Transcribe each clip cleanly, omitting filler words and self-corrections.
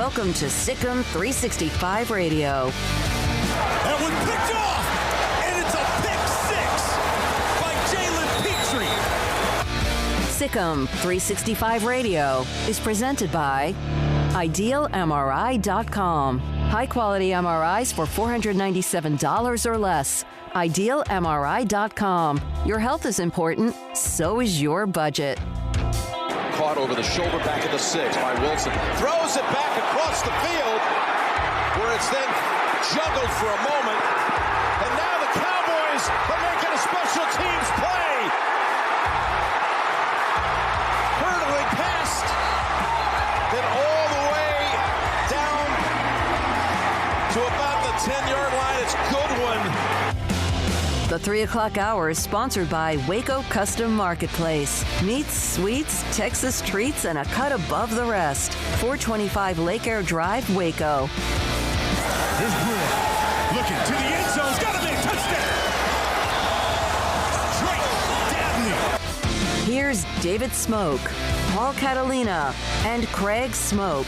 Welcome to Sic'Em365 Radio. That one picked off, and it's a pick six by Jalen Petrie. Sic'Em365 Radio is presented by IdealMRI.com. High-quality MRIs for $497 or less. IdealMRI.com. Your health is important, so is your budget. Caught over the shoulder back of the 6 by Wilson. Throws it back across the field, where it's then juggled for a moment. And now the Cowboys are making a special teams play. Hurdling past, then all the way down to about the 10-yard line. It's Goodwin. The 3 o'clock hour is sponsored by Waco Custom Marketplace. Meats, sweets, Texas treats, and a cut above the rest. 425 Lake Air Drive, Waco. Here's Brewer, looking to the end zone. It's got to be a touchdown. Drake Dabney. Here's David Smoke, Paul Catalina, and Craig Smoke.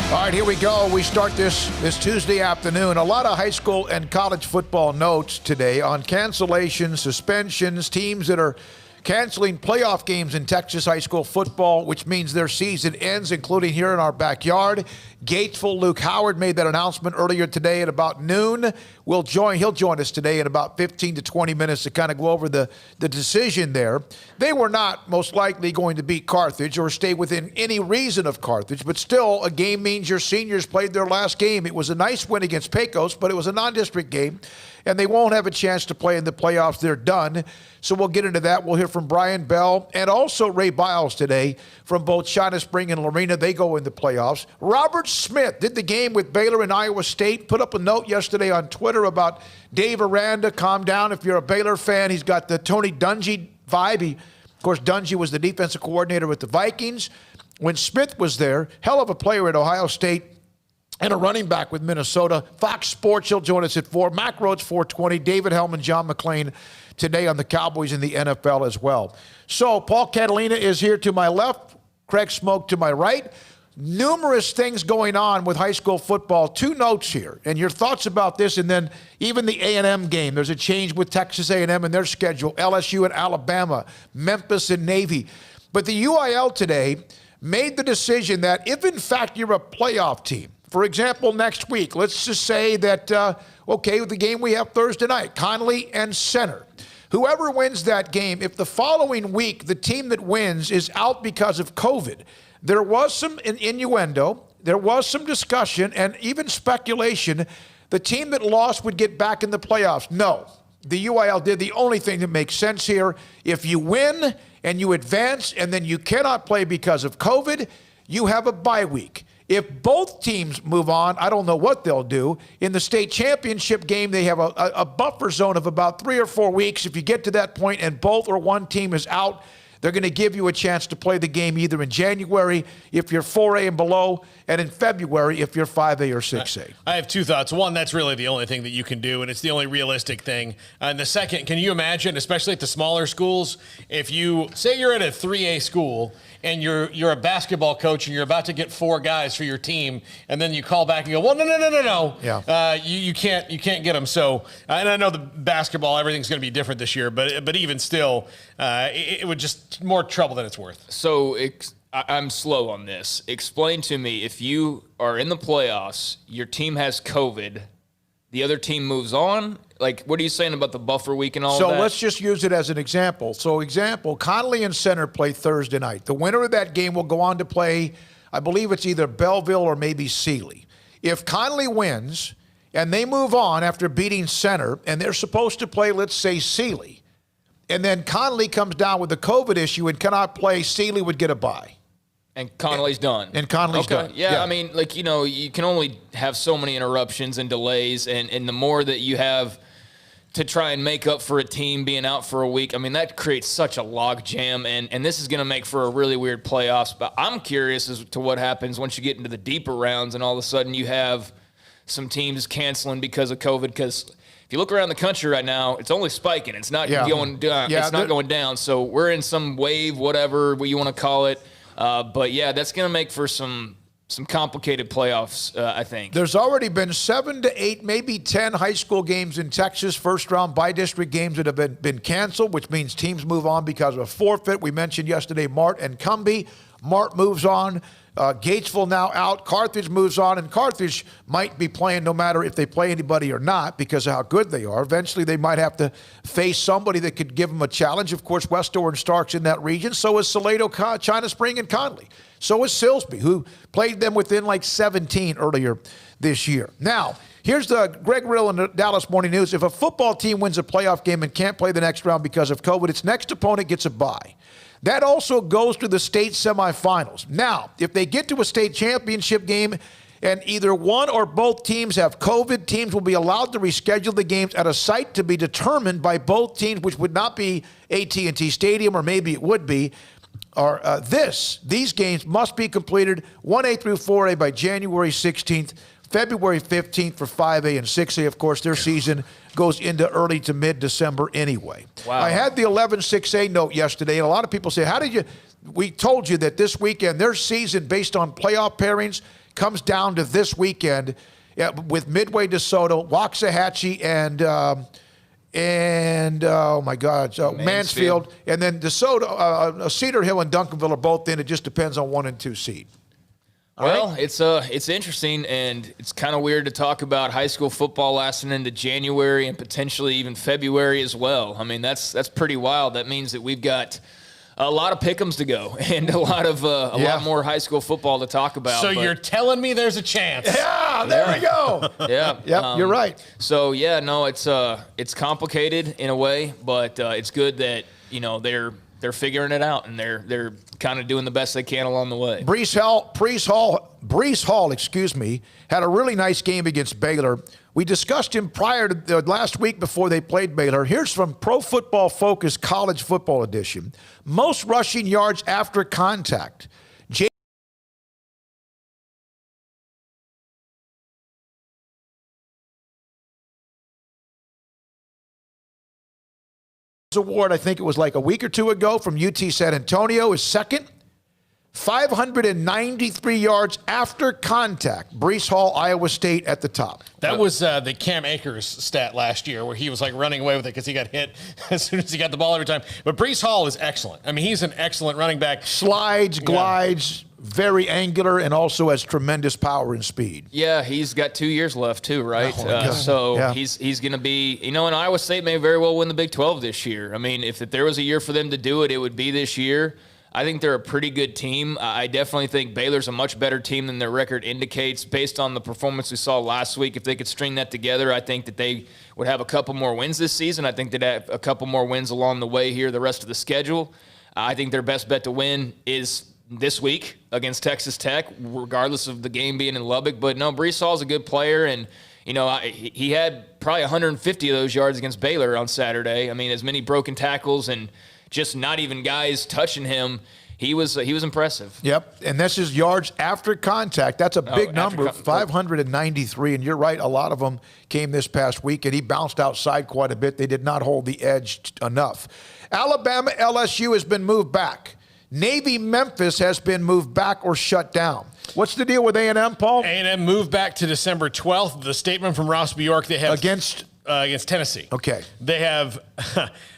All right, here we go. We start this Tuesday afternoon. A lot of high school and college football notes today on cancellations, suspensions, teams that are canceling playoff games in Texas high school football, which means their season ends, including here in our backyard. Gatesville, Luke Howard made that announcement earlier today at about noon. He'll join us today in about 15 to 20 minutes to kind of go over the decision there. They were not most likely going to beat Carthage or stay within any reason of Carthage, but still a game means your seniors played their last game. It was a nice win against Pecos, but it was a non-district game, and they won't have a chance to play in the playoffs. They're done. So we'll get into that. We'll hear from Brian Bell and also Ray Biles today from both China Spring and Lorena. They go in the playoffs. Robert Smith did the game with Baylor and Iowa State, put up a note yesterday on Twitter about Dave Aranda. Calm down if you're a Baylor fan. He's got the Tony Dungy vibe. Of course, Dungy was the defensive coordinator with the Vikings when Smith was there. Hell of a player at Ohio State and a running back with Minnesota. Fox Sports, he'll join us at 4. Mack Rhoades, 420. David Hellman, John McClain today on the Cowboys in the NFL as well. So Paul Catalina is here to my left. Craig Smoke to my right. Numerous things going on with high school football. 2 notes here, and your thoughts about this, and then even the A&M game. There's a change with Texas A&M and their schedule, LSU and Alabama, Memphis and Navy. But the UIL today made the decision that if, in fact, you're a playoff team, for example, next week, let's just say that, the game we have Thursday night, Conley and Center. Whoever wins that game, if the following week the team that wins is out because of COVID, there was some innuendo, there was some discussion, and even speculation the team that lost would get back in the playoffs. No, the UIL did the only thing that makes sense here. If you win and you advance and then you cannot play because of COVID, you have a bye week. If both teams move on, I don't know what they'll do. In the state championship game, they have a buffer zone of about 3 or 4 weeks. If you get to that point and both or one team is out, they're going to give you a chance to play the game either in January if you're 4A and below, and in February if you're 5A or 6A. I have 2 thoughts. One, that's really the only thing that you can do, and it's the only realistic thing. And the second, can you imagine, especially at the smaller schools, if you say you're at a 3A school and you're a basketball coach and you're about to get 4 guys for your team, and then you call back and go, well, no. Yeah. You can't get them. So, and I know the basketball, everything's going to be different this year, but even still, it would just more trouble than it's worth. So I'm slow on this. Explain to me, if you are in the playoffs, your team has COVID, the other team moves on. Like, what are you saying about the buffer week and all that? So let's just use it as an example. Conley and Center play Thursday night. The winner of that game will go on to play, I believe it's either Belleville or maybe Sealy. If Conley wins and they move on after beating Center and they're supposed to play, let's say, Sealy, and then Conley comes down with a COVID issue and cannot play, Sealy would get a bye. And Conley's done. And Conley's done. Yeah, I mean, you can only have so many interruptions and delays, and the more that you have to try and make up for a team being out for a week, I mean, that creates such a log jam, and this is going to make for a really weird playoffs. But I'm curious as to what happens once you get into the deeper rounds and all of a sudden you have some teams canceling because of COVID, because if you look around the country right now, it's only spiking. It's not going down. It's not going down. So we're in some wave, whatever you want to call it. But yeah, that's going to make for some complicated playoffs, I think. There's already been 7 to 8, maybe 10 high school games in Texas, first-round by-district games that have been canceled, which means teams move on because of a forfeit. We mentioned yesterday Mart and Cumbie. Mart moves on. Gatesville now out. Carthage moves on, and Carthage might be playing no matter if they play anybody or not because of how good they are. Eventually, they might have to face somebody that could give them a challenge. Of course, Westover and Stark's in that region. So is Salado, China Spring, and Conley. So is Silsbee, who played them within like 17 earlier this year. Now, here's the Greg Rill in the Dallas Morning News. If a football team wins a playoff game and can't play the next round because of COVID, its next opponent gets a bye. That also goes to the state semifinals. Now, if they get to a state championship game and either one or both teams have COVID, teams will be allowed to reschedule the games at a site to be determined by both teams, which would not be AT&T Stadium, or maybe it would be. Or these games must be completed 1A through 4A by January 16th, February 15th for 5A and 6A. Of course, their season goes into early to mid-December anyway. Wow. I had the 11-6A note yesterday, and a lot of people say, we told you that this weekend, their season based on playoff pairings comes down to this weekend with Midway DeSoto, Waxahachie, and oh my God, Mansfield, and then DeSoto, Cedar Hill and Duncanville are both in. It just depends on 1 and 2 seed. Well, it's interesting, and it's kind of weird to talk about high school football lasting into January and potentially even February as well. I mean, that's pretty wild. That means that we've got a lot of pick'ems to go and a lot more high school football to talk about. So you're telling me there's a chance? Yeah, there we go. Yeah, you're right. So yeah, no, it's complicated in a way, but it's good that they're figuring it out, and they're kind of doing the best they can along the way. Brees Hall, had a really nice game against Baylor. We discussed him prior to the last week before they played Baylor. Here's from Pro Football Focus College Football Edition. Most rushing yards after contact. Award, I think it was like a week or two ago, from UT San Antonio, is second. 593 yards after contact. Brees Hall, Iowa State at the top. That was the Cam Akers stat last year, where he was like running away with it because he got hit as soon as he got the ball every time. But Brees Hall is excellent. I mean, he's an excellent running back. Slides, glides, very angular, and also has tremendous power and speed. Yeah, he's got 2 years left too, right? He's going to be, and Iowa State may very well win the Big 12 this year. I mean, if there was a year for them to do it, it would be this year. I think they're a pretty good team. I definitely think Baylor's a much better team than their record indicates based on the performance we saw last week. If they could string that together, I think that they would have a couple more wins this season. I think they'd have a couple more wins along the way here, the rest of the schedule. I think their best bet to win is this week against Texas Tech, regardless of the game being in Lubbock. But no, Brees Hall's a good player, and he had probably 150 of those yards against Baylor on Saturday. I mean, as many broken tackles and just not even guys touching him. He was impressive. Yep, and this is yards after contact. That's a big number, 593. And you're right, a lot of them came this past week, and he bounced outside quite a bit. They did not hold the edge enough. Alabama LSU has been moved back. Navy Memphis has been moved back or shut down. What's the deal with A&M, Paul? A&M moved back to December 12th. The statement from Ross Bjork, they have against Tennessee. Okay. They have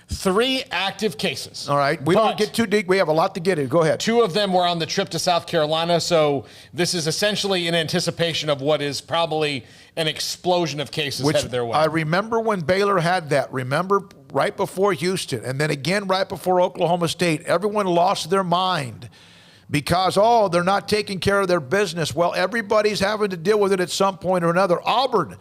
3 active cases. All right. We don't get too deep. We have a lot to get in. Go ahead. 2 of them were on the trip to South Carolina, so this is essentially in anticipation of what is probably an explosion of cases headed their way. I remember when Baylor had that. Remember right before Houston, and then again right before Oklahoma State. Everyone lost their mind because, they're not taking care of their business. Well, everybody's having to deal with it at some point or another. Auburn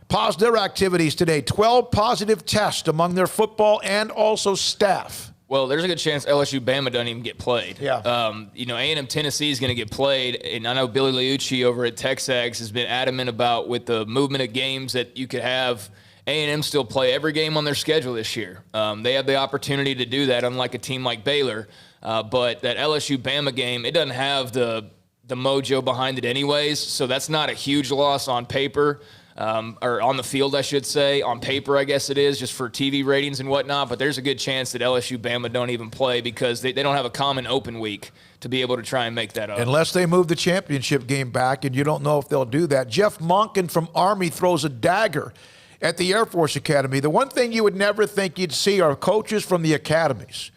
paused their activities today. 12 positive tests among their football and also staff. Well, there's a good chance LSU Bama doesn't even get played. Yeah. A&M Tennessee is going to get played, and I know Billy Liucci over at Texags has been adamant about with the movement of games that you could have A&M still play every game on their schedule this year. They have the opportunity to do that, unlike a team like Baylor. But that LSU Bama game, it doesn't have the mojo behind it anyways, so that's not a huge loss on paper. or on the field, I should say. On paper, I guess it is, just for TV ratings and whatnot. But there's a good chance that LSU Bama don't even play because they don't have a common open week to be able to try and make that up. Unless they move the championship game back, and you don't know if they'll do that. Jeff Monken from Army throws a dagger at the Air Force Academy. The one thing you would never think you'd see are coaches from the academies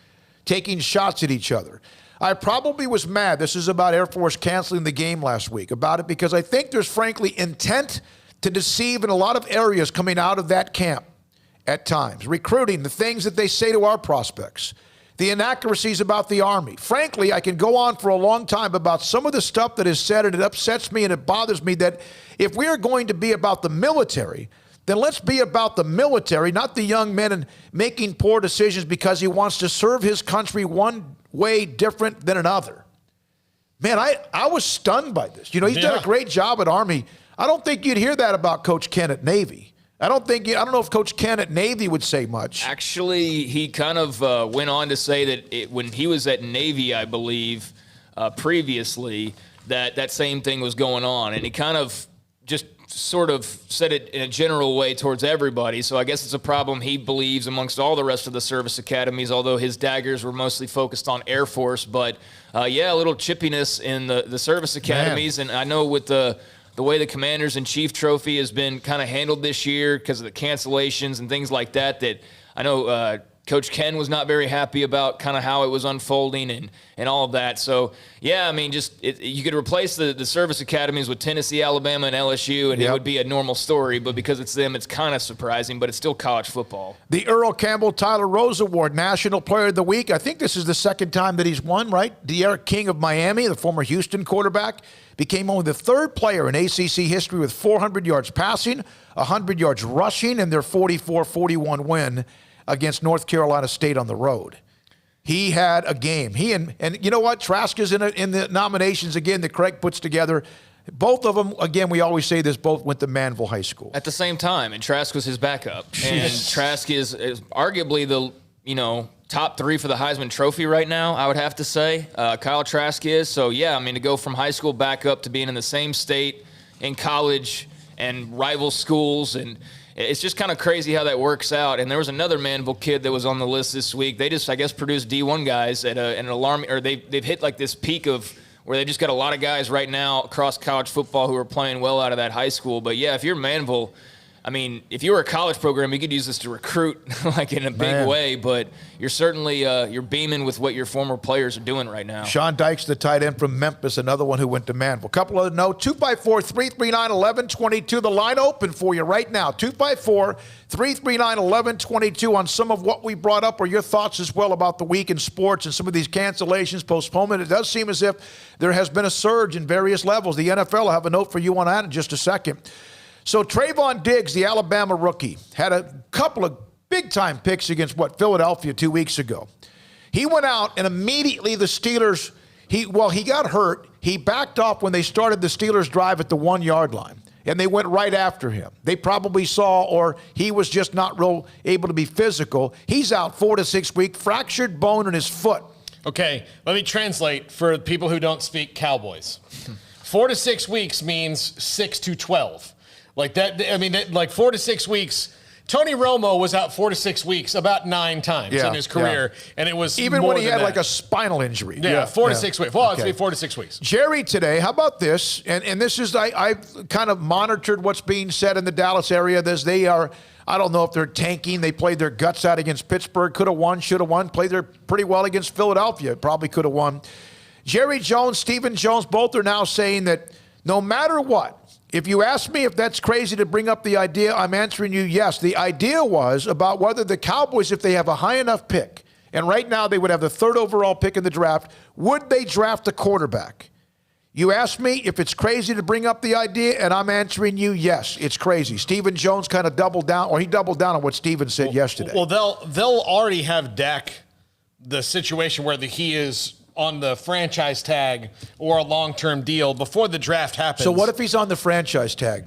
taking shots at each other. I probably was mad. This is about Air Force canceling the game last week, about it because I think there's frankly intent to deceive in a lot of areas coming out of that camp at times. Recruiting, the things that they say to our prospects, the inaccuracies about the Army. Frankly, I can go on for a long time about some of the stuff that is said, and it upsets me and it bothers me that if we are going to be about the military, then let's be about the military, not the young men and making poor decisions because he wants to serve his country one way different than another. Man, I was stunned by this. You know, he's done a great job at Army. I don't think you'd hear that about Coach Ken at Navy. I don't know if Coach Ken at Navy would say much. Actually, he kind of went on to say that when he was at Navy, I believe, previously, that same thing was going on. And he kind of just sort of said it in a general way towards everybody. So I guess it's a problem he believes amongst all the rest of the service academies, although his daggers were mostly focused on Air Force. But, a little chippiness in the service academies. Man. And I know with the way the Commanders-in-Chief trophy has been kind of handled this year because of the cancellations and things like that I know Coach Ken was not very happy about kind of how it was unfolding and all of that. So, yeah, I mean, you could replace the service academies with Tennessee, Alabama, and LSU, and it would be a normal story. But because it's them, it's kind of surprising, but it's still college football. The Earl Campbell Tyler Rose Award, National Player of the Week. I think this is the second time that he's won, right? De'Ara King of Miami, the former Houston quarterback, became only the third player in ACC history with 400 yards passing, 100 yards rushing, in their 44-41 win against North Carolina State on the road. He had a game. He and you know what? Trask is in the nominations again that Craig puts together. Both of them, again, we always say this, both went to Manville High School. At the same time, and Trask was his backup. And Trask is arguably the, top three for the Heisman Trophy right now, I would have to say. Kyle Trask is. So, yeah, I mean, to go from high school back up to being in the same state in college and rival schools, and it's just kind of crazy how that works out. And there was another Manville kid that was on the list this week. They just, I guess, produced D1 guys at an alarm, or they've hit like this peak of where they just got a lot of guys right now across college football who are playing well out of that high school. But, yeah, if you're Manville, I mean, if you were a college program, you could use this to recruit like in a big way, but you're certainly you're beaming with what your former players are doing right now. Sean Dykes, the tight end from Memphis, another one who went to Manville. Couple of notes, 254-339-1122. The line open for you right now, 254-339-1122 on some of what we brought up or your thoughts as well about the week in sports and some of these cancellations, postponement. It does seem as if there has been a surge in various levels. The NFL will have a note for you on that in just a second. So Trayvon Diggs, the Alabama rookie, had a couple of big-time picks against, Philadelphia 2 weeks ago. He went out, and immediately the Steelers, he got hurt. He backed off when they started the Steelers' drive at the 1-yard line, and they went right after him. They probably saw, or he was just not real able to be physical. He's out 4 to 6 weeks, fractured bone in his foot. Okay, let me translate for people who don't speak Cowboys. 4 to 6 weeks means 6 to 12. Like that, I mean, like 4 to 6 weeks. Tony Romo was out 4 to 6 weeks about 9 times in his career, and it was even more when he had that. like a spinal injury. Yeah, 4 to 6 weeks. Well, it's be 4 to 6 weeks. Jerry today, how about this? And this is, I've kind of monitored what's being said in the Dallas area. They are, I don't know if they're tanking. They played their guts out against Pittsburgh. Could have won, should have won. Played there pretty well against Philadelphia. Probably could have won. Jerry Jones, Stephen Jones, both are now saying that no matter what, if you ask me if that's crazy to bring up the idea, I'm answering you yes. The idea was about whether the Cowboys, if they have a high enough pick, and right now they would have the 3rd overall pick in the draft, would they draft a quarterback? You asked me if it's crazy to bring up the idea, and I'm answering you yes, it's crazy. Stephen Jones kind of doubled down, or he doubled down on what Stephen said yesterday. Well, they'll already have Dak, the situation where he is on the franchise tag or a long-term deal before the draft happens. So what if he's on the franchise tag?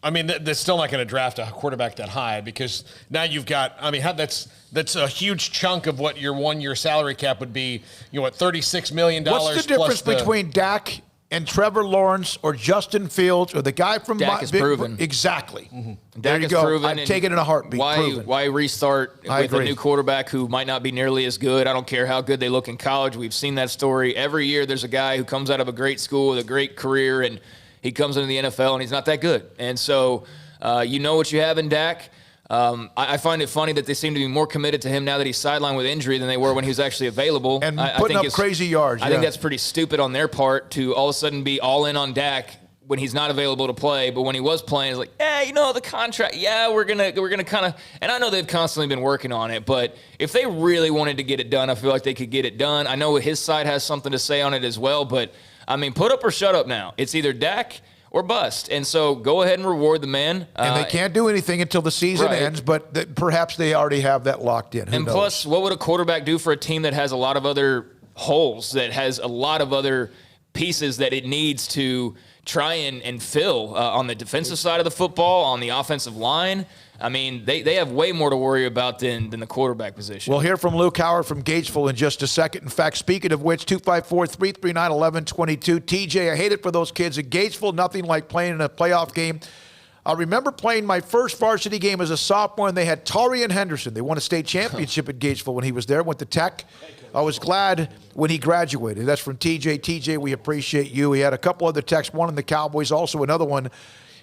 I mean, they're still not going to draft a quarterback that high because now you've got, I mean, that's a huge chunk of what your 1-year salary cap would be, $36 million. What's the difference between Dak and Trevor Lawrence or Justin Fields or the guy from Dak is proven. Exactly. Mm-hmm. There Dak you is go. proven. I'd take it in a heartbeat. Why restart with a new quarterback who might not be nearly as good? I don't care how good they look in college. We've seen that story. Every year there's a guy who comes out of a great school with a great career, and he comes into the NFL and he's not that good. And so you know what you have in Dak. I find it funny that they seem to be more committed to him now that he's sidelined with injury than they were when he was actually available. And putting up crazy yards. I think that's pretty stupid on their part to all of a sudden be all in on Dak when he's not available to play. But when he was playing, it's like, the contract. Yeah, we're gonna kind of. And I know they've constantly been working on it, but if they really wanted to get it done, I feel like they could get it done. I know his side has something to say on it as well, but I mean, put up or shut up now. It's either Dak or bust. And so go ahead and reward the man. And they can't do anything until the season ends, but perhaps they already have that locked in. Who knows? Plus, what would a quarterback do for a team that has a lot of other holes, that has a lot of other pieces that it needs to try and fill on the defensive side of the football, on the offensive line? I mean, they have way more to worry about than the quarterback position. We'll hear from Luke Howard from Gatesville in just a second. In fact, speaking of which, 254-339-1122. TJ, I hate it for those kids at Gatesville. Nothing like playing in a playoff game. I remember playing my first varsity game as a sophomore, and they had Tarian Henderson. They won a state championship at Gatesville when he was there, went to Tech. I was glad when he graduated. That's from TJ. TJ, we appreciate you. He had a couple other texts, one in the Cowboys, also another one.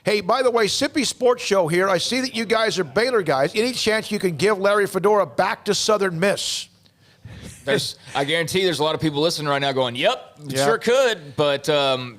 Hey, by the way, Sippy Sports Show here. I see that you guys are Baylor guys. Any chance you can give Larry Fedora back to Southern Miss? I guarantee there's a lot of people listening right now going, yep, sure could. But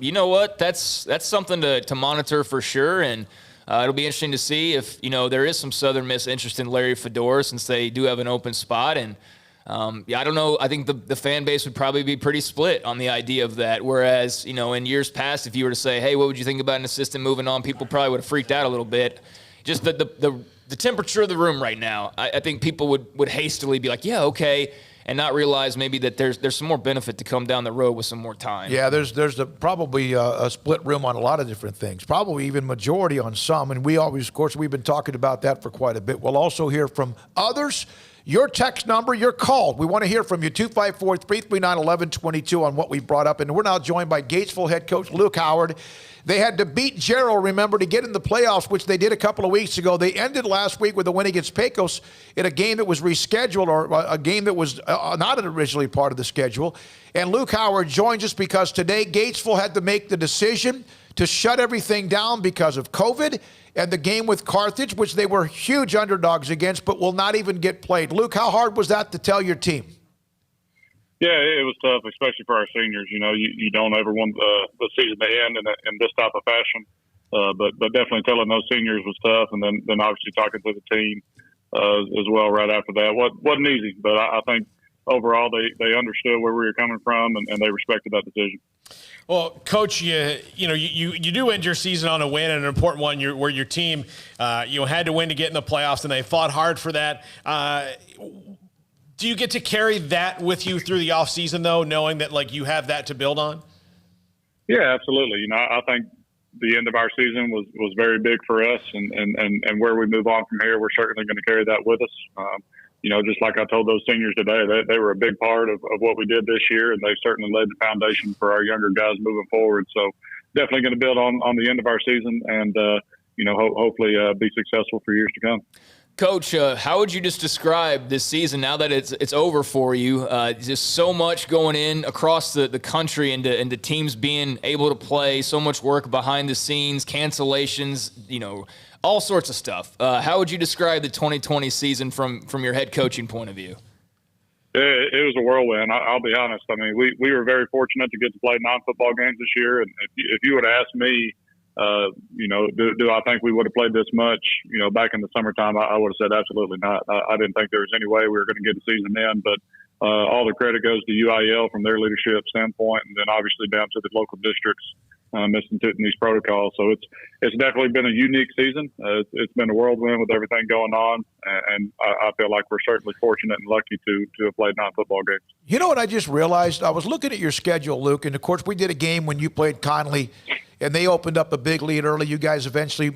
you know what? That's something to monitor for sure. And it'll be interesting to see if, there is some Southern Miss interest in Larry Fedora, since they do have an open spot. And I don't know. I think the fan base would probably be pretty split on the idea of that. Whereas, in years past, if you were to say, hey, what would you think about an assistant moving on? People probably would have freaked out a little bit. Just the temperature of the room right now, I think people would hastily be like, yeah, okay, and not realize maybe that there's some more benefit to come down the road with some more time. Yeah, there's probably a split room on a lot of different things, probably even majority on some. And we always, of course, we've been talking about that for quite a bit. We'll also hear from others. Your text number, your call. We want to hear from you, 254-339-1122 on what we brought up. And we're now joined by Gatesville head coach Luke Howard. They had to beat Jarrell, remember, to get in the playoffs, which they did a couple of weeks ago. They ended last week with a win against Pecos in a game that was rescheduled, or a game that was not originally part of the schedule. And Luke Howard joins us because today Gatesville had to make the decision to shut everything down because of COVID, and the game with Carthage, which they were huge underdogs against, but will not even get played. Luke, how hard was that to tell your team? Yeah, it was tough, especially for our seniors. You don't ever want the season to end in this type of fashion. But definitely telling those seniors was tough, and then obviously talking to the team as well right after that. Wasn't easy, but I think overall they understood where we were coming from, and they respected that decision. Well, Coach, you do end your season on a win, and an important one where your team had to win to get in the playoffs, and they fought hard for that. Do you get to carry that with you through the offseason, though, knowing that you have that to build on? Yeah, absolutely. I think the end of our season was very big for us, and where we move on from here, we're certainly going to carry that with us. Just like I told those seniors today, they were a big part of what we did this year, and they certainly laid the foundation for our younger guys moving forward. So definitely going to build on the end of our season and, hopefully be successful for years to come. Coach, how would you just describe this season now that it's over for you? Just so much going in across the country into teams being able to play, so much work behind the scenes, cancellations, all sorts of stuff. How would you describe the 2020 season from your head coaching point of view? It was a whirlwind. I'll be honest. I mean, we were very fortunate to get to play non-football games this year. And if you would ask me, do I think we would have played this much, back in the summertime, I would have said absolutely not. I didn't think there was any way we were going to get the season in, but all the credit goes to UIL from their leadership standpoint, and then obviously down to the local districts instituting these protocols. So it's definitely been a unique season. It's been a whirlwind with everything going on, and I feel like we're certainly fortunate and lucky to have played non-football games. You know what I just realized? I was looking at your schedule, Luke, and of course we did a game when you played Conley, and they opened up a big lead early. You guys eventually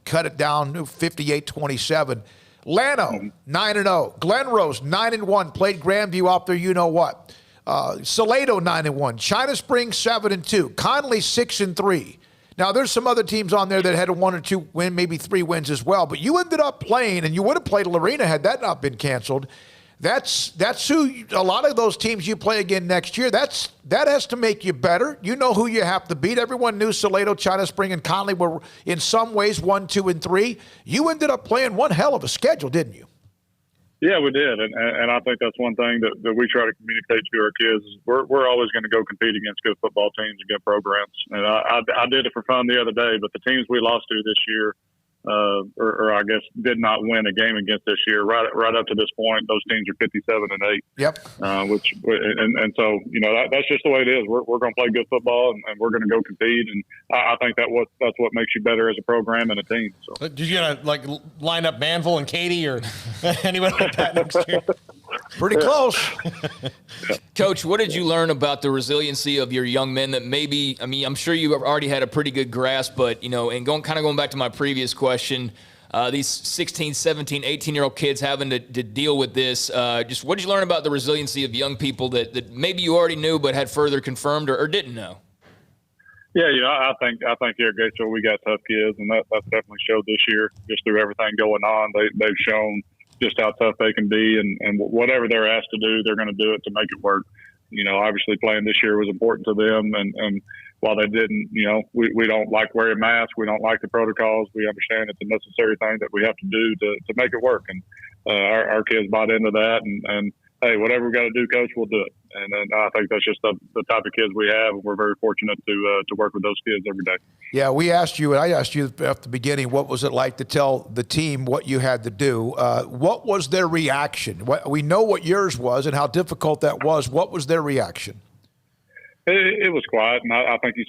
cut it down 58-27. Llano, 9-0. Glen Rose, 9-1. Played Grandview out there, you know what. Salado 9-1, China Springs 7-2, Conley 6-3. Now, there's some other teams on there that had a 1 or 2 win, maybe 3 wins as well. But you ended up playing, and you would have played Lorena had that not been canceled. That's who a lot of those teams you play again next year. That has to make you better. You know who you have to beat. Everyone knew Salado, China Spring, and Conley were in some ways 1, 2, and 3. You ended up playing one hell of a schedule, didn't you? Yeah, we did, and I think that's one thing that we try to communicate to our kids. Is we're always going to go compete against good football teams and good programs. And I did it for fun the other day, but the teams we lost to this year, or I guess did not win a game against this year. Right up to this point, those teams are 57-8. Yep. So that's just the way it is. We're going to play good football and we're going to go compete. And I think that's what makes you better as a program and a team. So. Did you gonna line up Manville and Katie or anyone like that next year? Pretty close. Coach, what did you learn about the resiliency of your young men that maybe, I'm sure you already had a pretty good grasp, but, and going back to my previous question, these 16, 17, 18-year-old kids having to deal with this, just what did you learn about the resiliency of young people that maybe you already knew but had further confirmed or didn't know? Yeah, I think here at Gatesville we got tough kids, and that's definitely showed this year just through everything going on. They've shown just how tough they can be, and whatever they're asked to do, they're going to do it to make it work. Obviously playing this year was important to them, and while they didn't, we don't like wearing masks, we don't like the protocols, we understand it's a necessary thing that we have to do to make it work, and our kids bought into that, and hey, whatever we got to do, Coach, we'll do it. And I think that's just the type of kids we have, and we're very fortunate to work with those kids every day. Yeah, I asked you at the beginning, what was it like to tell the team what you had to do? What was their reaction? We know what yours was and how difficult that was. What was their reaction? It was quiet, and I think you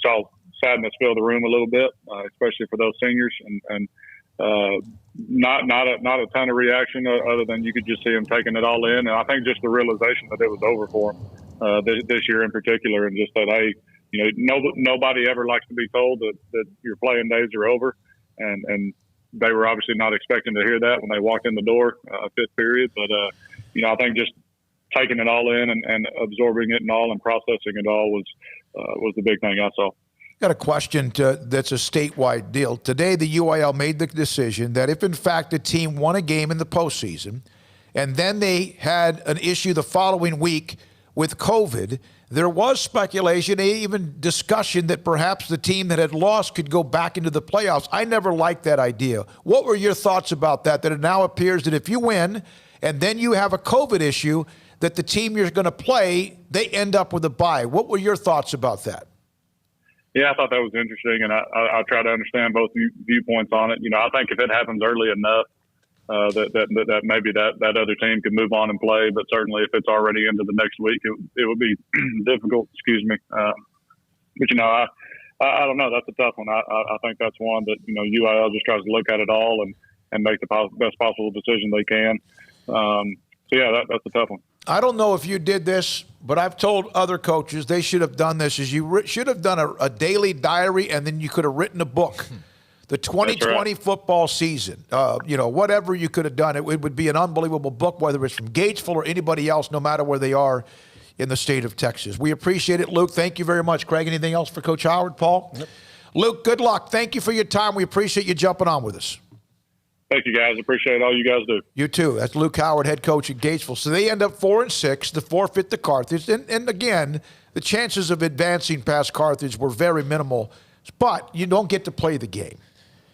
saw sadness fill the room a little bit, especially for those seniors, and not a ton of reaction other than you could just see them taking it all in. And I think just the realization that it was over for them this year in particular, and just that, hey, nobody ever likes to be told that your playing days are over, and they were obviously not expecting to hear that when they walked in the door, fifth period. But I think just taking it all in and absorbing it and all and processing it all was the big thing I saw. Got a question that's a statewide deal. Today, the UIL made the decision that if, in fact, a team won a game in the postseason and then they had an issue the following week with COVID, there was speculation, even discussion that perhaps the team that had lost could go back into the playoffs. I never liked that idea. What were your thoughts about that it now appears that if you win and then you have a COVID issue, that the team you're going to play, they end up with a bye? What were your thoughts about that? Yeah, I thought that was interesting, and I try to understand both viewpoints on it. I think if it happens early enough, that maybe that other team could move on and play. But certainly, if it's already into the next week, it would be difficult. Excuse me. But I don't know. That's a tough one. I think that's one that UIL just tries to look at it all and make the best possible decision they can. That's a tough one. I don't know if you did this, but I've told other coaches they should have done this. Should have done a daily diary, and then you could have written a book. The 2020 football season, whatever you could have done, it would be an unbelievable book, whether it's from Gatesville or anybody else, no matter where they are in the state of Texas. We appreciate it, Luke. Thank you very much. Craig, anything else for Coach Howard, Paul? Yep. Luke, good luck. Thank you for your time. We appreciate you jumping on with us. Thank you, guys. Appreciate all you guys do. You too. That's Luke Howard, head coach at Gatesville. So they end up 4-6, the forfeit to Carthage. And again, the chances of advancing past Carthage were very minimal. But you don't get to play the game.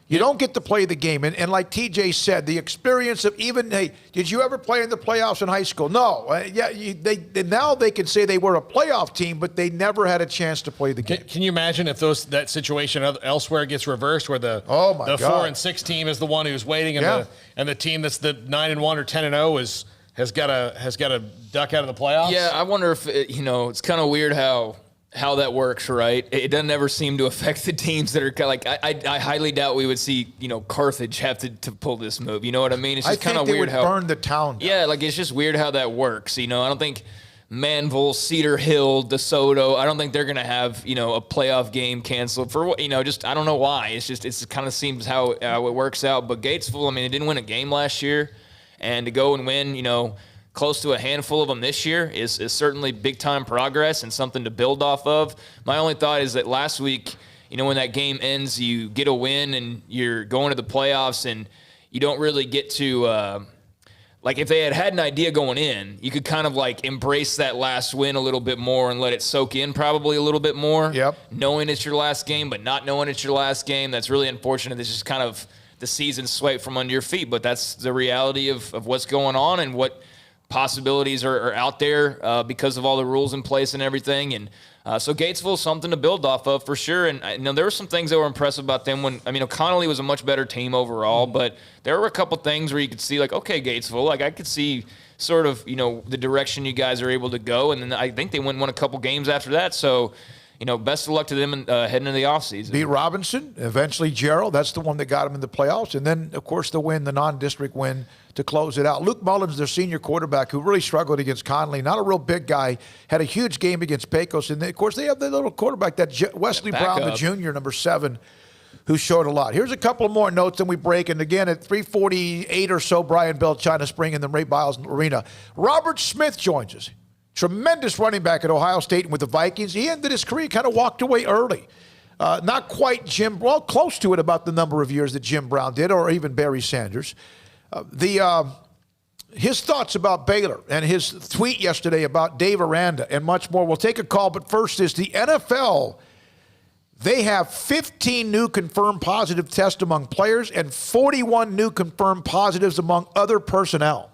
You don't get to play the game. And like TJ said, the experience of hey, did you ever play in the playoffs in high school? No. Now they can say they were a playoff team, but they never had a chance to play the game. Can you imagine if that situation elsewhere gets reversed, where the 4-6 team is the one who's waiting, and the team that's the 9-1 or 10-0 has got to duck out of the playoffs? Yeah, I wonder if it's kind of weird how that works, right? It doesn't ever seem to affect the teams that are kind of like, I highly doubt we would see, Carthage have to pull this move. You know what I mean? It's just kind of weird how. Burn the town down. Yeah, it's just weird how that works. I don't think Manville, Cedar Hill, DeSoto, I don't think they're going to have, a playoff game canceled for, just, I don't know why. It kind of seems how it works out. But Gatesville, they didn't win a game last year. And to go and win, close to a handful of them this year is certainly big-time progress and something to build off of. My only thought is that last week, when that game ends, you get a win and you're going to the playoffs and you don't really get to if they had an idea going in, you could kind of embrace that last win a little bit more and let it soak in probably a little bit more. Yep. Knowing it's your last game, but not knowing it's your last game. That's really unfortunate. It's just kind of the season swept from under your feet, but that's the reality of what's going on and what possibilities are out there because of all the rules in place and everything. And so Gatesville is something to build off of for sure. And there were some things that were impressive about them Connolly was a much better team overall, but there were a couple things where you could see okay, Gatesville, I could see sort of, the direction you guys are able to go. And then I think they won a couple games after that. So, best of luck to them heading into the offseason. Beat Robinson, eventually Gerald. That's the one that got them in the playoffs. And then, of course, the non-district win to close it out. Luke Mullins, their senior quarterback, who really struggled against Connolly, not a real big guy, had a huge game against Pecos. And, of course, they have the little quarterback, that Wesley Brown, the junior, number 7, who showed a lot. Here's a couple of more notes, and we break. And, again, at 3:48 or so, Brian Bell, China Spring, and the Ray Biles Arena. Robert Smith joins us. Tremendous running back at Ohio State and with the Vikings. He ended his career, kind of walked away early. Not quite close to it about the number of years that Jim Brown did, or even Barry Sanders. His thoughts about Baylor and his tweet yesterday about Dave Aranda and much more. We'll take a call, but first is the NFL. They have 15 new confirmed positive tests among players and 41 new confirmed positives among other personnel.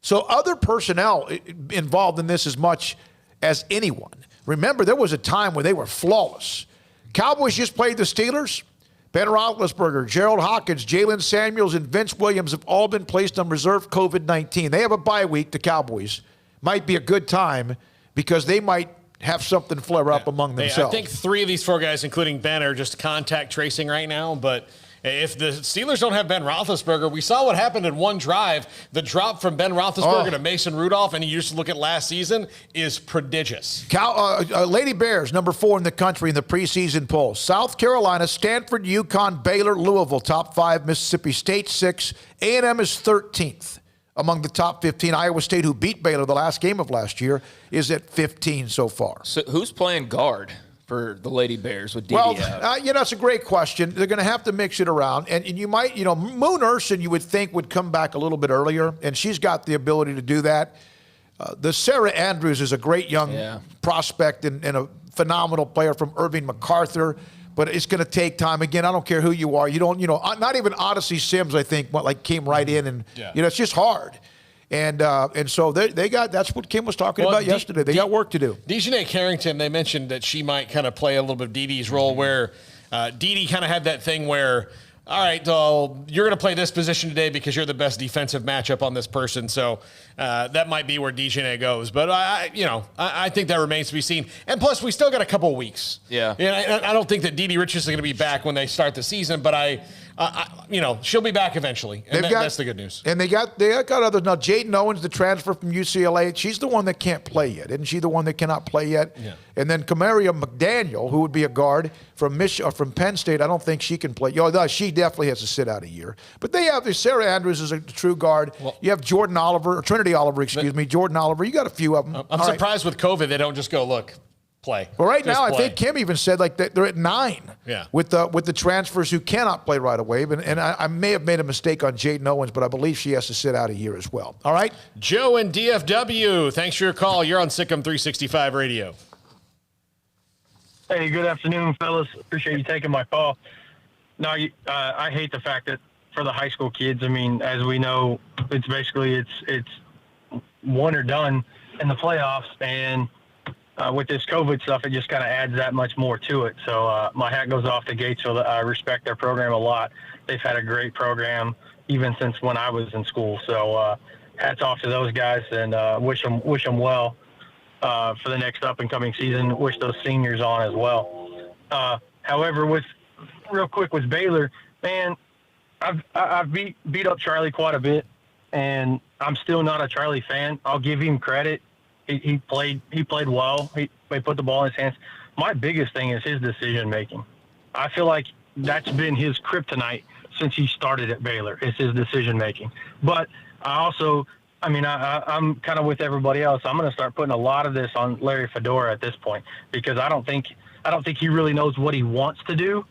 So other personnel involved in this as much as anyone. Remember, there was a time when they were flawless. Cowboys just played the Steelers. Ben Roethlisberger, Gerald Hawkins, Jalen Samuels, and Vince Williams have all been placed on reserve COVID-19. They have a bye week, the Cowboys. Might be a good time because they might have something flare up among themselves. I think 3 of these 4 guys, including Ben, are just contact tracing right now, but if the Steelers don't have Ben Roethlisberger, we saw what happened in one drive. The drop from Ben Roethlisberger to Mason Rudolph, and you just look at last season, is prodigious. Lady Bears, number 4 in the country in the preseason poll. South Carolina, Stanford, UConn, Baylor, Louisville, top 5. Mississippi State, 6. A&M is 13th among the top 15. Iowa State, who beat Baylor the last game of last year, is at 15 so far. So who's playing guard for the Lady Bears with DD out? It's a great question. They're going to have to mix it around. And you might, Moon Urson, you would think, would come back a little bit earlier, and she's got the ability to do that. The Sarah Andrews is a great young prospect and a phenomenal player from Irving MacArthur, but it's going to take time. Again, I don't care who you are. You don't, not even Odyssey Sims, I think, came right in, and, it's just hard. And so they got, that's what Kim was talking about yesterday. They got work to do. Dejanay Carrington, they mentioned that she might kind of play a little bit of Dee Dee's role where Dee Dee kind of had that thing where, all right, you're going to play this position today because you're the best defensive matchup on this person. So that might be where Dejanay goes. But, I think that remains to be seen. And plus, we still got a couple of weeks. Yeah. I don't think that Dee Dee Richards is going to be back when they start the season, but she'll be back eventually, and that's the good news. And they got others now. Jaden Owens, the transfer from UCLA, she's the one that can't play yet, isn't she? The one that cannot play yet. Yeah. And then Kamaria McDaniel, who would be a guard from Penn State, I don't think she can play. She definitely has to sit out a year. But they have Sarah Andrews is a true guard. Well, you have Trinity Oliver. Jordan Oliver. You got a few of them. I'm surprised with COVID they don't just go look. Play. Well, right now, I think Kim even said they're at 9 with the transfers who cannot play right away. And I may have made a mistake on Jaden Owens, but I believe she has to sit out a year as well. All right? Joe in DFW, thanks for your call. You're on Sic'Em365 Radio. Hey, good afternoon, fellas. Appreciate you taking my call. No, I hate the fact that for the high school kids, as we know, it's basically it's one or done in the playoffs, and with this COVID stuff, it just kind of adds that much more to it. So my hat goes off to Gatesville. I respect their program a lot. They've had a great program even since when I was in school. So hats off to those guys, and wish them well for the next up-and-coming season. Wish those seniors on as well. However, real quick with Baylor, man, I've beat up Charlie quite a bit, and I'm still not a Charlie fan. I'll give him credit. He played well. He put the ball in his hands. My biggest thing is his decision making. I feel like that's been his kryptonite since he started at Baylor. It's his decision making. But I I mean, I'm kind of with everybody else. I'm going to start putting a lot of this on Larry Fedora at this point, because I don't think he really knows what he wants to do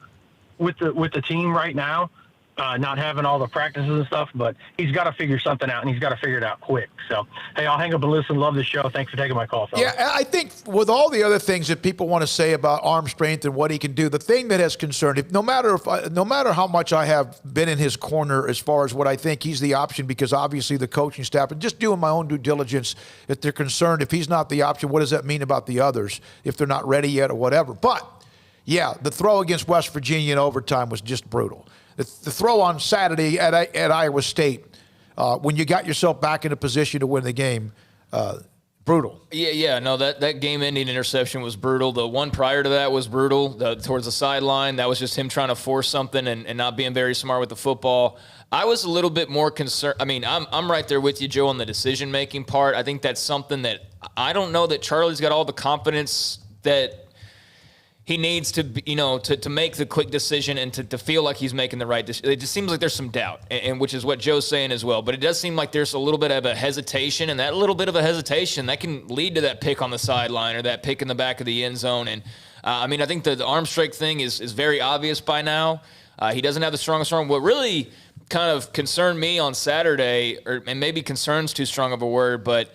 with the team right now. Not having all the practices and stuff, but he's got to figure something out, and he's got to figure it out quick. So, hey, I'll hang up and listen. Love the show. Thanks for taking my call, fellas. Yeah, I think with all the other things that people want to say about arm strength and what he can do, the thing that has concerned him, no matter how much I have been in his corner as far as what I think he's the option, because obviously the coaching staff, and just doing my own due diligence, if they're concerned, if he's not the option, what does that mean about the others if they're not ready yet or whatever? But, yeah, the throw against West Virginia in overtime was just brutal. The throw on Saturday at Iowa State, when you got yourself back in a position to win the game, brutal. Yeah, no, that game-ending interception was brutal. The one prior to that was brutal, towards the sideline. That was just him trying to force something and not being very smart with the football. I was a little bit more concerned. I mean, I'm right there with you, Joe, on the decision-making part. I think that's something that I don't know that Charlie's got all the confidence that he needs to, to make the quick decision and to feel like he's making the right decision. It just seems like there's some doubt, and which is what Joe's saying as well. But it does seem like there's a little bit of a hesitation, and that little bit of a hesitation, that can lead to that pick on the sideline or that pick in the back of the end zone. And, I think the arm strength thing is very obvious by now. He doesn't have the strongest arm. What really kind of concerned me on Saturday, and maybe concern's too strong of a word, but,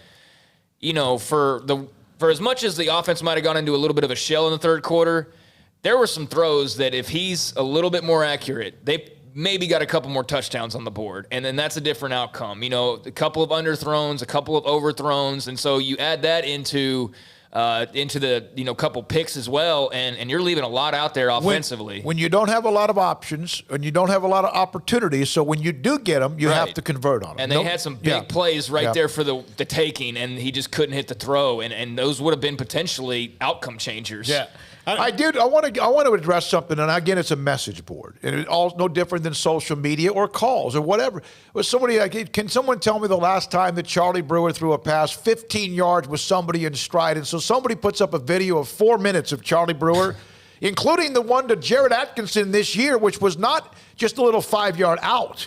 for as much as the offense might have gone into a little bit of a shell in the third quarter, there were some throws that if he's a little bit more accurate, they maybe got a couple more touchdowns on the board, and then that's a different outcome. A couple of underthrows, a couple of overthrows, and so you add that into the couple picks as well, and you're leaving a lot out there offensively. When you don't have a lot of options and you don't have a lot of opportunities, so when you do get them, you have to convert on them. And they had some big plays there for the taking, and he just couldn't hit the throw, and those would have been potentially outcome changers. Yeah. I want to address something, and again, it's a message board, and it's all no different than social media or calls or whatever. Can someone tell me the last time that Charlie Brewer threw a pass 15 yards with somebody in stride? And so somebody puts up a video of 4 minutes of Charlie Brewer, including the one to Jared Atkinson this year, which was not just a little 5-yard out.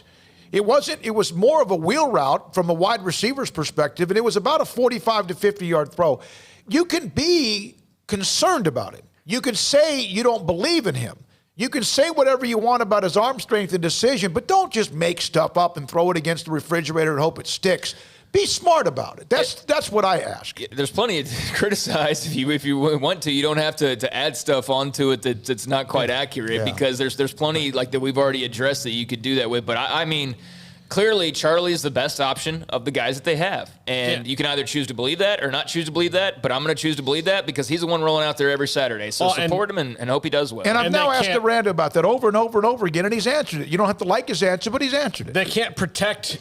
It wasn't. It was more of a wheel route from a wide receiver's perspective, and it was about a 45 to 50-yard throw. You can be concerned about it. You can say you don't believe in him. You can say whatever you want about his arm strength and decision, but don't just make stuff up and throw it against the refrigerator and hope it sticks. Be smart about it. That's what I ask. There's plenty to criticize if you want to. You don't have to add stuff onto it that's not quite accurate, because there's plenty like that we've already addressed that you could do that with. But I mean, clearly Charlie is the best option of the guys that they have. And you can either choose to believe that or not choose to believe that, but I'm going to choose to believe that because he's the one rolling out there every Saturday. So support him and hope he does well. And I've now asked Aranda about that over and over and over again, and he's answered it. You don't have to like his answer, but he's answered it. They can't protect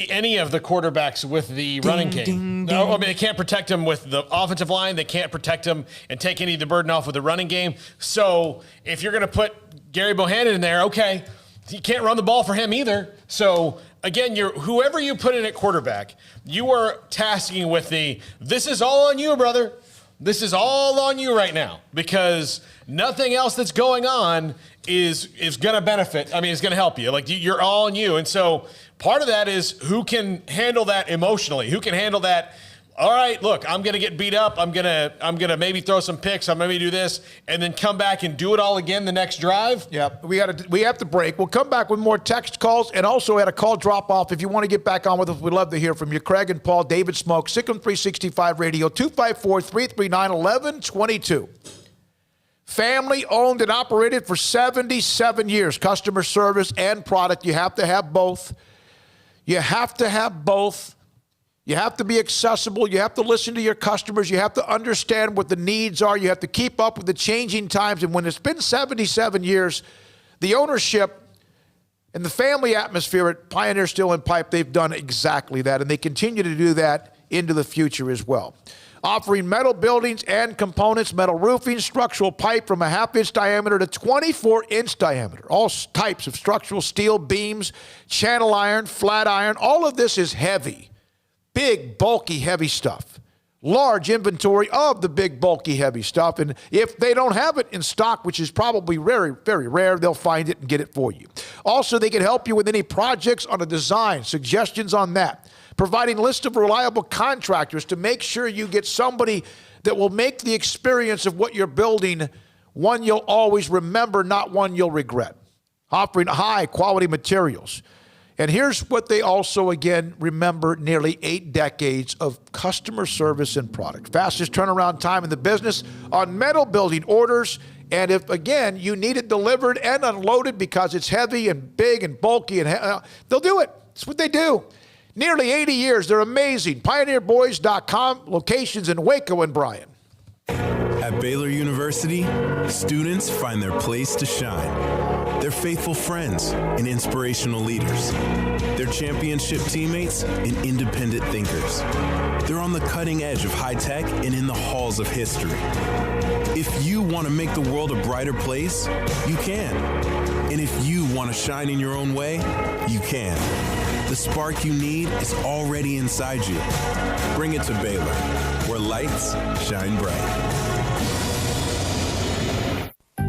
any of the quarterbacks with the running game. No, they can't protect him with the offensive line. They can't protect him and take any of the burden off with the running game. So if you're going to put Gary Bohannon in there, okay, you can't run the ball for him either. So again, whoever you put in at quarterback, you are tasking with this is all on you, brother. This is all on you right now, because nothing else that's going on is going to benefit. I mean, it's going to help you. Like, you're all on you. And so part of that is who can handle that emotionally, who can handle that. All right, look, I'm going to get beat up. I'm going to maybe throw some picks. I'm maybe do this and then come back and do it all again the next drive. Yeah, we have to break. We'll come back with more text calls and also had a call drop off. If you want to get back on with us, we'd love to hear from you. Craig and Paul, David Smoke, Sic'Em365 Radio, 254-339-1122. Family owned and operated for 77 years. Customer service and product. You have to have both. You have to have both. You have to be accessible. You have to listen to your customers. You have to understand what the needs are. You have to keep up with the changing times. And when it's been 77 years, the ownership and the family atmosphere at Pioneer Steel and Pipe, they've done exactly that. And they continue to do that into the future as well. Offering metal buildings and components, metal roofing, structural pipe from a 1/2-inch diameter to 24-inch diameter. All types of structural steel beams, channel iron, flat iron. All of this is heavy. Big, bulky, heavy stuff. Large inventory of the big, bulky, heavy stuff. And if they don't have it in stock, which is probably very, very rare, they'll find it and get it for you. Also, they can help you with any projects on a design, suggestions on that. providing a list of reliable contractors to make sure you get somebody that will make the experience of what you're building one you'll always remember, not one you'll regret. Offering high-quality materials. And here's what they also, again, remember: nearly 8 decades of customer service and product. Fastest turnaround time in the business on metal building orders. And if, again, you need it delivered and unloaded because it's heavy and big and bulky, and they'll do it. That's what they do. Nearly 80 years. They're amazing. PioneerBoys.com. Locations in Waco and Bryan. At Baylor University, students find their place to shine. They're faithful friends and inspirational leaders. They're championship teammates and independent thinkers. They're on the cutting edge of high tech and in the halls of history. If you want to make the world a brighter place, you can. And if you want to shine in your own way, you can. The spark you need is already inside you. Bring it to Baylor, where lights shine bright.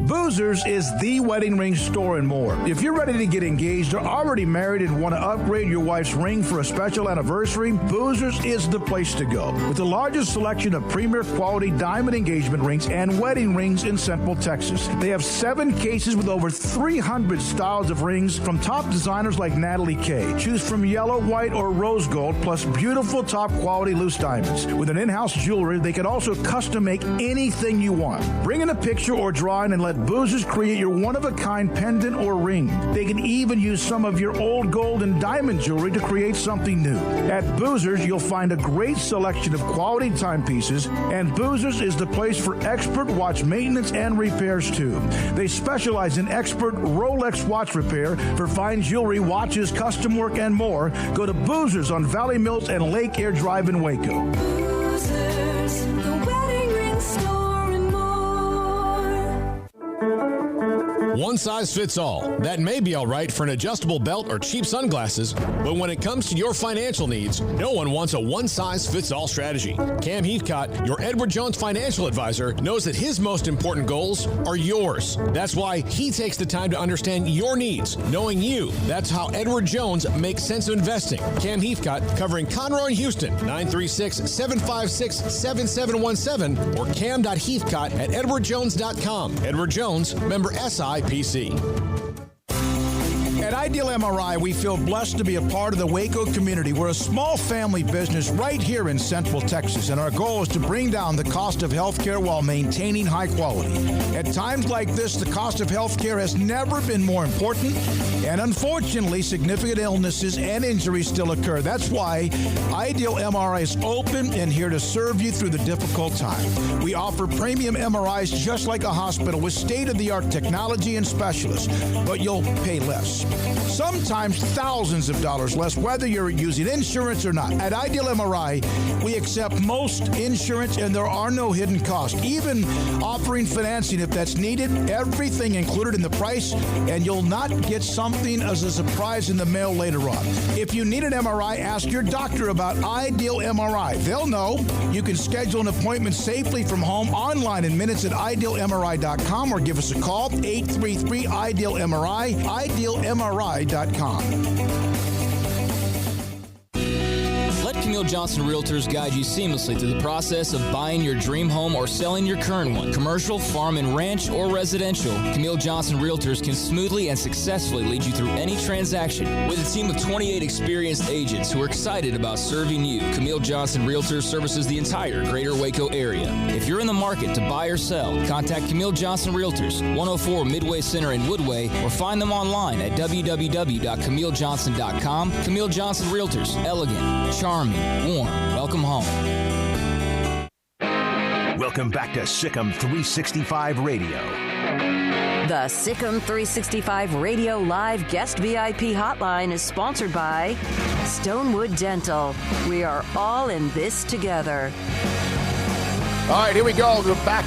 Boozers is the wedding ring store and more. If you're ready to get engaged or already married and want to upgrade your wife's ring for a special anniversary, Boozers is the place to go. With the largest selection of premier quality diamond engagement rings and wedding rings in Central Texas. They have 7 cases with over 300 styles of rings from top designers like Natalie Kay. Choose from yellow, white, or rose gold, plus beautiful top quality loose diamonds. With an in-house jewelry, they can also custom make anything you want. Bring in a picture or drawing and let Boozers create your one-of-a-kind pendant or ring. They can even use some of your old gold and diamond jewelry to create something new. At Boozers, you'll find a great selection of quality timepieces, and Boozers is the place for expert watch maintenance and repairs, too. They specialize in expert Rolex watch repair for fine jewelry, watches, custom work, and more. Go to Boozers on Valley Mills and Lake Air Drive in Waco. Boozers, the wedding ring store and more. One size fits all. That may be all right for an adjustable belt or cheap sunglasses, but when it comes to your financial needs, no one wants a one-size-fits-all strategy. Cam Heathcott, your Edward Jones financial advisor, knows that his most important goals are yours. That's why he takes the time to understand your needs, knowing you. That's how Edward Jones makes sense of investing. Cam Heathcott, covering Conroe and Houston, 936-756-7717 or cam.heathcott@edwardjones.com. Edward Jones, member SIPC. At Ideal MRI, we feel blessed to be a part of the Waco community. We're a small family business right here in Central Texas, and our goal is to bring down the cost of health care while maintaining high quality. At times like this, the cost of health care has never been more important, and unfortunately, significant illnesses and injuries still occur. That's why Ideal MRI is open and here to serve you through the difficult time. We offer premium MRIs just like a hospital with state-of-the-art technology and specialists, but you'll pay less. Sometimes thousands of dollars less, whether you're using insurance or not. At Ideal MRI, we accept most insurance and there are no hidden costs, even offering financing if that's needed. Everything included in the price, and you'll not get something as a surprise in the mail later on. If you need an MRI, ask your doctor about Ideal MRI. They'll know. You can schedule an appointment safely from home online in minutes at idealmri.com or give us a call, 833-IDEAL-MRI, idealmri.com. Let Camille Johnson Realtors guide you seamlessly through the process of buying your dream home or selling your current one. Commercial, farm and ranch, or residential, Camille Johnson Realtors can smoothly and successfully lead you through any transaction. With a team of 28 experienced agents who are excited about serving you, Camille Johnson Realtors services the entire greater Waco area. If you're in the market to buy or sell, contact Camille Johnson Realtors, 104 Midway Center in Woodway, or find them online at www.camillejohnson.com. Camille Johnson Realtors, elegant, charming, warm. Welcome home. Welcome back to Sic'Em365 Radio. The Sic'Em365 Radio Live Guest VIP Hotline is sponsored by Stonewood Dental. We are all in this together. All right, here we go. We're back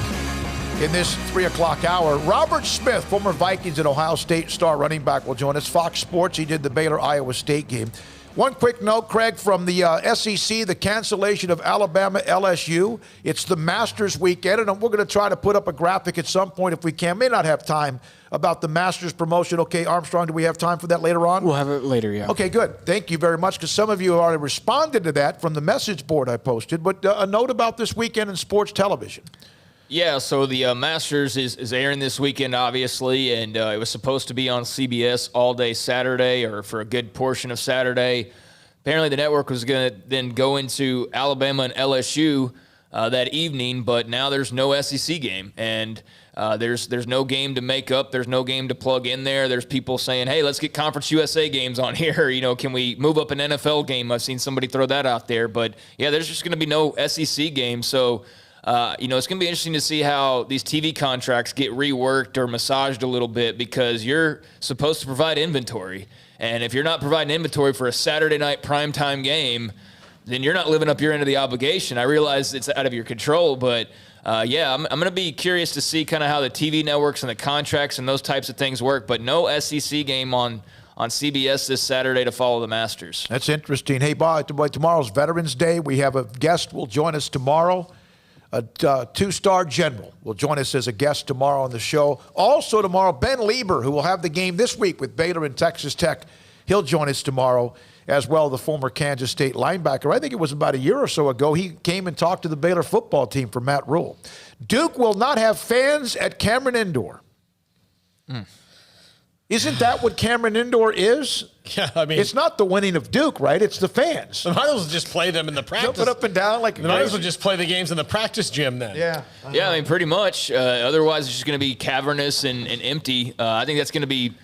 in this 3 o'clock hour. Robert Smith, former Vikings and Ohio State star running back, will join us. Fox Sports, he did the Baylor-Iowa State game. One quick note, Craig, from the SEC, the cancellation of Alabama LSU. It's the Masters weekend, and we're going to try to put up a graphic at some point if we can. May not have time about the Masters promotion. Okay, Armstrong, do we have time for that later on? We'll have it later, yeah. Okay, good. Thank you very much, because some of you have already responded to that from the message board I posted. But a note about this weekend in sports television. Yeah, so the Masters is airing this weekend, obviously, and it was supposed to be on CBS all day Saturday or for a good portion of Saturday. Apparently the network was going to then go into Alabama and LSU that evening, but now there's no SEC game, and there's no game to make up. There's no game to plug in there. There's people saying, hey, let's get Conference USA games on here. You know, can we move up an NFL game? I've seen somebody throw that out there. But, yeah, there's just going to be no SEC game, so it's going to be interesting to see how these TV contracts get reworked or massaged a little bit, because you're supposed to provide inventory. And if you're not providing inventory for a Saturday night primetime game, then you're not living up your end of the obligation. I realize it's out of your control, but I'm going to be curious to see kind of how the TV networks and the contracts and those types of things work. But no SEC game on CBS this Saturday to follow the Masters. That's interesting. Hey, Bob, tomorrow's Veterans Day. We have a guest will join us tomorrow. A two-star general will join us as a guest tomorrow on the show. Also tomorrow, Ben Lieber, who will have the game this week with Baylor and Texas Tech. He'll join us tomorrow as well, the former Kansas State linebacker. I think it was about a year or so ago, he came and talked to the Baylor football team for Matt Rule. Duke will not have fans at Cameron Indoor. Isn't that what Cameron Indoor is? Yeah, I mean, it's not the winning of Duke, right? It's the fans. So might as well just play them in the practice. Jumping up and down like might as well just play the games in the practice gym then. Yeah. Yeah, I mean, pretty much. Otherwise, it's just going to be cavernous and empty. I think that's going to be,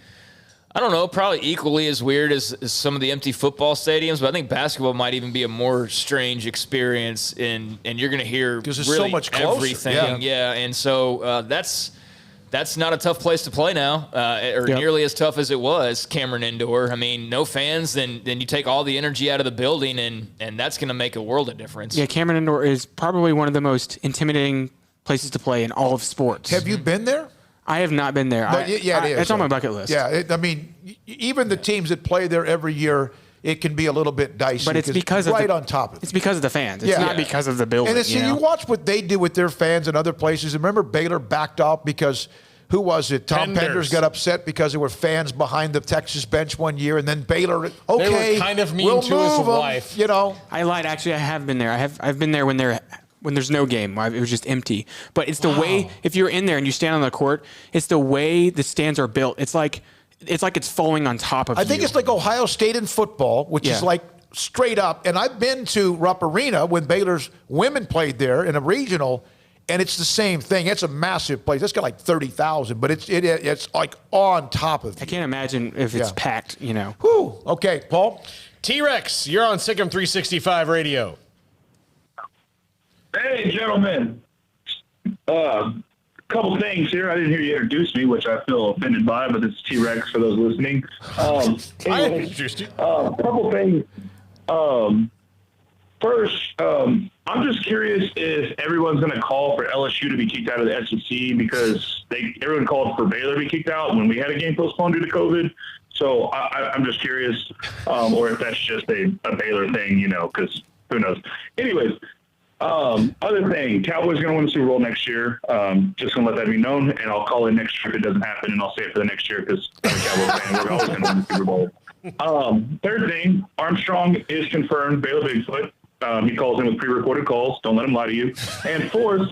I don't know, probably equally as weird as some of the empty football stadiums, but I think basketball might even be a more strange experience, and you're going to hear because it's really so much closer. Everything. Yeah, and so that's not a tough place to play now, nearly as tough as it was, Cameron Indoor. I mean, no fans, then you take all the energy out of the building, and that's going to make a world of difference. Yeah, Cameron Indoor is probably one of the most intimidating places to play in all of sports. Have you been there? I have not been there. It is. It's on my bucket list. Yeah, even the teams that play there every year, it can be a little bit dicey. But it's because of on top of it. It's because of the fans. It's not because of the building. And you watch what they do with their fans in other places. Remember Baylor backed off because who was it? Tom Penders got upset because there were fans behind the Texas bench one year, and then Baylor, they were kind of mean to his wife. You know, I lied. Actually, I have been there. I've been there when there's no game. It was just empty. But it's the way, if you're in there and you stand on the court, it's the way the stands are built. It's like it's falling on top of you. I think it's like Ohio State in football, which is like straight up. And I've been to Rupp Arena when Baylor's women played there in a regional, and it's the same thing. It's a massive place. It's got like 30,000, but it's like on top of you. I can't imagine if it's packed, you know. Whew. Okay, Paul. T-Rex, you're on Sic'Em365 Radio. Hey, gentlemen. Couple things here. I didn't hear you introduce me, which I feel offended by, but this is T-Rex for those listening. I introduced you. Couple things. First, I'm just curious if everyone's going to call for LSU to be kicked out of the SEC, because everyone called for Baylor to be kicked out when we had a game postponed due to COVID. So I'm just curious, or if that's just a Baylor thing, you know, because who knows. Anyways, other thing, Cowboys are going to win the Super Bowl next year. Just going to let that be known, and I'll call in next year if it doesn't happen, and I'll say it for the next year because I'm a Cowboys fan. We're always going to win the Super Bowl. Third thing, Armstrong is confirmed Baylor Bigfoot. He calls in with pre-recorded calls. Don't let him lie to you. And fourth,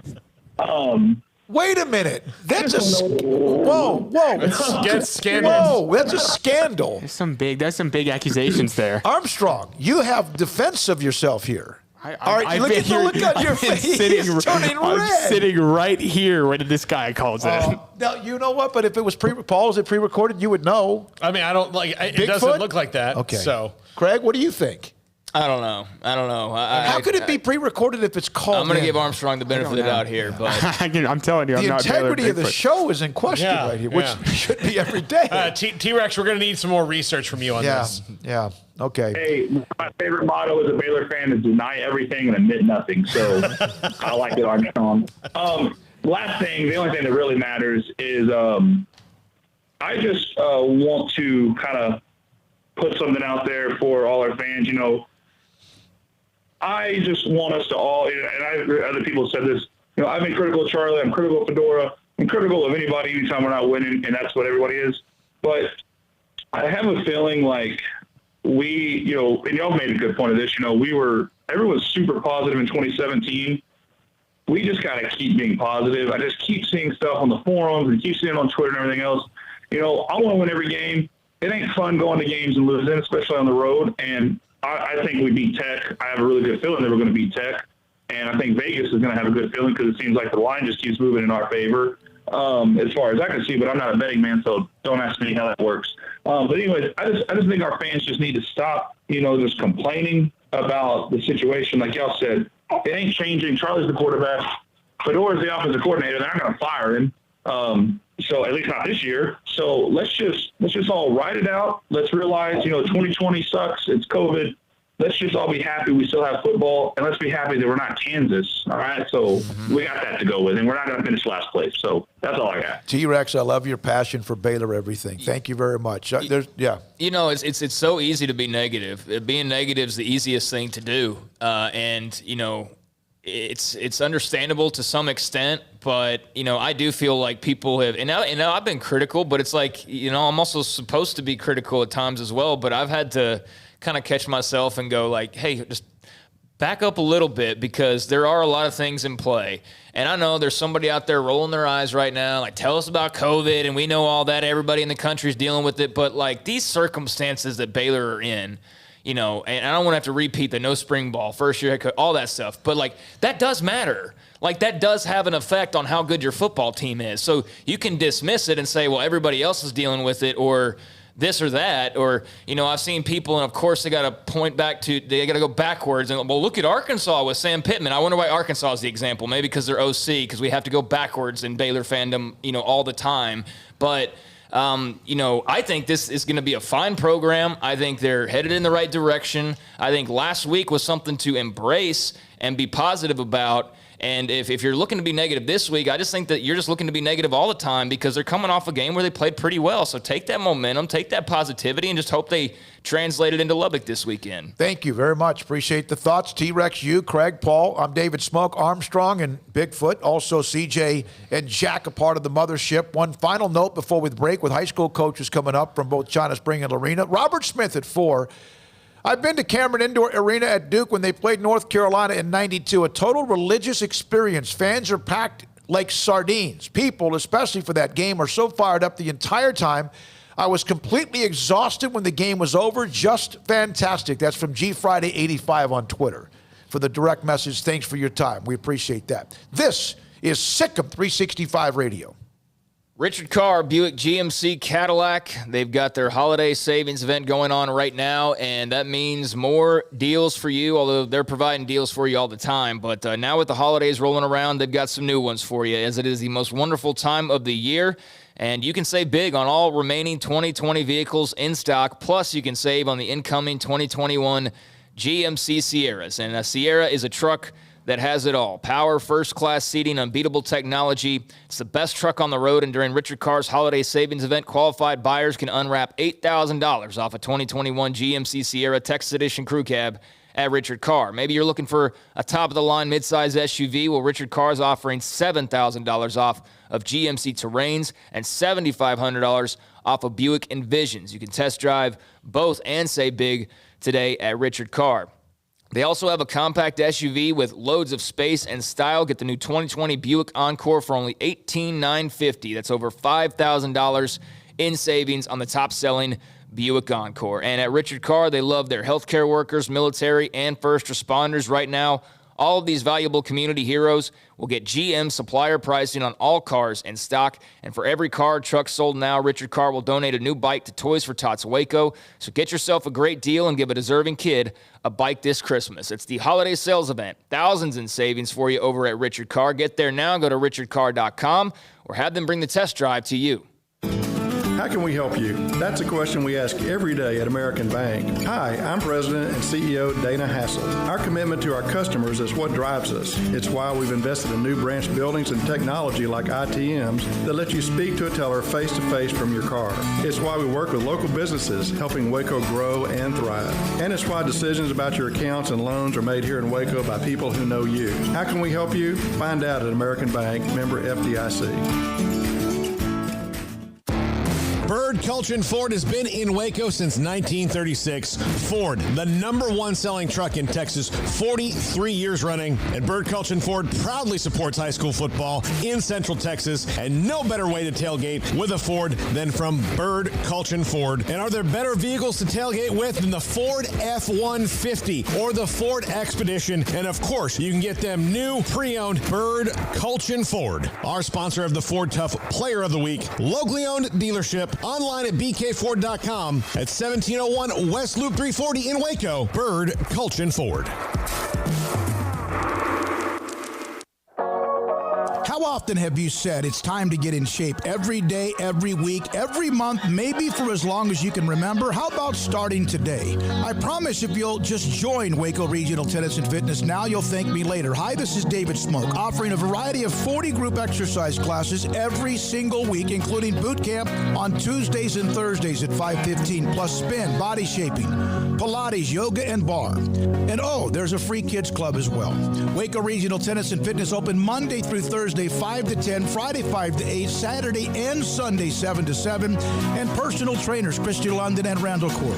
wait a minute. That's whoa. That's scandal. Whoa, that's a scandal. There's some big accusations there. Armstrong, you have defense of yourself here. Look at the look on your face. He's turning red. I'm sitting right here when this guy calls in. Now, you know what? But if it was Paul, is it pre-recorded? You would know. I mean, I don't like it. Doesn't look like that. Okay. So, Craig, what do you think? I don't know. How could it be pre-recorded if it's called? I'm going to give Armstrong the benefit of the doubt here, but I'm telling you, the integrity of the show is in question right here, which should be every day. T-Rex, we're going to need some more research from you on this. Yeah. Okay. Hey, my favorite motto as a Baylor fan is deny everything and admit nothing. So I like it, Armstrong. Last thing, the only thing that really matters is I just want to kind of put something out there for all our fans. I just want us to all, and other people said this, I've been critical of Charlie, I'm critical of Fedora, I'm critical of anybody anytime we're not winning, and that's what everybody is. But I have a feeling like we, and y'all made a good point of this, everyone's super positive in 2017. We just got to keep being positive. I just keep seeing stuff on the forums and keep seeing it on Twitter and everything else. I want to win every game. It ain't fun going to games and losing, especially on the road. And I think we beat Tech. I have a really good feeling that we're going to beat Tech. And I think Vegas is going to have a good feeling because it seems like the line just keeps moving in our favor as far as I can see. But I'm not a betting man, so don't ask me how that works. But anyways, I just think our fans just need to stop, just complaining about the situation. Like y'all said, it ain't changing. Charlie's the quarterback. Fedora's the offensive coordinator. They're not going to fire him. So at least not this year. So let's just all ride it out. Let's realize, 2020 sucks. It's COVID. Let's just all be happy we still have football, and let's be happy that we're not Kansas. All right. So we got that to go with, and we're not going to finish last place. So that's all I got. T-Rex, I love your passion for Baylor. Everything. Thank you very much. It's so easy to be negative. Being negative is the easiest thing to do, and it's understandable to some extent, but I do feel like people have, and I've been critical, but it's like I'm also supposed to be critical at times as well. But I've had to kind of catch myself and go like, hey, just back up a little bit because there are a lot of things in play. And I know there's somebody out there rolling their eyes right now, like, tell us about COVID, and we know all that. Everybody in the country is dealing with it, but like these circumstances that Baylor are in. And I don't want to have to repeat the no spring ball, first year head coach, all that stuff. But, like, that does matter. Like, that does have an effect on how good your football team is. So you can dismiss it and say, well, everybody else is dealing with it or this or that. Or, I've seen people, and, of course, they got to point back to – they got to go backwards. And, well, look at Arkansas with Sam Pittman. I wonder why Arkansas is the example. Maybe because they're OC, because we have to go backwards in Baylor fandom, all the time. But – I think this is going to be a fine program. I think they're headed in the right direction. I think last week was something to embrace and be positive about. And if you're looking to be negative this week, I just think that you're just looking to be negative all the time because they're coming off a game where they played pretty well. So take that momentum, take that positivity, and just hope they translate it into Lubbock this weekend. Thank you very much. Appreciate the thoughts. T-Rex, you, Craig, Paul. I'm David Smoke, Armstrong, and Bigfoot. Also CJ and Jack, a part of the mothership. One final note before we break with high school coaches coming up from both China Spring and Lorena. Robert Smith at 4. I've been to Cameron Indoor Arena at Duke when they played North Carolina in '92. A total religious experience. Fans are packed like sardines. People, especially for that game, are so fired up the entire time. I was completely exhausted when the game was over. Just fantastic. That's from G Friday 85 on Twitter. For the direct message, thanks for your time. We appreciate that. This is Sic'Em365 Radio. Richard Carr, Buick GMC Cadillac, they've got their holiday savings event going on right now, and that means more deals for you, although they're providing deals for you all the time. But now with the holidays rolling around, they've got some new ones for you, as it is the most wonderful time of the year. And you can save big on all remaining 2020 vehicles in stock, plus you can save on the incoming 2021 GMC Sierras. And a Sierra is a truck that has it all. Power, first-class seating, unbeatable technology. It's the best truck on the road, and during Richard Carr's holiday savings event, qualified buyers can unwrap $8,000 off a 2021 GMC Sierra Texas Edition Crew Cab at Richard Carr. Maybe you're looking for a top-of-the-line midsize SUV. Well, Richard Carr is offering $7,000 off of GMC Terrains and $7,500 off of Buick Envisions. You can test drive both and save big today at Richard Carr. They also have a compact SUV with loads of space and style. Get the new 2020 Buick Encore for only $18,950. That's over $5,000 in savings on the top-selling Buick Encore. And at Richard Carr, they love their healthcare workers, military, and first responders. Right now, all of these valuable community heroes will get GM supplier pricing on all cars in stock. And for every car or truck sold now, Richard Carr will donate a new bike to Toys for Tots Waco. So get yourself a great deal and give a deserving kid a bike this Christmas. It's the holiday sales event. Thousands in savings for you over at Richard Carr. Get there now. Go to richardcarr.com or have them bring the test drive to you. How can we help you? That's a question we ask every day at American Bank. Hi, I'm President and CEO Dana Hassel. Our commitment to our customers is what drives us. It's why we've invested in new branch buildings and technology like ITMs that let you speak to a teller face-to-face from your car. It's why we work with local businesses, helping Waco grow and thrive. And it's why decisions about your accounts and loans are made here in Waco by people who know you. How can we help you? Find out at American Bank, member FDIC. Bird Culchin Ford has been in Waco since 1936. Ford, the #1 selling truck in Texas, 43 years running. And Bird Culchin Ford proudly supports high school football in Central Texas. And no better way to tailgate with a Ford than from Bird Culchin Ford. And are there better vehicles to tailgate with than the Ford F-150 or the Ford Expedition? And of course, you can get them new pre-owned Bird Culchin Ford. Our sponsor of the Ford Tough Player of the Week, locally owned dealership. Online at bkford.com at 1701 West Loop 340 in Waco. Bird Culchin Ford. How often have you said it's time to get in shape? Every day, every week, every month, maybe for as long as you can remember? How about starting today? I promise if you'll just join Waco Regional Tennis and Fitness now, you'll thank me later. Hi, this is David Smoke, offering a variety of 40 group exercise classes every single week, including boot camp on Tuesdays and Thursdays at 5:15, plus spin, body shaping, Pilates, yoga, and bar. And there's a free kids club as well. Waco Regional Tennis and Fitness open Monday through Thursday, 5 to 10, Friday 5 to 8, Saturday and Sunday 7 to 7, and personal trainers Christy London and Randall Court.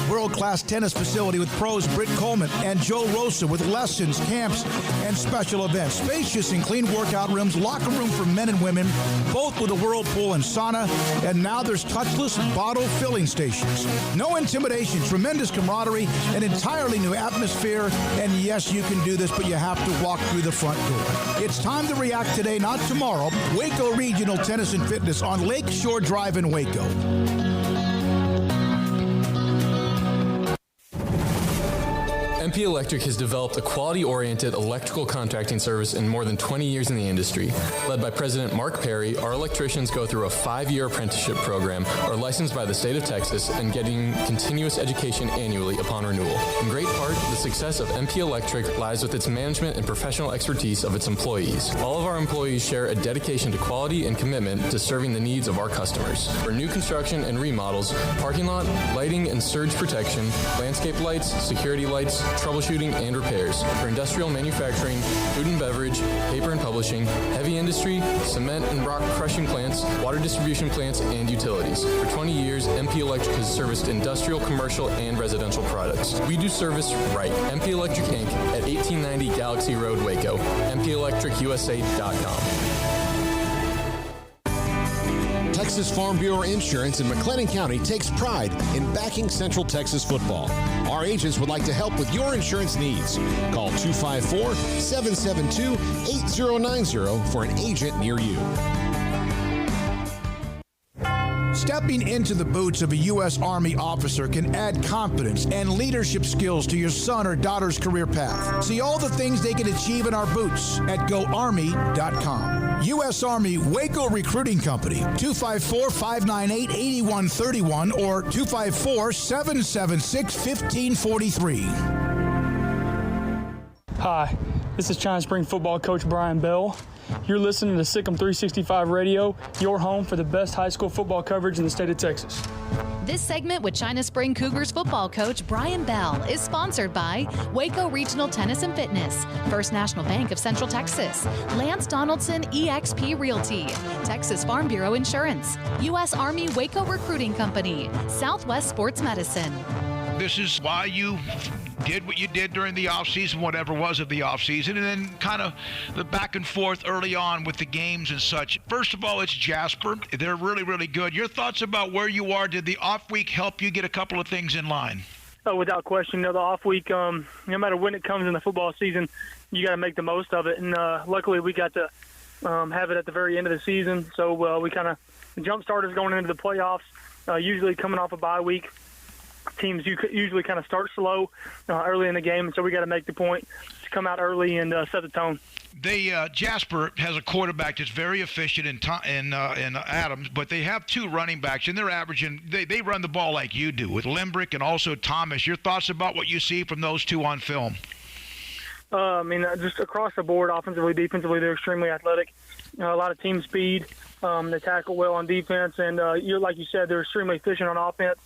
World-class tennis facility with pros Britt Coleman and Joe Rosa with lessons, camps, and special events. Spacious and clean workout rooms, locker room for men and women, both with a whirlpool and sauna, and now there's touchless bottle filling stations. No intimidation, tremendous camaraderie, an entirely new atmosphere, and yes, you can do this, but you have to walk through the front door. It's time to react today, not tomorrow. Waco Regional Tennis and Fitness on Lakeshore Drive in Waco. MP Electric has developed a quality-oriented electrical contracting service in more than 20 years in the industry. Led by President Mark Perry, our electricians go through a 5-year apprenticeship program, are licensed by the state of Texas, and getting continuous education annually upon renewal. In great part, the success of MP Electric lies with its management and professional expertise of its employees. All of our employees share a dedication to quality and commitment to serving the needs of our customers. For new construction and remodels, parking lot, lighting and surge protection, landscape lights, security lights, troubleshooting and repairs. For industrial manufacturing, food and beverage, paper and publishing, heavy industry, cement and rock crushing plants, water distribution plants, and utilities. For 20 years, MP Electric has serviced industrial, commercial, and residential products. We do service right. MP Electric Inc. at 1890 Galaxy Road, Waco. MPElectricUSA.com. Texas Farm Bureau Insurance in McLennan County takes pride in backing Central Texas football. Our agents would like to help with your insurance needs. Call 254-772-8090 for an agent near you. Stepping into the boots of a U.S. Army officer can add confidence and leadership skills to your son or daughter's career path. See all the things they can achieve in our boots at GoArmy.com. U.S. Army Waco Recruiting Company, 254-598-8131 or 254-776-1543. Hi, this is China Spring football coach Brian Bell. You're listening to Sic'Em365 Radio, your home for the best high school football coverage in the state of Texas. This segment with China Spring Cougars football coach Brian Bell is sponsored by Waco Regional Tennis and Fitness, First National Bank of Central Texas, Lance Donaldson eXp Realty, Texas Farm Bureau Insurance, U.S. Army Waco Recruiting Company, Southwest Sports Medicine. This is why you did what you did during the offseason, whatever was of the offseason, and then kind of the back and forth early on with the games and such. First of all, it's Jasper. They're really, really good. Your thoughts about where you are? Did the off week help you get a couple of things in line? Oh, without question. The off week, no matter when it comes in the football season, you got to make the most of it. And luckily, we got to have it at the very end of the season. So we kind of jump starters going into the playoffs, usually coming off a bye week. teams usually kind of start slow early in the game, and so we got to make the point to come out early and set the tone. Jasper has a quarterback that's very efficient in Adams, but they have two running backs, and they're averaging. They run the ball like you do with Limbrick and also Thomas. Your thoughts about what you see from those two on film? Just across the board, offensively, defensively, they're extremely athletic. A lot of team speed. They tackle well on defense, and like you said, they're extremely efficient on offense.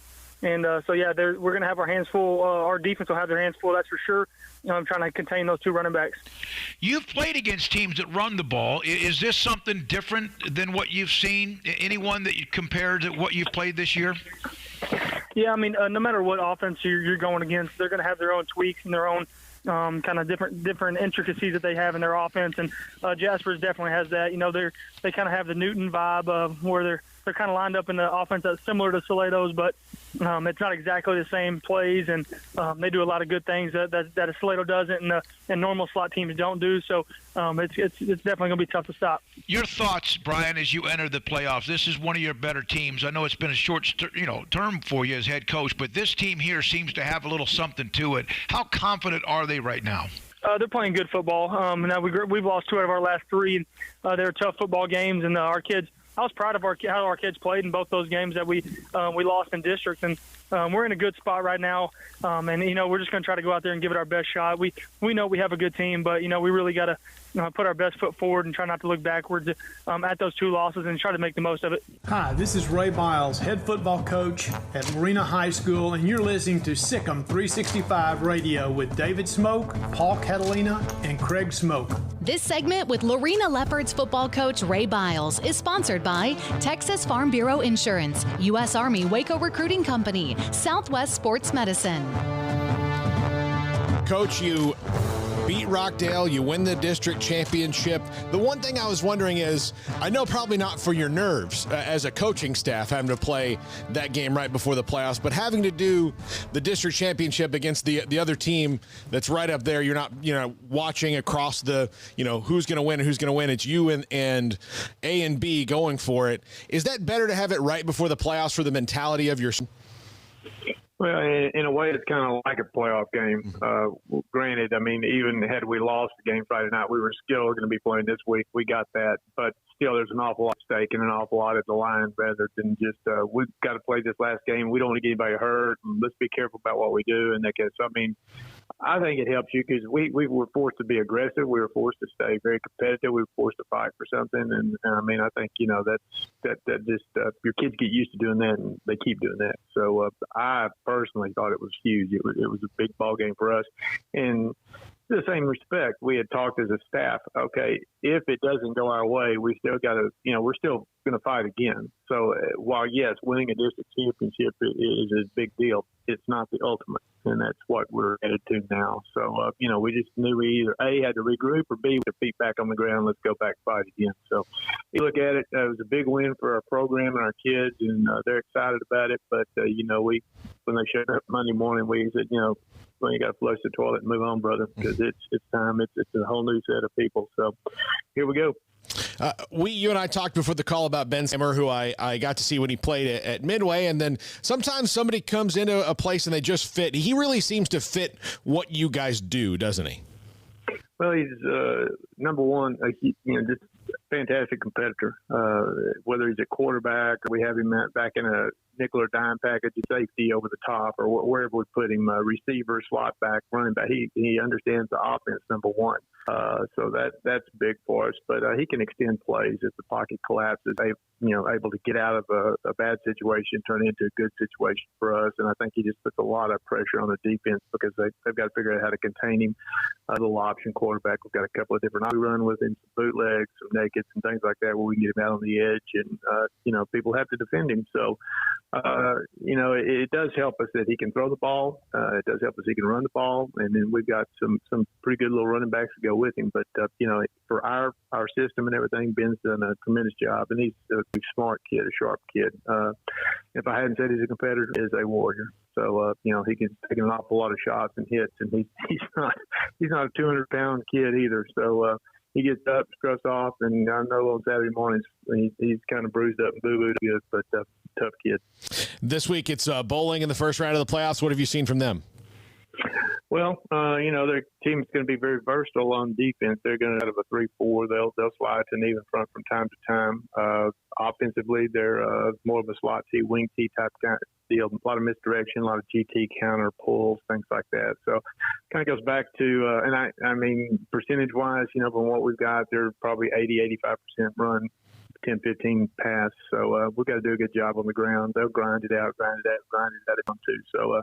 And we're going to have our hands full. Our defense will have their hands full, that's for sure. I'm trying to contain those two running backs. You've played against teams that run the ball. Is this something different than what you've seen? Anyone that you compare to what you've played this year? Yeah, no matter what offense you're going against, they're going to have their own tweaks and their own kind of different intricacies that they have in their offense, and Jasper's definitely has that. They kind of have the Newton vibe of where they're kind of lined up in the offense that's similar to Salato's, but it's not exactly the same plays, and they do a lot of good things that a Salato doesn't, and normal slot teams don't do. So it's definitely going to be tough to stop. Your thoughts, Brian, as you enter the playoffs? This is one of your better teams. I know it's been a short term for you as head coach, but this team here seems to have a little something to it. How confident are they right now? They're playing good football. Now we've lost 2 out of our last 3. They're tough football games, and our kids. I was proud of how our kids played in both those games that we lost in districts, and we're in a good spot right now. And we're just going to try to go out there and give it our best shot. We know we have a good team, but we really got to put our best foot forward and try not to look backwards at those 2 losses and try to make the most of it. Hi, this is Ray Miles, head football coach at Marina High School, and you're listening to Sic'Em365 Radio with David Smoke, Paul Catalina, and Craig Smoke. This segment with Lorena Leopards football coach Ray Biles is sponsored by Texas Farm Bureau Insurance, U.S. Army Waco Recruiting Company, Southwest Sports Medicine. Coach, you beat Rockdale, you win the district championship. The one thing I was wondering is, I know probably not for your nerves as a coaching staff having to play that game right before the playoffs, but having to do the district championship against the other team that's right up there. You're not watching across the who's going to win and who's going to win. It's you and A and B going for it. Is that better to have it right before the playoffs for the mentality of your? Well, in a way, it's kind of like a playoff game. Granted, even had we lost the game Friday night, we were still going to be playing this week. We got that. But still, there's an awful lot at stake and an awful lot at the line rather than just we've got to play this last game. We don't want to get anybody hurt. And let's be careful about what we do. And that kind of stuff. I think it helps you because we were forced to be aggressive. We were forced to stay very competitive. We were forced to fight for something. And I think, that just your kids get used to doing that and they keep doing that. So I personally thought it was huge. It was a big ball game for us. And in the same respect, we had talked as a staff, okay, if it doesn't go our way, we still got to, we're still going to fight again. So while, yes, winning a district championship is a big deal, it's not the ultimate. And that's what we're headed to now. So, we just knew we either A, had to regroup, or B, with their feet back on the ground, let's go back and fight again. So you look at it, it was a big win for our program and our kids, and they're excited about it. But, when they showed up Monday morning, we said, well, you got to flush the toilet and move on, brother, because it's time. It's a whole new set of people. So here we go. You and I talked before the call about Ben Sammer, who I got to see when he played at Midway, and then sometimes somebody comes into a place and they just fit. He really seems to fit what you guys do, doesn't he? Well, he's number one, just a fantastic competitor. Whether he's a quarterback or we have him back in a nickel or dime package, safety over the top, or wherever we put him, receiver, slot back, running back. He understands the offense, number one. So that's big for us. But he can extend plays if the pocket collapses. Able to get out of a bad situation, turn it into a good situation for us. And I think he just puts a lot of pressure on the defense because they've got to figure out how to contain him. A little option quarterback. We've got a couple of different we run with him, some bootlegs, some nakeds, and things like that, where we can get him out on the edge, and people have to defend him. So. It does help us that he can throw the ball. It does help us he can run the ball, and then we've got some pretty good little running backs to go with him. But for our system and everything, Ben's done a tremendous job, and he's a smart kid, a sharp kid. If I hadn't said he's a competitor, he's a warrior. So he can take an awful lot of shots and hits, and he's not a 200-pound kid either. So. He gets up, scruffs off, and I know on Saturday mornings he's kind of bruised up and boo-booed good. But tough kid. This week it's bowling in the first round of the playoffs. What have you seen from them? Well, their team's going to be very versatile on defense. They're going to out of a 3-4. They'll slide to an even front from time to time. Offensively, they're more of a slot T, wing T type kind of deal. A lot of misdirection, a lot of GT counter pulls, things like that. So, kind of goes back to, I mean, percentage wise, from what we've got, they're probably 80-85% run. 10-15 pass. So we've got to do a good job on the ground. They'll grind it out too. So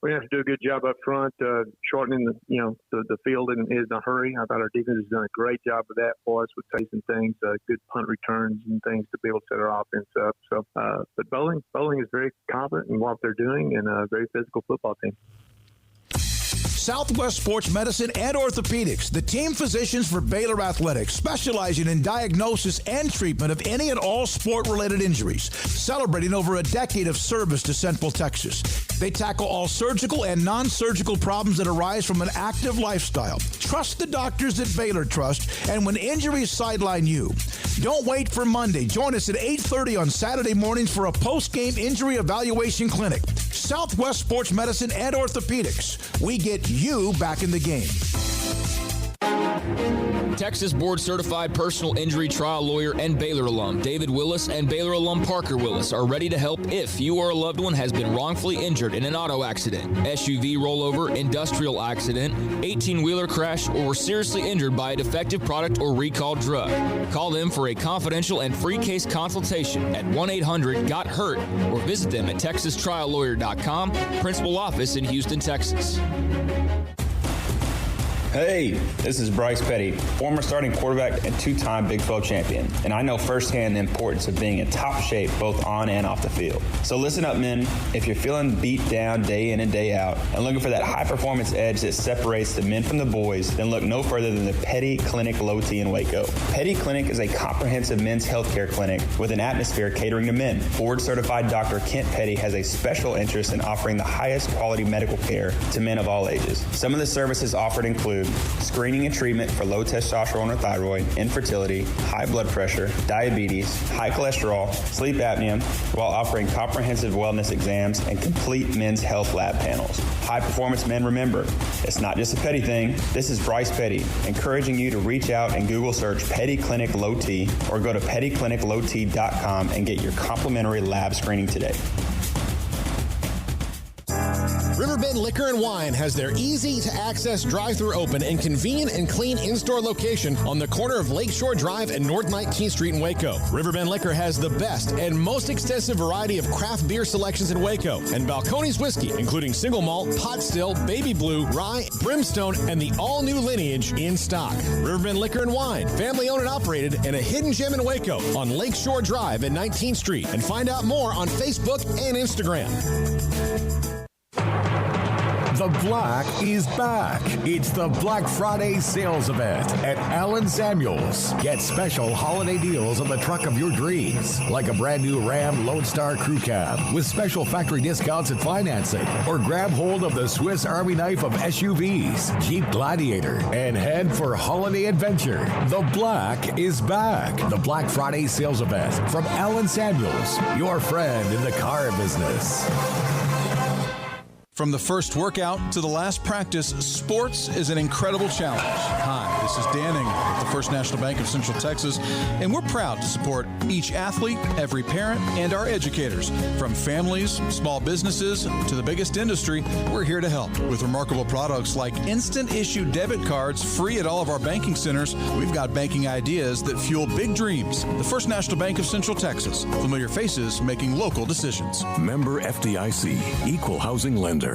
we have to do a good job up front, shortening the field in a hurry. I thought our defense has done a great job of that for us with chasing things, good punt returns and things to be able to set our offense up. So, but bowling is very confident in what they're doing and a very physical football team. Southwest Sports Medicine and Orthopedics, the team physicians for Baylor Athletics, specializing in diagnosis and treatment of any and all sport-related injuries, celebrating over a decade of service to Central Texas. They tackle all surgical and non-surgical problems that arise from an active lifestyle. Trust the doctors that Baylor trusts, and when injuries sideline you, don't wait for Monday. Join us at 8:30 on Saturday mornings for a post-game injury evaluation clinic. Southwest Sports Medicine and Orthopedics. We get you back in the game. Texas Board Certified Personal Injury Trial Lawyer and Baylor alum David Willis and Baylor alum Parker Willis are ready to help if you or a loved one has been wrongfully injured in an auto accident, SUV rollover, industrial accident, 18-wheeler crash, or were seriously injured by a defective product or recalled drug. Call them for a confidential and free case consultation at 1-800-GOT-HURT or visit them at texastriallawyer.com, principal office in Houston, Texas. Hey, this is Bryce Petty, former starting quarterback and two-time Big 12 champion, and I know firsthand the importance of being in top shape both on and off the field. So listen up, men. If you're feeling beat down day in and day out and looking for that high-performance edge that separates the men from the boys, then look no further than the Petty Clinic Low T in Waco. Petty Clinic is a comprehensive men's healthcare clinic with an atmosphere catering to men. Board-certified Dr. Kent Petty has a special interest in offering the highest quality medical care to men of all ages. Some of the services offered include screening and treatment for low testosterone or thyroid, infertility, high blood pressure, diabetes, high cholesterol, sleep apnea, while offering comprehensive wellness exams and complete men's health lab panels. High performance men, remember, it's not just a Petty thing. This is Bryce Petty, encouraging you to reach out and Google search Petty Clinic Low T or go to pettycliniclowt.com and get your complimentary lab screening today. Riverbend Liquor and Wine has their easy-to-access drive-thru open and convenient and clean in-store location on the corner of Lakeshore Drive and North 19th Street in Waco. Riverbend Liquor has the best and most extensive variety of craft beer selections in Waco and Balcones whiskey, including single malt, pot still, baby blue, rye, brimstone, and the all-new lineage in stock. Riverbend Liquor and Wine, family-owned and operated, and a hidden gem in Waco on Lakeshore Drive and 19th Street. And find out more on Facebook and Instagram. The Black is back. It's the Black Friday sales event at Allen Samuels. Get special holiday deals on the truck of your dreams, like a brand new Ram Lone Star Crew Cab with special factory discounts and financing. Or grab hold of the Swiss Army knife of SUVs, Jeep Gladiator, and head for holiday adventure. The Black is back. The Black Friday sales event from Allen Samuels, your friend in the car business. From the first workout to the last practice, sports is an incredible challenge. Hi, this is Dan Engel with the First National Bank of Central Texas, and we're proud to support each athlete, every parent, and our educators. From families, small businesses, to the biggest industry, we're here to help. With remarkable products like instant issue debit cards free at all of our banking centers, we've got banking ideas that fuel big dreams. The First National Bank of Central Texas. Familiar faces making local decisions. Member FDIC, Equal Housing Lender.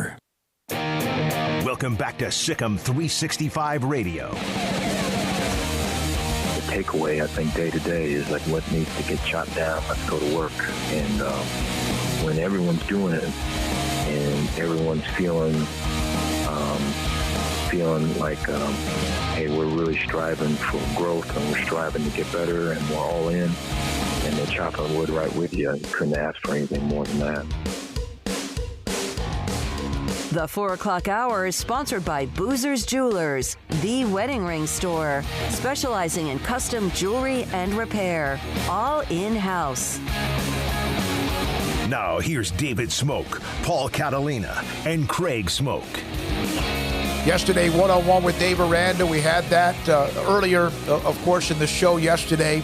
Welcome back to Sic'Em365 Radio. The takeaway, I think, day to day is like what needs to get chopped down. Let's go to work. And when everyone's doing it and everyone's feeling like, hey, we're really striving for growth and we're striving to get better and we're all in, and they're chopping wood right with you. You couldn't ask for anything more than that. The 4 o'clock hour is sponsored by Boozer's Jewelers, the wedding ring store, specializing in custom jewelry and repair, all in-house. Now here's David Smoke, Paul Catalina, and Craig Smoke. Yesterday, one-on-one with Dave Aranda. We had that earlier, of course, in the show yesterday.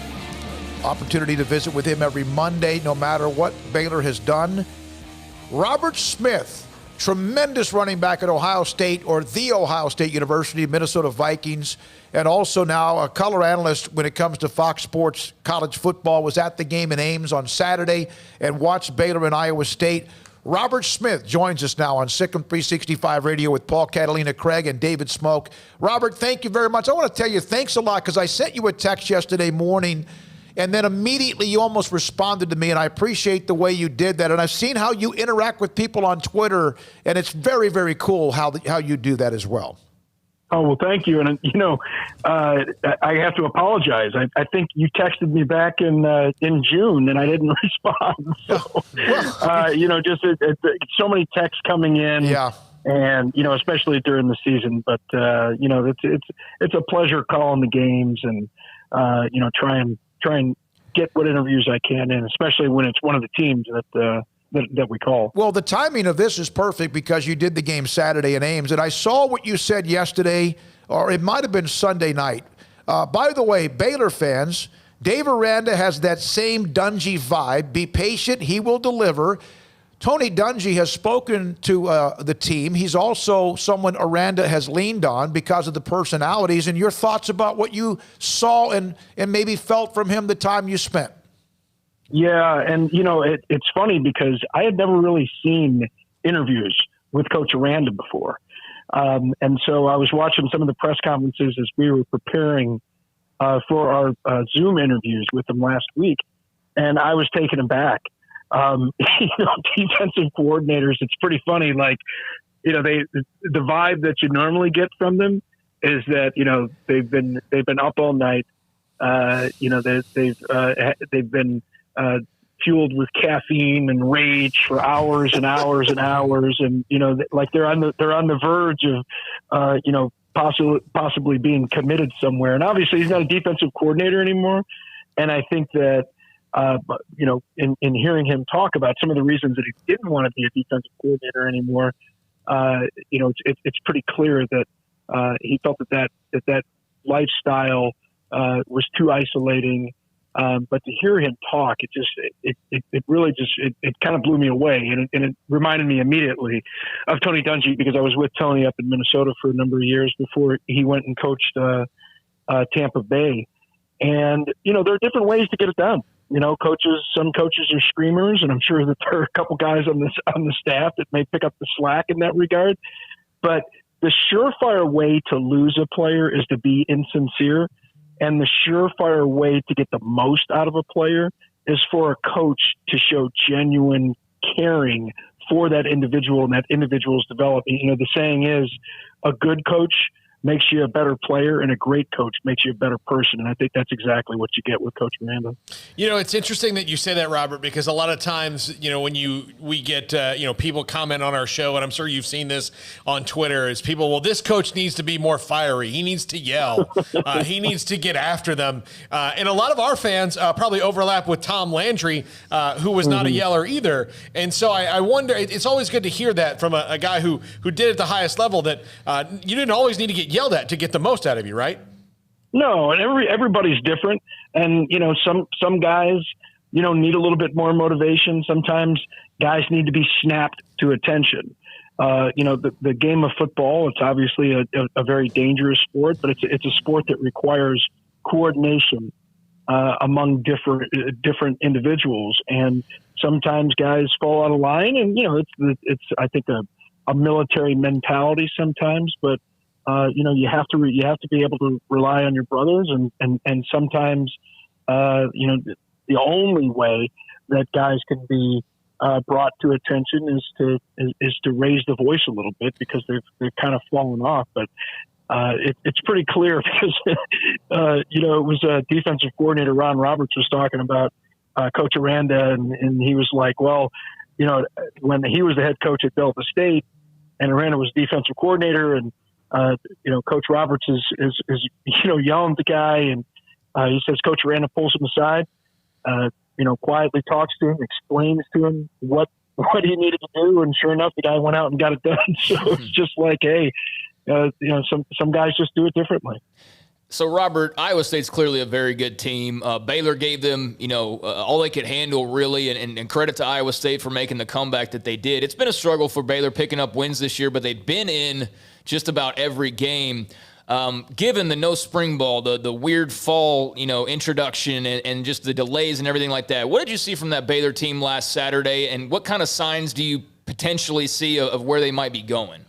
Opportunity to visit with him every Monday, no matter what Baylor has done. Robert Smith, tremendous running back at Ohio State, or the Ohio State University, Minnesota Vikings, and also now a color analyst when it comes to Fox Sports college football, was at the game in Ames on Saturday and watched Baylor and Iowa State. Robert Smith joins us now on Sic'Em365 Radio with Paul Catalina, Craig, and David Smoke. Robert, thank you very much. I want to tell you thanks a lot because I sent you a text yesterday morning, and then immediately you almost responded to me, and I appreciate the way you did that. And I've seen how you interact with people on Twitter, and it's very, very cool how you do that as well. Oh, well, thank you. And, I have to apologize. I think you texted me back in June, and I didn't respond. So, so many texts coming in. Yeah. And, especially during the season. But, it's a pleasure calling the games and, try and get what interviews I can in, especially when it's one of the teams that we call. Well, the timing of this is perfect because you did the game Saturday in Ames, and I saw what you said yesterday, or it might have been Sunday night. By the way, Baylor fans, Dave Aranda has that same Dungy vibe. Be patient, he will deliver. Tony Dungy has spoken to the team. He's also someone Aranda has leaned on because of the personalities. And your thoughts about what you saw and maybe felt from him the time you spent? Yeah, and, it's funny because I had never really seen interviews with Coach Aranda before. And so I was watching some of the press conferences as we were preparing for our Zoom interviews with him last week, and I was taken aback. Defensive coordinators, it's pretty funny. Like, the vibe that you normally get from them is that, they've been up all night. They've been fueled with caffeine and rage for hours and hours and hours. And, like they're on the verge of, possibly being committed somewhere. And obviously he's not a defensive coordinator anymore. And I think that, in hearing him talk about some of the reasons that he didn't want to be a defensive coordinator anymore, it's pretty clear that he felt that lifestyle was too isolating. But to hear him talk, it really kind of blew me away, and it reminded me immediately of Tony Dungy because I was with Tony up in Minnesota for a number of years before he went and coached Tampa Bay. And there are different ways to get it done. Some coaches are screamers, and I'm sure that there are a couple guys on the staff that may pick up the slack in that regard. But the surefire way to lose a player is to be insincere, and the surefire way to get the most out of a player is for a coach to show genuine caring for that individual and that individual's development. The saying is, a good coach makes you a better player, and a great coach makes you a better person. And I think that's exactly what you get with Coach Aranda. It's interesting that you say that, Robert, because a lot of times, when we get, people comment on our show, and I'm sure you've seen this on Twitter, is people, well, this coach needs to be more fiery. He needs to yell. He needs to get after them. And a lot of our fans probably overlap with Tom Landry, who was not a yeller either. And so I wonder, it's always good to hear that from a guy who did at the highest level, that you didn't always need to get yelled at to get the most out of you, right? No, and everybody's different. And, some guys, need a little bit more motivation. Sometimes guys need to be snapped to attention. The game of football, it's obviously a very dangerous sport, but it's a sport that requires coordination among different individuals. And sometimes guys fall out of line, and, it's I think a military mentality sometimes, but you have to be able to rely on your brothers, and sometimes, the only way that guys can be brought to attention is to raise the voice a little bit because they've kind of fallen off. But it's pretty clear because it was a defensive coordinator, Ron Roberts, was talking about Coach Aranda, and he was like, well, when he was the head coach at Delta State and Aranda was defensive coordinator, and Coach Roberts is yelling at the guy, and he says Coach Aranda pulls him aside. quietly talks to him, explains to him what he needed to do, and sure enough, the guy went out and got it done. So it's just like, hey, some guys just do it differently. So, Robert, Iowa State's clearly a very good team. Baylor gave them, all they could handle, really, and credit to Iowa State for making the comeback that they did. It's been a struggle for Baylor picking up wins this year, but they've been in just about every game. Given the no spring ball, the weird fall, introduction and just the delays and everything like that, what did you see from that Baylor team last Saturday, and what kind of signs do you potentially see of where they might be going?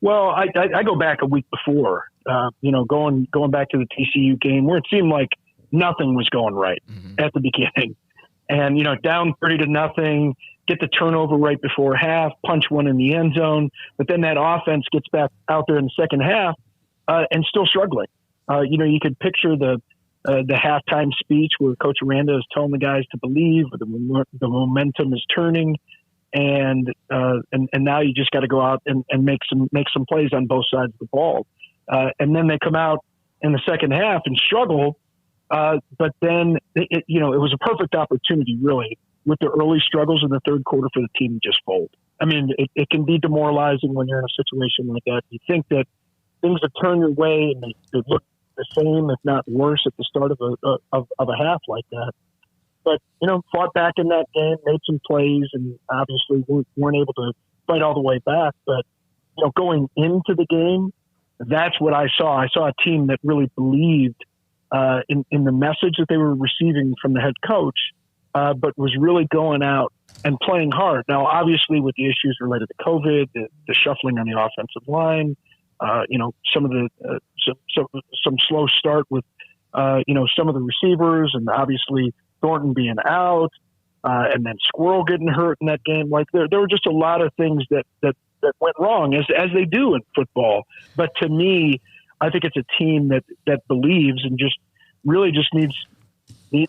Well, I go back a week before, going back to the TCU game where it seemed like nothing was going right at the beginning. And, down 30-0, get the turnover right before half, punch one in the end zone. But then that offense gets back out there in the second half and still struggling. You could picture the halftime speech where Coach Aranda is telling the guys to believe the momentum is turning. And now you just got to go out and make some plays on both sides of the ball. And then they come out in the second half and struggle. But then, it was a perfect opportunity, really, with the early struggles in the third quarter for the team to just fold. I mean, it can be demoralizing when you're in a situation like that. You think that things have turned your way and they look the same, if not worse, at the start of a half like that. But, fought back in that game, made some plays, and obviously weren't able to fight all the way back. But, going into the game, that's what I saw. I saw a team that really believed in the message that they were receiving from the head coach, but was really going out and playing hard. Now, obviously, with the issues related to COVID, the shuffling on the offensive line, some of the some slow start with, some of the receivers, and obviously Thornton being out, and then Squirrel getting hurt in that game. Like there were just a lot of things that went wrong, as they do in football. But to me, I think it's a team that believes and just really just needs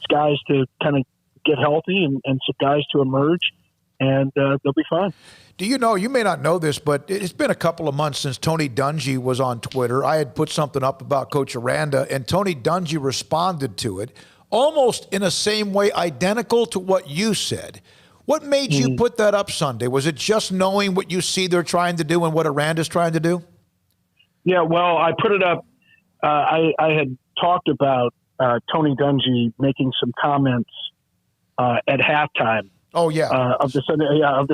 guys to kind of get healthy and some guys to emerge, and they'll be fine. Do you may not know this, but it's been a couple of months since Tony Dungy was on Twitter. I had put something up about Coach Aranda, and Tony Dungy responded to it almost in the same way, identical to what you said. What made you put that up Sunday? Was it just knowing what you see they're trying to do and what Aranda's trying to do? Yeah, well, I put it up. I had talked about Tony Dungy making some comments at halftime. Oh yeah, of the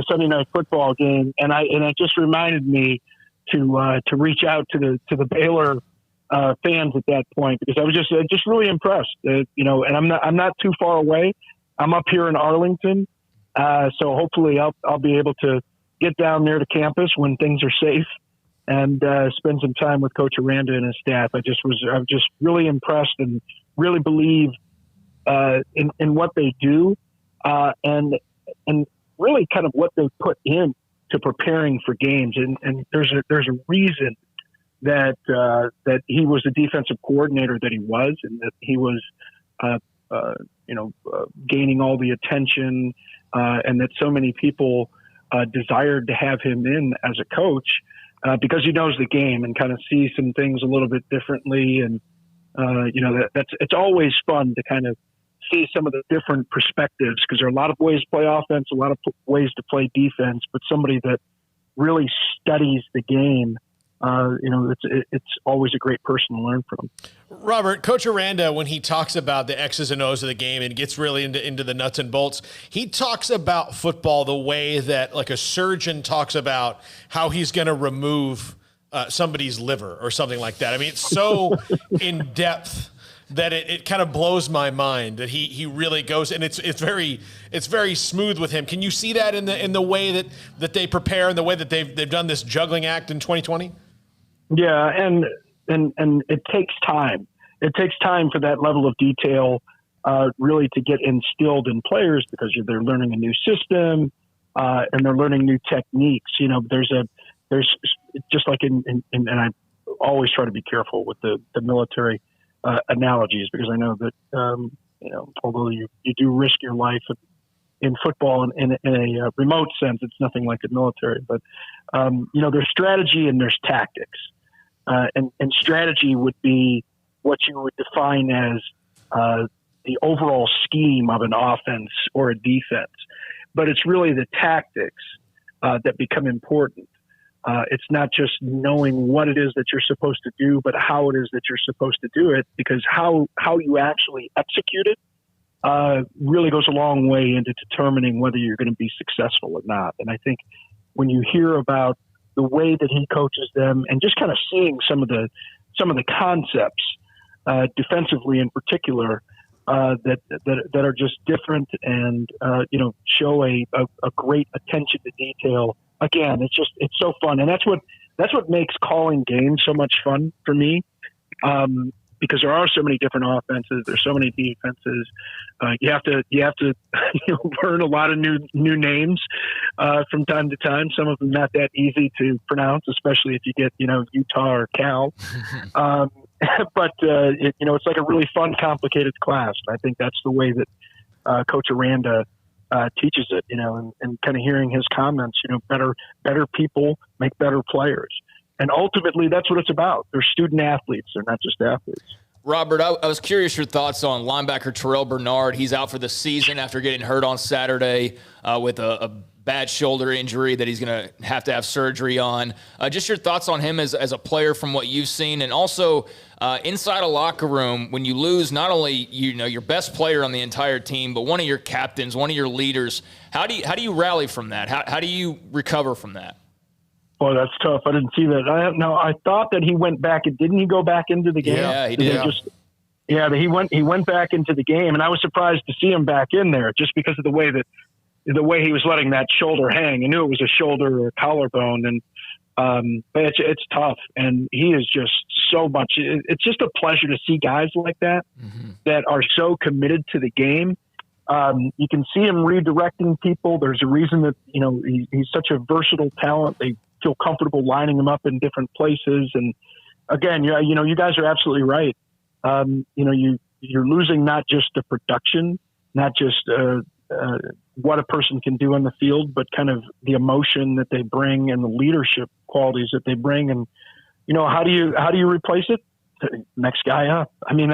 Sunday night football game, and it just reminded me to reach out to the Baylor fans at that point, because I was just really impressed. And I'm not too far away. I'm up here in Arlington, so hopefully I'll be able to get down there to campus when things are safe and spend some time with Coach Aranda and his staff. I'm just really impressed and really believe in what they do, and really kind of what they put in to preparing for games. And there's a reason that he was the defensive coordinator that he was, and that he was, gaining all the attention, and that so many people desired to have him in as a coach, because he knows the game and kind of sees some things a little bit differently. And, it's always fun to kind of see some of the different perspectives, because there are a lot of ways to play offense, a lot of ways to play defense, but somebody that really studies the game, it's always a great person to learn from. Robert, Coach Aranda, when he talks about the X's and O's of the game and gets really into the nuts and bolts, he talks about football the way that like a surgeon talks about how he's going to remove somebody's liver or something like that. I mean, it's so in depth that it kind of blows my mind that he really goes, and it's very smooth with him. Can you see that in the way that they prepare and the way that they've done this juggling act in 2020? Yeah, and it takes time. It takes time for that level of detail really to get instilled in players, because they're learning a new system and they're learning new techniques. There's just like and I always try to be careful with the military analogies, because I know that although you do risk your life in football in a remote sense, it's nothing like the military. But there's strategy and there's tactics. And strategy would be what you would define as the overall scheme of an offense or a defense, but it's really the tactics that become important. It's not just knowing what it is that you're supposed to do, but how it is that you're supposed to do it, because how you actually execute it really goes a long way into determining whether you're going to be successful or not. And I think when you hear about the way that he coaches them and just kind of seeing some of the concepts defensively in particular that are just different and show a great attention to detail. Again, it's so fun, and that's what makes calling games so much fun for me. Because there are so many different offenses, there's so many defenses. You have to learn a lot of new names from time to time. Some of them not that easy to pronounce, especially if you get Utah or Cal. But it's like a really fun, complicated class. And I think that's the way that Coach Aranda teaches it. And kind of hearing his comments. Better people make better players. And ultimately, that's what it's about. They're student athletes. They're not just athletes. Robert, I was curious your thoughts on linebacker Terrell Bernard. He's out for the season after getting hurt on Saturday with a bad shoulder injury that he's going to have surgery on. Just your thoughts on him as a player from what you've seen, and also inside a locker room when you lose not only your best player on the entire team, but one of your captains, one of your leaders. How do you rally from that? How do you recover from that? Oh, that's tough. I didn't see that. I thought that he went back. Didn't he go back into the game? Yeah, he did. He went back into the game, and I was surprised to see him back in there just because of the way he was letting that shoulder hang. I knew it was a shoulder or a collarbone, and but it's tough. And he is just so much. It's just a pleasure to see guys like that that are so committed to the game. You can see him redirecting people. There's a reason that he's such a versatile talent. They feel comfortable lining him up in different places. And again, you guys are absolutely right. You're losing not just the production, not just what a person can do on the field, but kind of the emotion that they bring and the leadership qualities that they bring. And how do you replace it? Next guy up. I mean,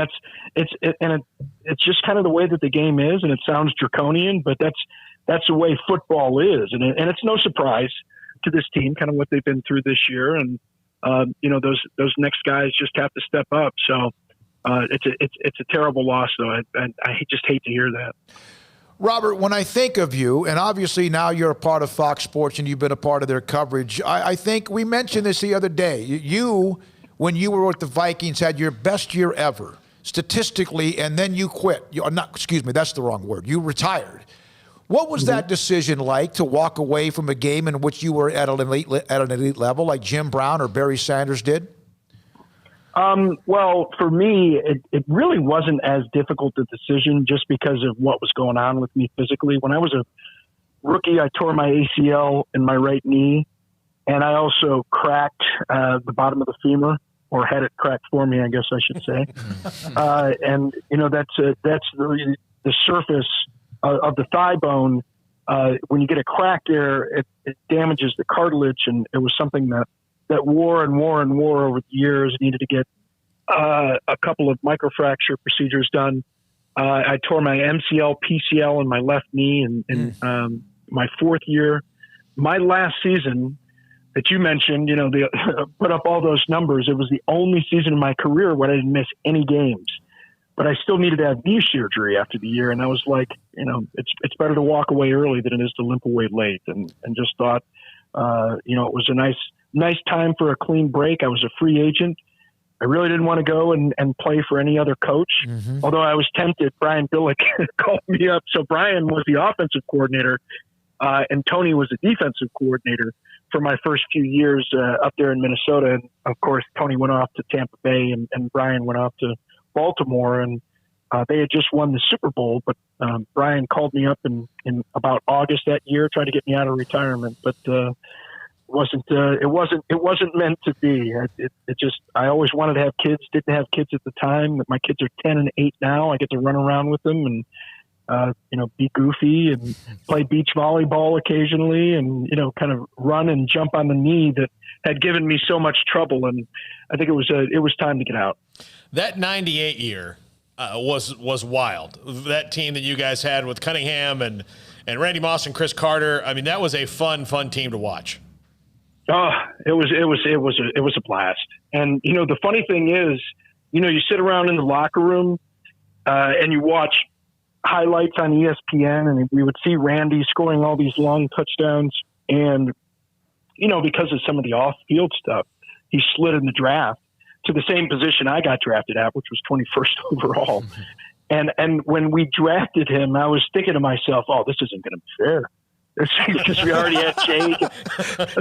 it's just kind of the way that the game is, and it sounds draconian, but that's the way football is, and it's no surprise to this team, kind of what they've been through this year, and those next guys just have to step up. So it's a terrible loss, though. I just hate to hear that. Robert, when I think of you, and obviously now you're a part of Fox Sports and you've been a part of their coverage, I think we mentioned this the other day. You, when you were with the Vikings, had your best year ever statistically, and then you quit. That's the wrong word. You retired. What was that decision like, to walk away from a game in which you were at an elite level, like Jim Brown or Barry Sanders did? Well, for me, it really wasn't as difficult a decision just because of what was going on with me physically. When I was a rookie, I tore my ACL in my right knee, and I also cracked the bottom of the femur, or had it cracked for me, I guess I should say. And that's the surface of the thigh bone. When you get a crack there, it damages the cartilage, and it was something that wore and wore and wore over the years. Needed to get a couple of microfracture procedures done. I tore my MCL, PCL in my left knee in my fourth year. My last season that you mentioned, put up all those numbers. It was the only season in my career where I didn't miss any games. But I still needed to have knee surgery after the year. And I was like, it's better to walk away early than it is to limp away late. And just thought, it was a nice time for a clean break. I was a free agent. I really didn't want to go and play for any other coach. Although I was tempted. Brian Billick called me up. So Brian was the offensive coordinator, and Tony was the defensive coordinator for my first few years up there in Minnesota. And of course, Tony went off to Tampa Bay, and Brian went off to Baltimore, and they had just won the Super Bowl. But Brian called me up in about August that year, tried to get me out of retirement, but it wasn't meant to be. I always wanted to have kids. Didn't have kids at the time. My kids are 10 and 8 now. I get to run around with them and be goofy and play beach volleyball occasionally, and kind of run and jump on the knee that had given me so much trouble. And I think it was time to get out. That 98 year, was wild. That team that you guys had with Cunningham and Randy Moss and Chris Carter. I mean, that was a fun team to watch. Oh, it was a blast. And the funny thing is, you sit around in the locker room and you watch highlights on ESPN, and we would see Randy scoring all these long touchdowns. And because of some of the off-field stuff, he slid in the draft to the same position I got drafted at, which was 21st overall. And when we drafted him, I was thinking to myself, "Oh, this isn't going to be fair," because we already had Jake.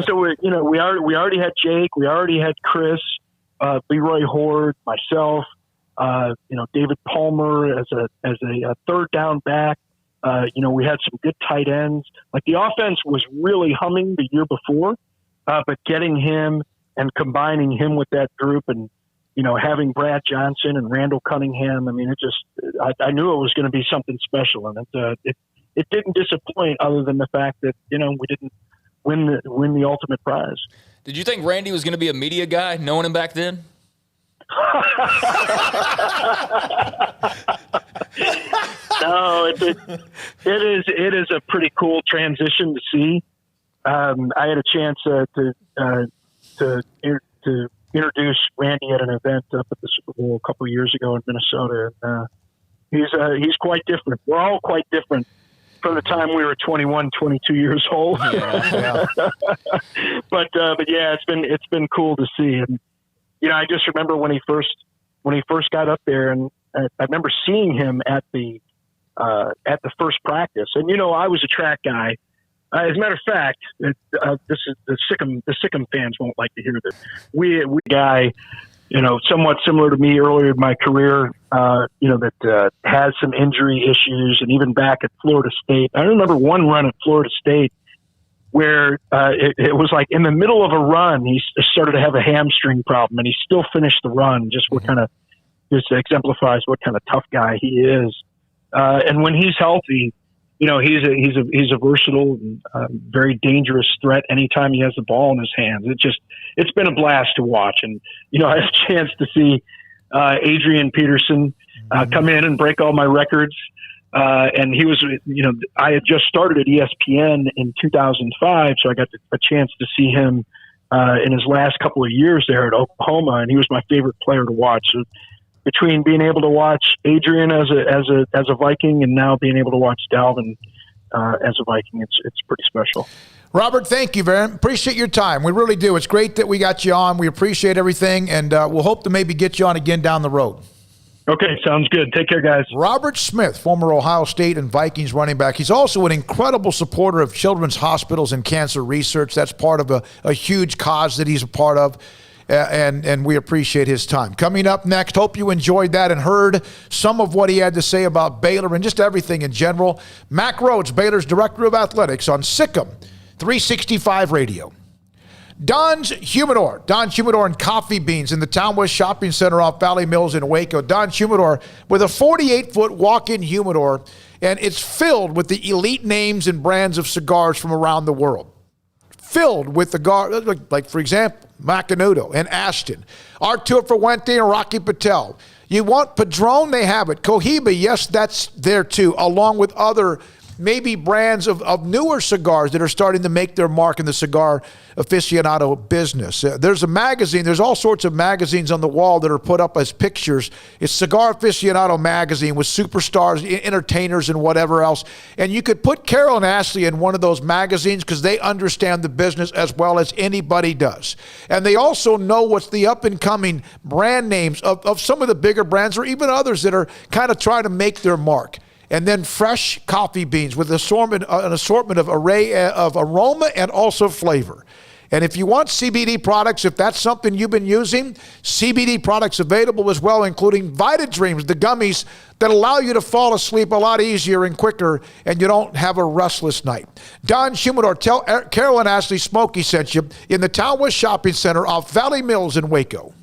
So we already had Jake, we already had Chris, Leroy Horde, myself, David Palmer as a third down back. We had some good tight ends. Like, the offense was really humming the year before, but getting him and combining him with that group, and having Brad Johnson and Randall Cunningham. I mean, I knew it was going to be something special, and it didn't disappoint, other than the fact that we didn't win the ultimate prize. Did you think Randy was going to be a media guy, knowing him back then? No, it is a pretty cool transition to see. I had a chance to introduce Randy at an event up at the Super Bowl a couple of years ago in Minnesota. And, he's quite different. We're all quite different from the time we were 21, 22 years old. Yeah. But yeah, it's been cool to see. And I just remember when he first got up there, and I remember seeing him at the first practice. And I was a track guy. As a matter of fact, this is the Sic'Em fans won't like to hear this. We guy, somewhat similar to me earlier in my career, that has some injury issues, and even back at Florida State. I remember one run at Florida State where it was like in the middle of a run, he started to have a hamstring problem, and he still finished the run. Just exemplifies what kind of tough guy he is. And when he's healthy, he's a versatile, very dangerous threat anytime he has the ball in his hands. It's been a blast to watch. And, I had a chance to see Adrian Peterson come in and break all my records. And he was, I had just started at ESPN in 2005, so I got a chance to see him in his last couple of years there at Oklahoma, and he was my favorite player to watch. So between being able to watch Adrian as a Viking, and now being able to watch Dalvin as a Viking, it's pretty special. Robert, thank you very much. Appreciate your time. We really do. It's great that we got you on. We appreciate everything, and we'll hope to maybe get you on again down the road. Okay, sounds good. Take care, guys. Robert Smith, former Ohio State and Vikings running back. He's also an incredible supporter of children's hospitals and cancer research. That's part of a huge cause that he's a part of, and we appreciate his time. Coming up next, hope you enjoyed that and heard some of what he had to say about Baylor and just everything in general. Mack Rhoades, Baylor's Director of Athletics, on Sic'Em365 Radio. Don's Humidor and Coffee Beans in the Town West Shopping Center off Valley Mills in Waco. Don's Humidor with a 48-foot walk-in humidor, and it's filled with the elite names and brands of cigars from around the world. Filled with the, like for example, Macanudo and Ashton, Arturo Fuente and Rocky Patel. You want Padron? They have it. Cohiba, yes, that's there too, along with other maybe brands of newer cigars that are starting to make their mark in the cigar aficionado business. There's a magazine. There's all sorts of magazines on the wall that are put up as pictures. It's Cigar Aficionado magazine with superstars, entertainers, and whatever else. And you could put Carol and Ashley in one of those magazines because they understand the business as well as anybody does. And they also know what's the up-and-coming brand names of some of the bigger brands, or even others that are kind of trying to make their mark. And then fresh coffee beans with an assortment of array of aroma and also flavor. And if you want CBD products, if that's something you've been using, CBD products available as well, including Vita Dreams, the gummies that allow you to fall asleep a lot easier and quicker, and you don't have a restless night. Don Humidor, tell Carol and Ashley Smokey sent you in the Town West Shopping Center off Valley Mills in Waco.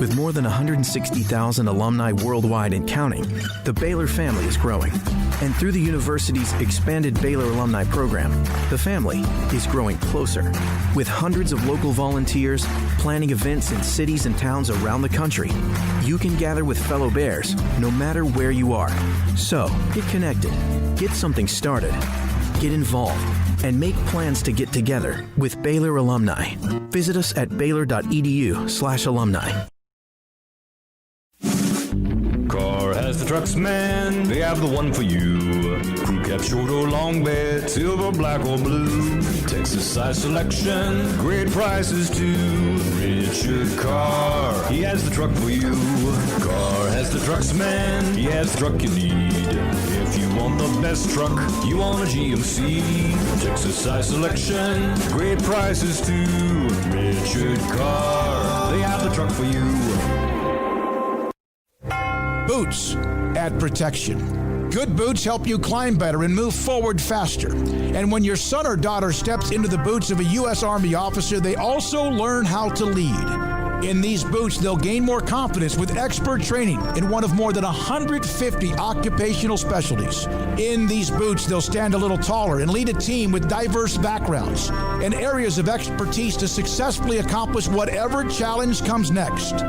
With more than 160,000 alumni worldwide and counting, the Baylor family is growing. And through the university's expanded Baylor alumni program, the family is growing closer. With hundreds of local volunteers planning events in cities and towns around the country, you can gather with fellow Bears no matter where you are. So, get connected, get something started, get involved, and make plans to get together with Baylor alumni. Visit us at baylor.edu/alumni. Car has the trucks, man. They have the one for you. Crew cab, short or long bed, silver, black or blue. Texas size selection, great prices too. Richard Carr, he has the truck for you. Carr has the trucks, man. He has the truck you need. If you want the best truck, you want a GMC. Texas size selection, great prices too. Richard Carr, they have the truck for you. Boots add protection. Good boots help you climb better and move forward faster. And when your son or daughter steps into the boots of a U.S. Army officer, they also learn how to lead. In these boots, they'll gain more confidence with expert training in one of more than 150 occupational specialties. In these boots, they'll stand a little taller and lead a team with diverse backgrounds and areas of expertise to successfully accomplish whatever challenge comes next.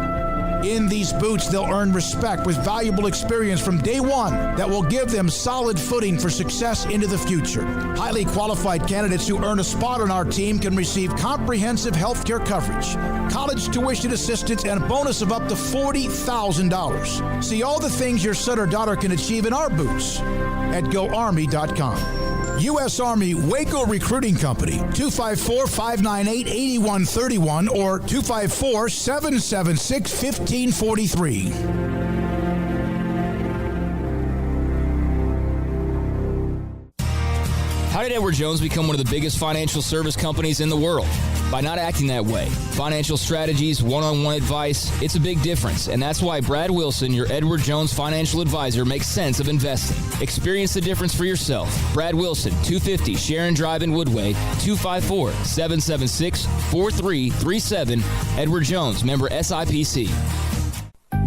In these boots, they'll earn respect with valuable experience from day one that will give them solid footing for success into the future. Highly qualified candidates who earn a spot on our team can receive comprehensive health care coverage, college tuition assistance, and a bonus of up to $40,000. See all the things your son or daughter can achieve in our boots at GoArmy.com. U.S. Army Waco Recruiting Company, 254-598-8131 or 254-776-1543. How did Edward Jones become one of the biggest financial service companies in the world? By not acting that way. Financial strategies, one-on-one advice, it's a big difference. And that's why Brad Wilson, your Edward Jones financial advisor, makes sense of investing. Experience the difference for yourself. Brad Wilson, 250 Sharon Drive in Woodway, 254-776-4337. Edward Jones, member SIPC.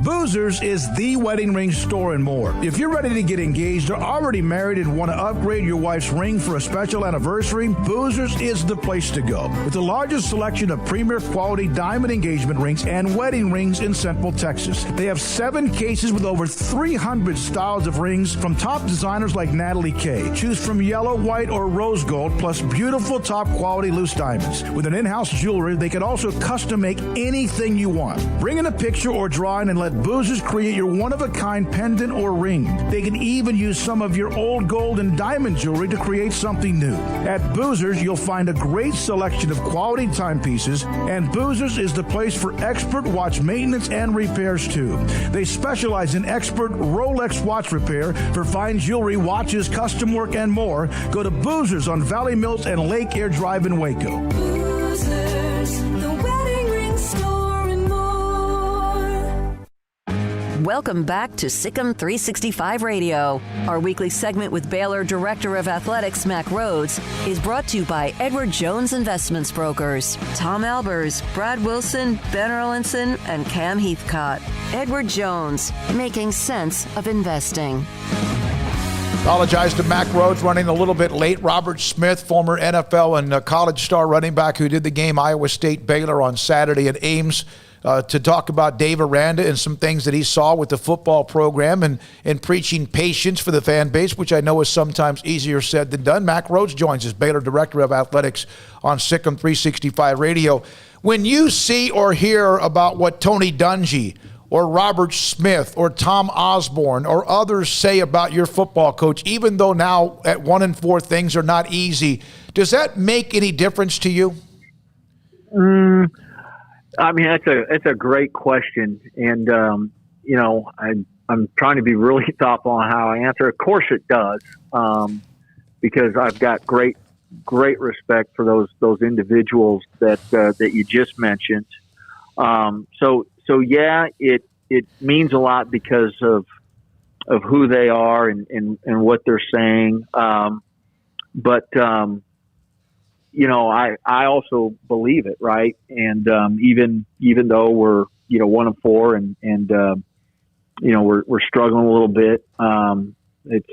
Boozers is the wedding ring store and more. If you're ready to get engaged or already married and want to upgrade your wife's ring for a special anniversary, Boozers is the place to go. With the largest selection of premier quality diamond engagement rings and wedding rings in Central Texas. They have 7 cases with over 300 styles of rings from top designers like Natalie Kay. Choose from yellow, white, or rose gold, plus beautiful top quality loose diamonds. With an in-house jewelry, they can also custom make anything you want. Bring in a picture or drawing and let Boozers create your one-of-a-kind pendant or ring. They can even use some of your old gold and diamond jewelry to create something new. At Boozers, you'll find a great selection of quality timepieces, and Boozers is the place for expert watch maintenance and repairs too. They specialize in expert Rolex watch repair for fine jewelry, watches, custom work, and more. Go to Boozers on Valley Mills and Lake Air Drive in Waco. Boozers, the wedding ring store and more. Welcome back to Sic'Em365 Radio. Our weekly segment with Baylor Director of Athletics, Mack Rhoades, is brought to you by Edward Jones Investments Brokers, Tom Albers, Brad Wilson, Ben Erlinson, and Cam Heathcott. Edward Jones, making sense of investing. Apologize to Mack Rhoades running a little bit late. Robert Smith, former NFL and college star running back who did the game Iowa State Baylor on Saturday at Ames, to talk about Dave Aranda and some things that he saw with the football program and preaching patience for the fan base, which I know is sometimes easier said than done. Mack Rhoades joins us, Baylor Director of Athletics on Sic'Em365 Radio. When you see or hear about what Tony Dungy or Robert Smith or Tom Osborne or others say about your football coach, even though now at 1-4 things are not easy, does that make any difference to you? I mean, it's a great question, and you know, I'm trying to be really thoughtful on how I answer. Of course, it does, because I've got great respect for those individuals that you just mentioned. So yeah, it means a lot because of who they are and what they're saying. But you know, I also believe it, right? And even though we're 1-4 and we're struggling a little bit. It's,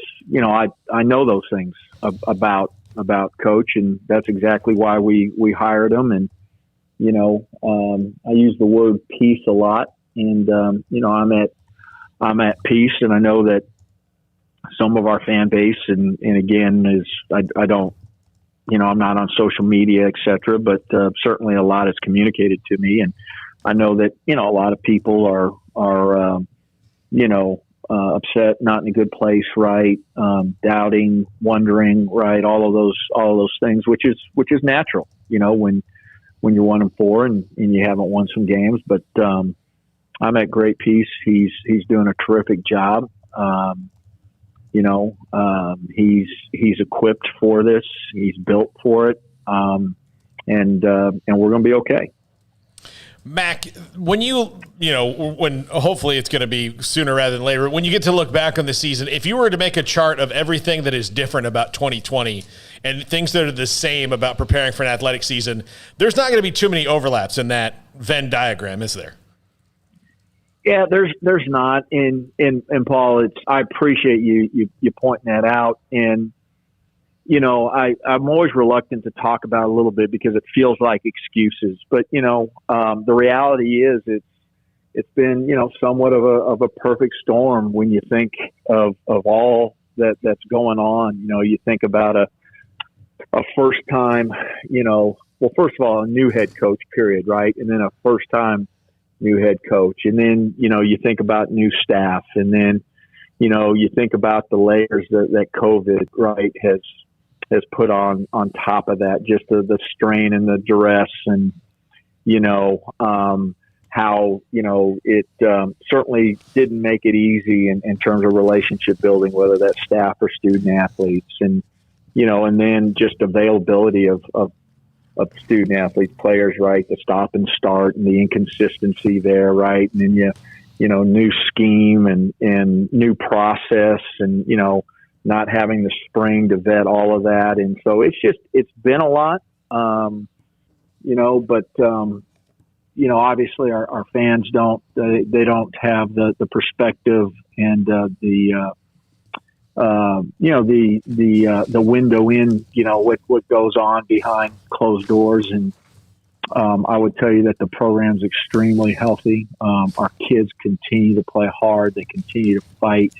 I know those things about Coach, and that's exactly why we hired him. And, I use the word peace a lot, and, I'm at peace, and I know that some of our fan base, and again, I don't, I'm not on social media, et cetera, but certainly a lot is communicated to me. And I know that, a lot of people are upset, not in a good place, right? Doubting, wondering, right? All of those things, which is natural, when you're 1-4 and you haven't won some games. But I'm at great peace. He's doing a terrific job. He's equipped for this. He's built for it. And we're going to be okay. Mack, when when hopefully it's going to be sooner rather than later, when you get to look back on the season, if you were to make a chart of everything that is different about 2020 and things that are the same about preparing for an athletic season, there's not going to be too many overlaps in that Venn diagram, is there? Yeah, there's not. And Paul, I appreciate you pointing that out. And, I'm always reluctant to talk about it a little bit because it feels like excuses. But, the reality is it's been, somewhat of a perfect storm when you think of all that's going on. You think about a first time, first of all, a new head coach, period, right? And then a first time new head coach. And then, you think about new staff, and then, you think about the layers that COVID, right, has put on top of that, just the strain and the duress, and, how, it certainly didn't make it easy in terms of relationship building, whether that's staff or student athletes, and, and then just availability of student athletes, players, right? The stop and start and the inconsistency there, right? And then new scheme and new process, and, not having the spring to vet all of that. And so it's been a lot, but obviously our fans don't have the perspective and the window in, what goes on behind closed doors. And I would tell you that the program's extremely healthy. Our kids continue to play hard. They continue to fight.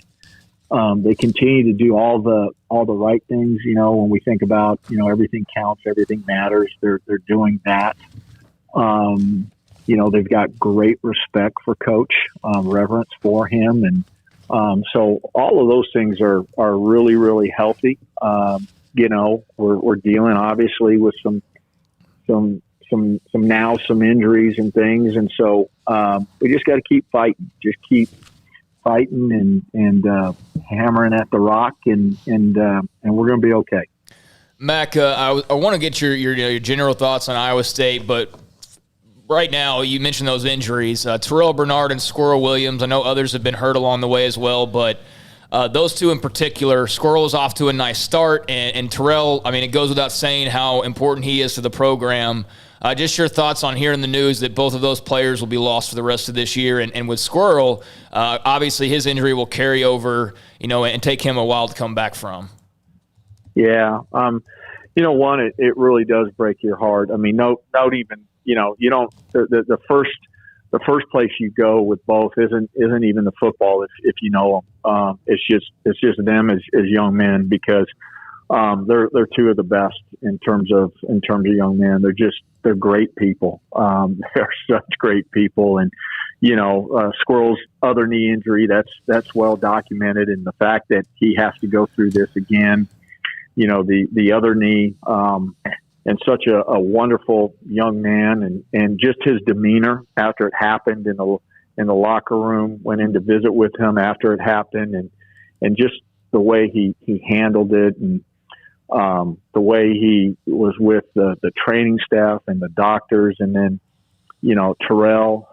They continue to do all the right things. When we think about, everything counts, everything matters. They're doing that. They've got great respect for Coach, reverence for him. And, so all of those things are really, really healthy. We're dealing obviously with some injuries and things. And so, we just got to keep fighting, and hammering at the rock, and we're going to be okay. Mack, I want to get your general thoughts on Iowa State, but right now you mentioned those injuries. Terrell Bernard and Squirrel Williams. I know others have been hurt along the way as well, but those two in particular, Squirrel is off to a nice start, and Terrell, it goes without saying how important he is to the program. Just your thoughts on hearing the news that both of those players will be lost for the rest of this year. And with Squirrel, obviously his injury will carry over, and take him a while to come back from. Yeah. It really does break your heart. Not even, you don't, the first place you go with both isn't even the football if you know them. It's just them as young men, because they're two of the best in terms of young men. They're great people. They're such great people. And, Squirrel's other knee injury, that's well documented. And the fact that he has to go through this again, the other knee, and such a wonderful young man, and just his demeanor after it happened in the locker room, went in to visit with him after it happened, and just the way he handled it, and the way he was with the training staff and the doctors. And then, Terrell,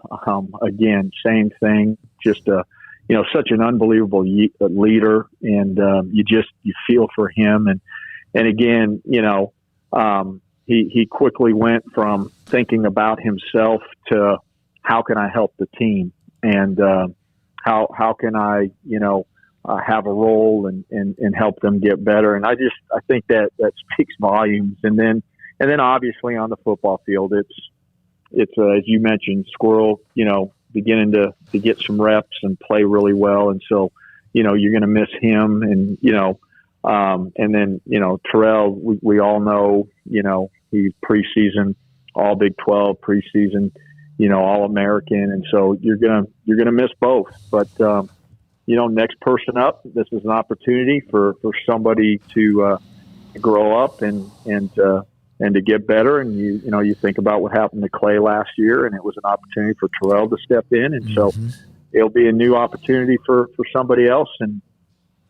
again, same thing, just such an unbelievable leader. And you feel for him. And again, he quickly went from thinking about himself to how can I help the team, and how can I, have a role and help them get better. And I think that speaks volumes. And then obviously on the football field, it's as you mentioned, Squirrel, beginning to get some reps and play really well. And so, you're going to miss him, and, and then, Terrell, we all know, he's preseason, all Big 12 preseason, All-American. And so you're going to miss both, but, next person up, this is an opportunity for somebody to grow up and to get better. And you think about what happened to Clay last year, and it was an opportunity for Terrell to step in. And so it'll be a new opportunity for somebody else. And,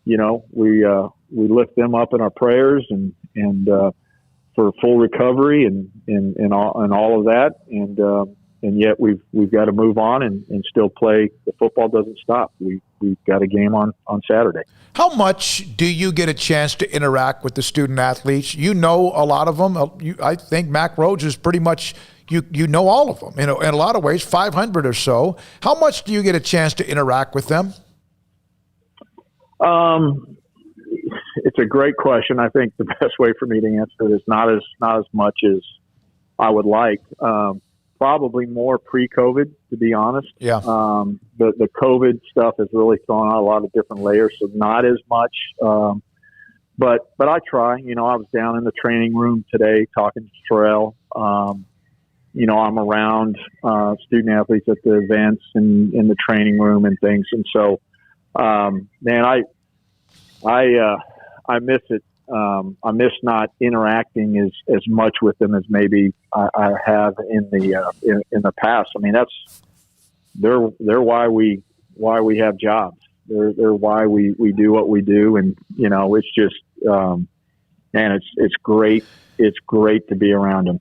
we lift them up in our prayers and for full recovery and all of that. And yet we've got to move on and still play. The football doesn't stop. We've got a game on Saturday. How much do you get a chance to interact with the student athletes? You know a lot of them. I think Mack Rhoades is pretty much, you know all of them. In a lot of ways, 500 or so. How much do you get a chance to interact with them? It's a great question. I think the best way for me to answer it is not as much as I would like. Probably more pre-COVID, to be honest. Yeah. The COVID stuff has really thrown out a lot of different layers, so not as much. But I try. I was down in the training room today talking to Terrell. I'm around student athletes at the events and in the training room and things. And so, man, I miss it. I miss not interacting as much with them as maybe I have in the past. I mean, they're why we have jobs. They're why we do what we do. And, it's just, man, it's great. It's great to be around them.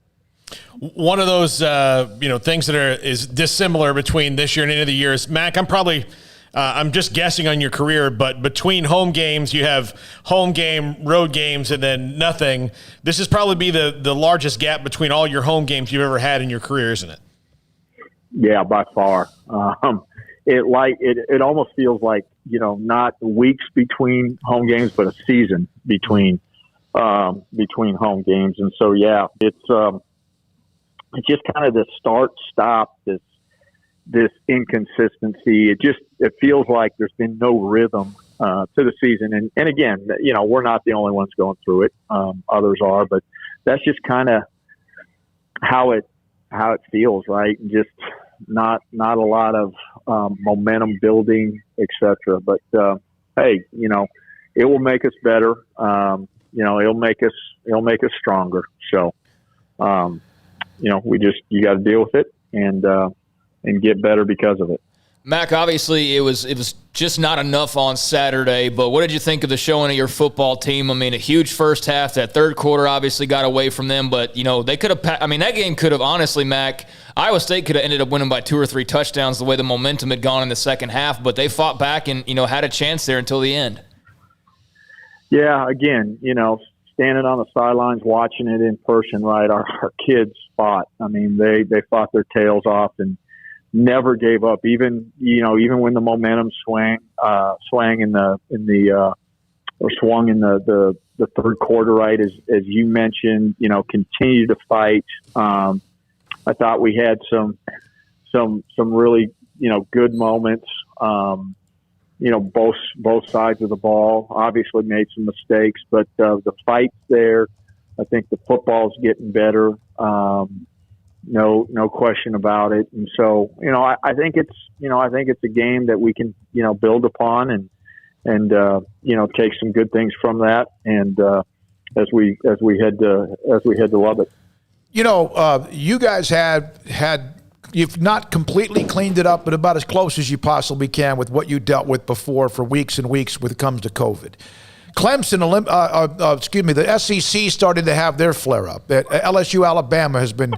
One of those, things that is dissimilar between this year and end of the year is, Mack, I'm just guessing on your career, but between home games, you have home game, road games, and then nothing. This is probably be the largest gap between all your home games you've ever had in your career, isn't it? Yeah, by far. It almost feels like, not weeks between home games, but a season between home games. And so, yeah, it's just kind of the start, stop, this inconsistency. It feels like there's been no rhythm to the season. And again, we're not the only ones going through it. Others are, but that's just kind of how it feels, right? And just not a lot of momentum building, etc. But hey, it will make us better. It'll make us stronger. So, you got to deal with it and get better because of it. Mack, obviously it was just not enough on Saturday, but what did you think of the showing of your football team? I mean, a huge first half. That third quarter obviously got away from them, but, they could have – that game could have honestly, Mack, Iowa State could have ended up winning by 2 or 3 touchdowns the way the momentum had gone in the second half, but they fought back and, had a chance there until the end. Yeah, again, standing on the sidelines watching it in person, right, our kids fought. I mean, they fought their tails off and never gave up, even when the momentum swung in the third quarter, right? As you mentioned, continue to fight. I thought we had some really, good moments. Both sides of the ball obviously made some mistakes, but the fight's there. I think the football's getting better. No question about it. And so, I think it's a game that we can, build upon and take some good things from that. And as we head to Lubbock. You guys had you've not completely cleaned it up, but about as close as you possibly can with what you dealt with before for weeks and weeks when it comes to COVID. Clemson, the SEC started to have their flare-up. LSU, Alabama has been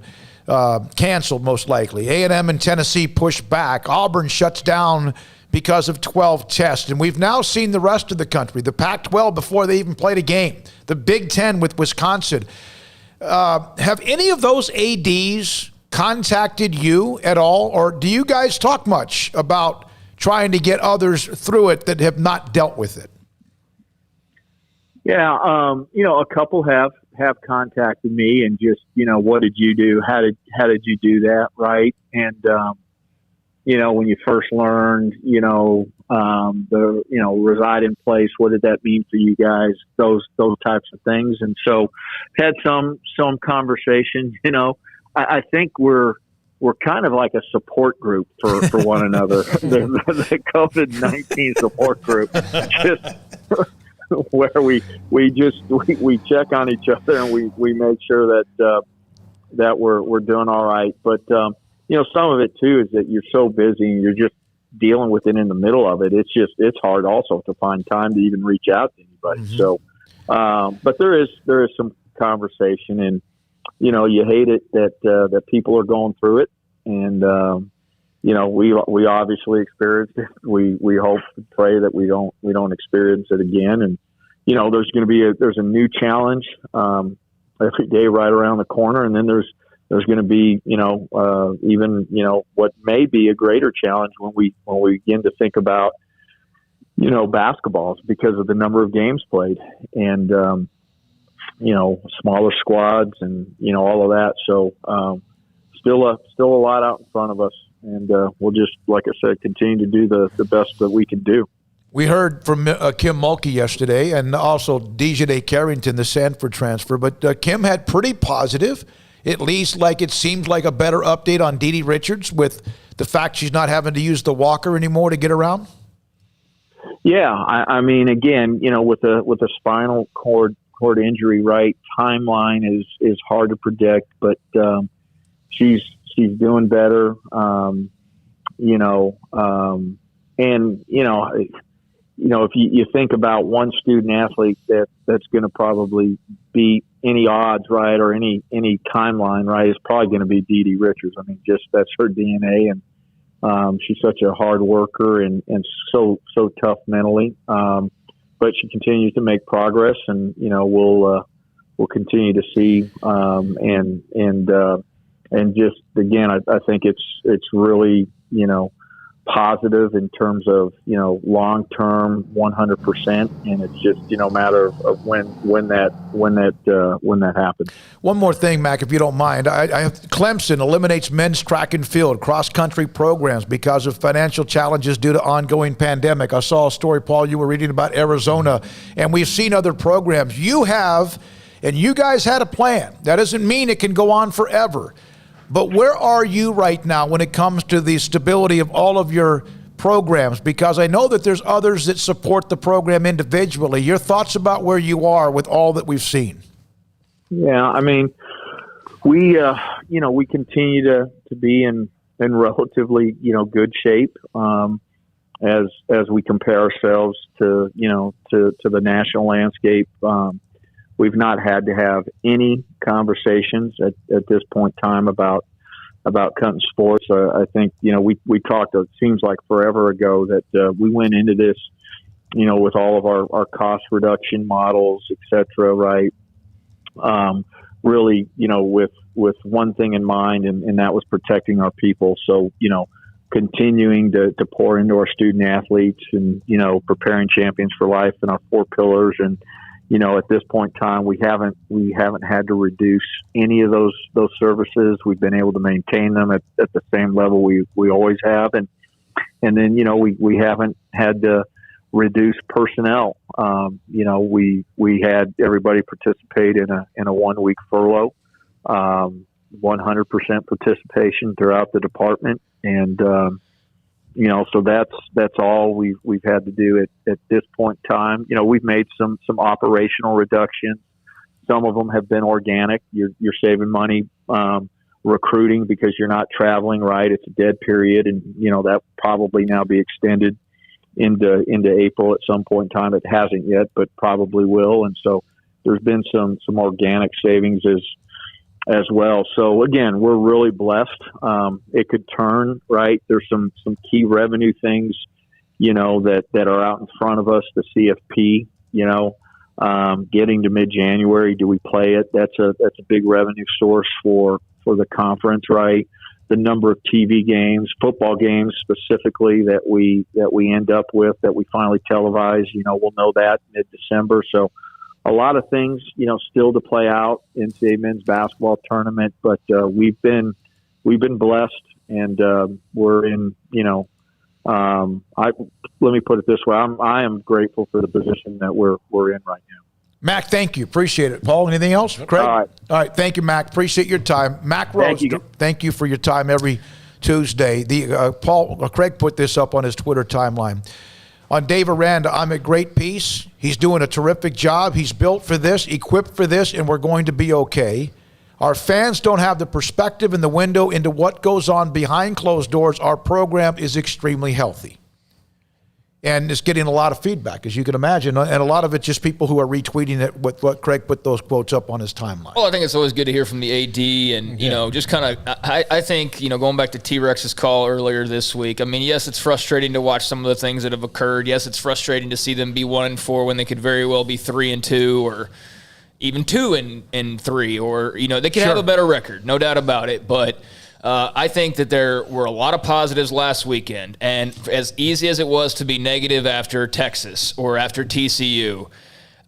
canceled most likely. A&M and Tennessee pushed back. Auburn shuts down because of 12 tests. And we've now seen the rest of the country, the Pac-12 before they even played a game, the Big Ten with Wisconsin. Have any of those ADs contacted you at all, or do you guys talk much about trying to get others through it that have not dealt with it? Yeah, a couple have contacted me and just, what did you do? How did you do that? Right. And, when you first learned, reside in place, what did that mean for you guys? Those types of things. And so had some conversation, I think we're kind of like a support group for one another. The COVID-19 support group, just where we check on each other and we make sure that we're doing all right. But some of it too is that you're so busy and you're just dealing with it in the middle of it. It's hard also to find time to even reach out to anybody. Mm-hmm. So, but there is some conversation, and you hate it that people are going through it, and we obviously experienced it. We hope and pray that we don't experience it again. And there's going to be there's a new challenge every day right around the corner, and then there's going to be even what may be a greater challenge when we begin to think about basketballs because of the number of games played and smaller squads and all of that. So still a lot out in front of us, and we'll just, like I said, continue to do the best that we can do. We heard from Kim Mulkey yesterday, and also Dejanay Carrington, the Sanford transfer. But Kim had pretty positive, at least like it seems like a better update on Dee Dee Richards with the fact she's not having to use the walker anymore to get around. Yeah, I mean, again, with a spinal cord injury, right? Timeline is hard to predict, but she's doing better. If you think about one student athlete that's going to probably beat any odds, right, or any timeline, right, is probably going to be Dee Dee Richards. I mean, just that's her DNA, and she's such a hard worker and so tough mentally. But she continues to make progress, and we'll continue to see and just again, I think it's really positive in terms of long term 100%, and it's just matter of when that happens. One more thing, Mack, if you don't mind, I have Clemson eliminates men's track and field cross country programs because of financial challenges due to ongoing pandemic. I saw a story, Paul, you were reading about Arizona, and we've seen other programs. You have, and you guys had a plan. That doesn't mean it can go on forever. But where are you right now when it comes to the stability of all of your programs? Because I know that there's others that support the program individually. Your thoughts about where you are with all that we've seen? Yeah, I mean, we continue to be in relatively good shape as we compare ourselves to the national landscape. We've not had to have any conversations at this point in time about cutting sports. I think, we talked, it seems like forever ago that we went into this, with all of our cost reduction models, et cetera, right? Really, with one thing in mind, and that was protecting our people. So, continuing to pour into our student athletes and, preparing champions for life and our 4 pillars. And, at this point in time, we haven't had to reduce any of those services. We've been able to maintain them at the same level we always have, and then we haven't had to reduce personnel. We had everybody participate in a 1-week furlough, 100% participation throughout the department, and so that's all we've had to do at this point in time. We've made some operational reductions. Some of them have been organic. You're saving money recruiting because you're not traveling, right? It's a dead period, and that probably now be extended into April at some point in time. It hasn't yet, but probably will. And so there's been some organic savings as well. So again, we're really blessed. It could turn, right? There's some key revenue things, that are out in front of us. The CFP, getting to mid-January, do we play it? That's a big revenue source for for the conference, right? The number of TV games, football games specifically that we end up with that we finally televise. We'll know that mid-December. So a lot of things, still to play out in the men's basketball tournament, but we've been blessed, and we're in. Let me put it this way: I am grateful for the position that we're in right now. Mack, thank you. Appreciate it. Paul, anything else? Craig? All right. Thank you, Mack. Appreciate your time. Mack Rhoades, thank you for your time every Tuesday. Craig put this up on his Twitter timeline. On Dave Aranda, I'm at great peace. He's doing a terrific job. He's built for this, equipped for this, and we're going to be okay. Our fans don't have the perspective and the window into what goes on behind closed doors. Our program is extremely healthy. And it's getting a lot of feedback, as you can imagine. And a lot of it's just people who are retweeting it with what Craig put those quotes up on his timeline. Well, I think it's always good to hear from the AD and, just kind of, I think, going back to T-Rex's call earlier this week, I mean, yes, it's frustrating to watch some of the things that have occurred. Yes, it's frustrating to see them be 1-4 when they could very well be 3-2 or even 2-3, or, they could have a better record, no doubt about it. But I think that there were a lot of positives last weekend, and as easy as it was to be negative after Texas or after TCU,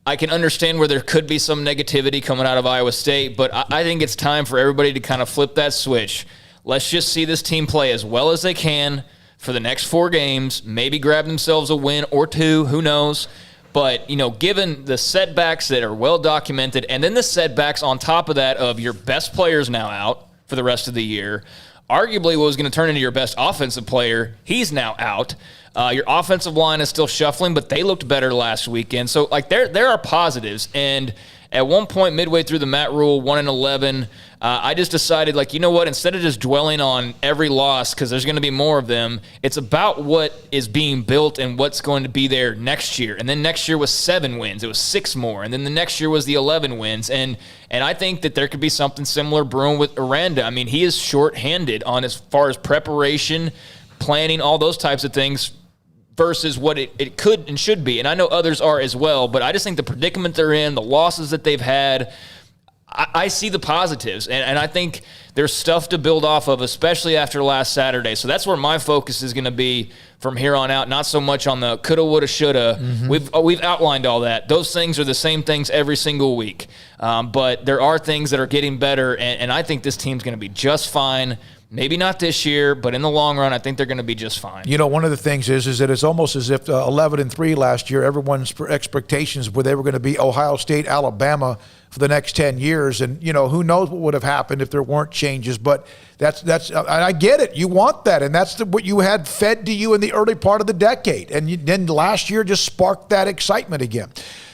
I can understand where there could be some negativity coming out of Iowa State, but I think it's time for everybody to kind of flip that switch. Let's just see this team play as well as they can for the next 4 games, maybe grab themselves a win or 2, who knows. But, given the setbacks that are well documented, and then the setbacks on top of that of your best players now out for the rest of the year, arguably what was going to turn into your best offensive player, he's now out. Your offensive line is still shuffling, but they looked better last weekend. So, there are positives. And at one point midway through the Matt Rule 1-11, I just decided, instead of just dwelling on every loss, because there's going to be more of them, it's about what is being built and what's going to be there next year. And then next year was 7 wins. It was 6 more. And then the next year was the 11 wins. And I think that there could be something similar brewing with Aranda. I mean, he is shorthanded on as far as preparation, planning, all those types of things versus what it could and should be. And I know others are as well, but I just think the predicament they're in, the losses that they've had, I see the positives, and I think there's stuff to build off of, especially after last Saturday. So that's where my focus is going to be from here on out, not so much on the coulda, woulda, shoulda. Mm-hmm. We've outlined all that. Those things are the same things every single week. But there are things that are getting better, and I think this team's going to be just fine. Maybe not this year, but in the long run, I think they're going to be just fine. One of the things is that it's almost as if 11-3 last year, everyone's expectations were they were going to be Ohio State, Alabama for the next 10 years. And, who knows what would have happened if there weren't changes. But that's I get it. You want that. And that's what you had fed to you in the early part of the decade. And then last year just sparked that excitement again.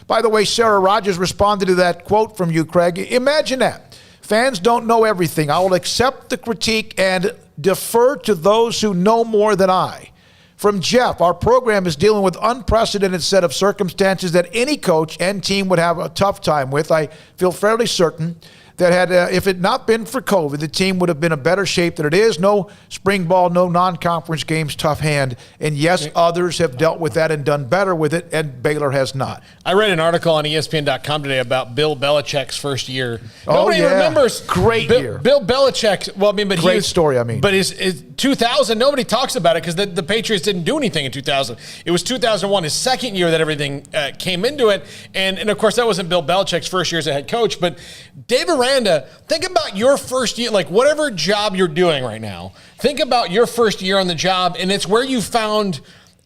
By the way, Sarah Rogers responded to that quote from you, Craig. Imagine that. Fans don't know everything. I will accept the critique and defer to those who know more than I. From Jeff, our program is dealing with unprecedented set of circumstances that any coach and team would have a tough time with. I feel fairly certain that if it not been for COVID, the team would have been in better shape than it is. No spring ball, no non-conference games, tough hand. And yes, others have dealt with that and done better with it, and Baylor has not. I read an article on ESPN.com today about Bill Belichick's first year. Nobody remembers. Great year. Bill Belichick, great story. But his 2000, nobody talks about it because the Patriots didn't do anything in 2000. It was 2001, his second year that everything came into it. And of course, that wasn't Bill Belichick's first year as a head coach, but Dave Aranda, think about your first year, whatever job you're doing right now, think about your first year on the job, and it's where you found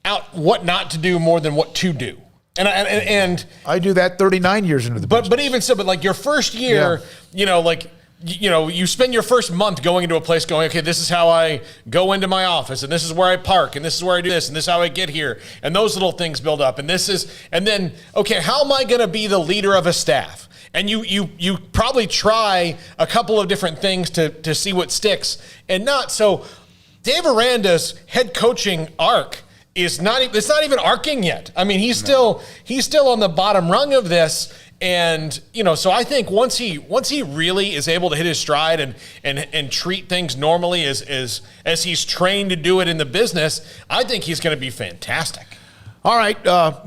out what not to do more than what to do. And I do that 39 years into the business. But even so, your first year, you spend your first month going into a place going, okay, this is how I go into my office, and this is where I park, and this is where I do this, and this is how I get here. And those little things build up. And then, okay, how am I going to be the leader of a staff? And you probably try a couple of different things to see what sticks and not. So Dave Aranda's head coaching arc it's not even arcing yet. I mean, he's still on the bottom rung of this. And, so I think once he really is able to hit his stride and treat things normally as he's trained to do it in the business, I think he's going to be fantastic. All right,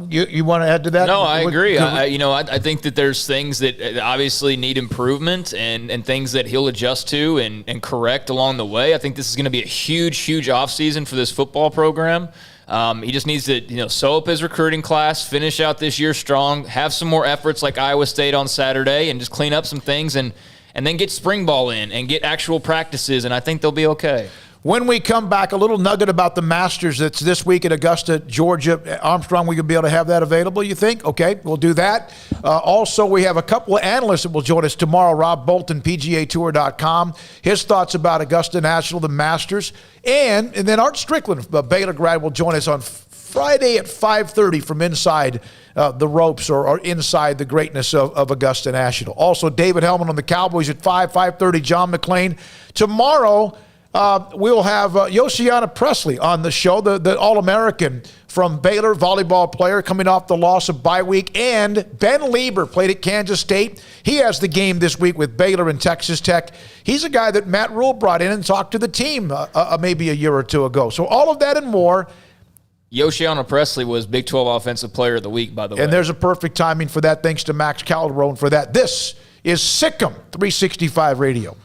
you want to add to that? No, I agree. I think that there's things that obviously need improvement and things that he'll adjust to and correct along the way. I think this is going to be a huge offseason for this football program. He just needs to, sew up his recruiting class, finish out this year strong, have some more efforts like Iowa State on Saturday, and just clean up some things and then get spring ball in and get actual practices, and I think they'll be okay. When we come back, a little nugget about the Masters that's this week at Augusta, Georgia. Armstrong, we could be able to have that available, you think? Okay, we'll do that. Also, we have a couple of analysts that will join us tomorrow. Rob Bolton, PGAtour.com. His thoughts about Augusta National, the Masters. And then Art Strickland, Baylor grad, will join us on Friday at 5:30 from inside the ropes or inside the greatness of Augusta National. Also, David Hellman on the Cowboys at 5:30, John McClain. Tomorrow, we'll have Yoshiana Presley on the show, the All-American from Baylor, volleyball player coming off the loss of bye week. And Ben Lieber played at Kansas State. He has the game this week with Baylor and Texas Tech. He's a guy that Matt Rule brought in and talked to the team maybe a year or two ago. So all of that and more. Yoshiana Presley was Big 12 Offensive Player of the Week, by the way. And there's a perfect timing for that, thanks to Max Calderon for that. This is Sic'Em365 Radio.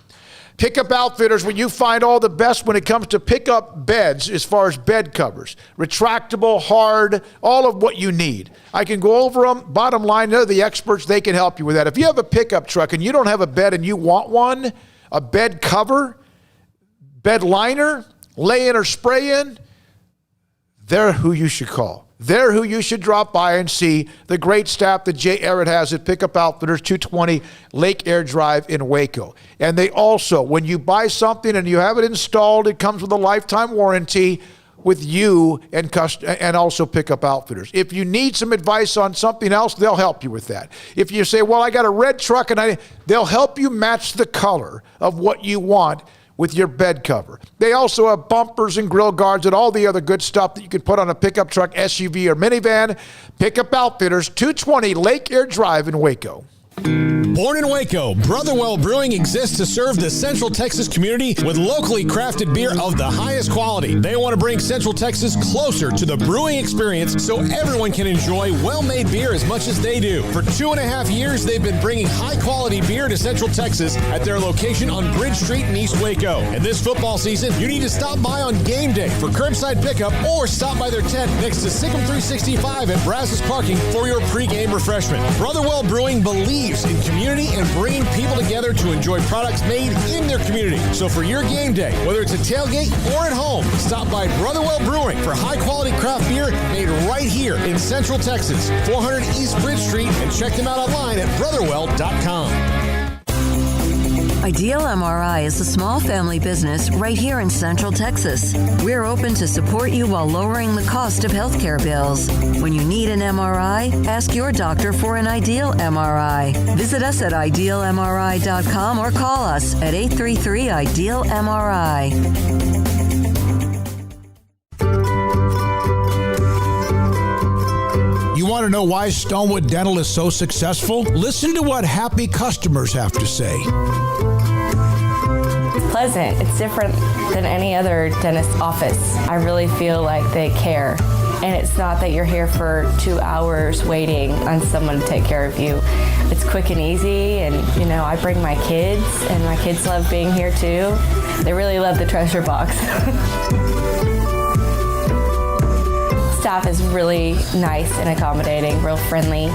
Pickup Outfitters, when you find all the best when it comes to pickup beds as far as bed covers. Retractable, hard, all of what you need. I can go over them. Bottom line, they're the experts. They can help you with that. If you have a pickup truck and you don't have a bed and you want one, a bed cover, bed liner, lay in or spray in, they're who you should call. They're who you should drop by and see. The great staff that Jay Arrett has at Pickup Outfitters, 220 Lake Air Drive in Waco. And they also, when you buy something and you have it installed, it comes with a lifetime warranty with you and also Pickup Outfitters. If you need some advice on something else, they'll help you with that. If you say, well, I got a red truck, and they'll help you match the color of what you want with your bed cover. They also have bumpers and grill guards and all the other good stuff that you can put on a pickup truck, SUV, or minivan. Pickup Outfitters, 220 Lake Air Drive in Waco. Born in Waco, Brotherwell Brewing exists to serve the Central Texas community with locally crafted beer of the highest quality. They want to bring Central Texas closer to the brewing experience so everyone can enjoy well-made beer as much as they do. For 2.5 years, they've been bringing high-quality beer to Central Texas at their location on Bridge Street in East Waco. And this football season, you need to stop by on game day for curbside pickup or stop by their tent next to Sic'Em365 at Brazos Parking for your pregame refreshment. Brotherwell Brewing believes in community and bringing people together to enjoy products made in their community. So for your game day, whether it's a tailgate or at home, stop by Brotherwell Brewing for high-quality craft beer made right here in Central Texas, 400 East Bridge Street, and check them out online at brotherwell.com. Ideal MRI is a small family business right here in Central Texas. We're open to support you while lowering the cost of healthcare bills. When you need an MRI, ask your doctor for an Ideal MRI. Visit us at idealmri.com or call us at 833-IDEAL-MRI. You want to know why Stonewood Dental is so successful? Listen to what happy customers have to say. It's pleasant. It's different than any other dentist office. I really feel like they care. And it's not that you're here for 2 hours waiting on someone to take care of you. It's quick and easy, and I bring my kids, and my kids love being here too. They really love the treasure box. Staff is really nice and accommodating, real friendly.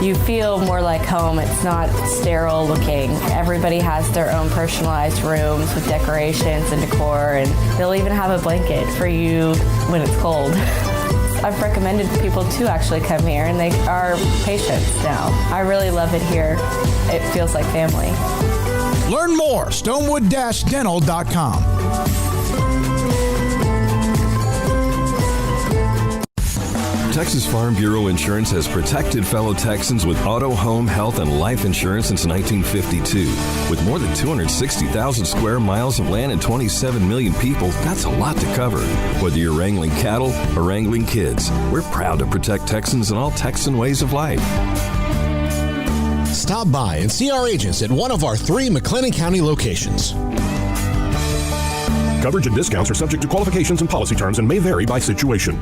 You feel more like home. It's not sterile looking. Everybody has their own personalized rooms with decorations and decor, and they'll even have a blanket for you when it's cold. I've recommended people to actually come here, and they are patients now. I really love it here. It feels like family. Learn more, stonewood-dental.com. Texas Farm Bureau Insurance has protected fellow Texans with auto, home, health, and life insurance since 1952. With more than 260,000 square miles of land and 27 million people, that's a lot to cover. Whether you're wrangling cattle or wrangling kids, we're proud to protect Texans in all Texan ways of life. Stop by and see our agents at one of our 3 McLennan County locations. Coverage and discounts are subject to qualifications and policy terms and may vary by situation.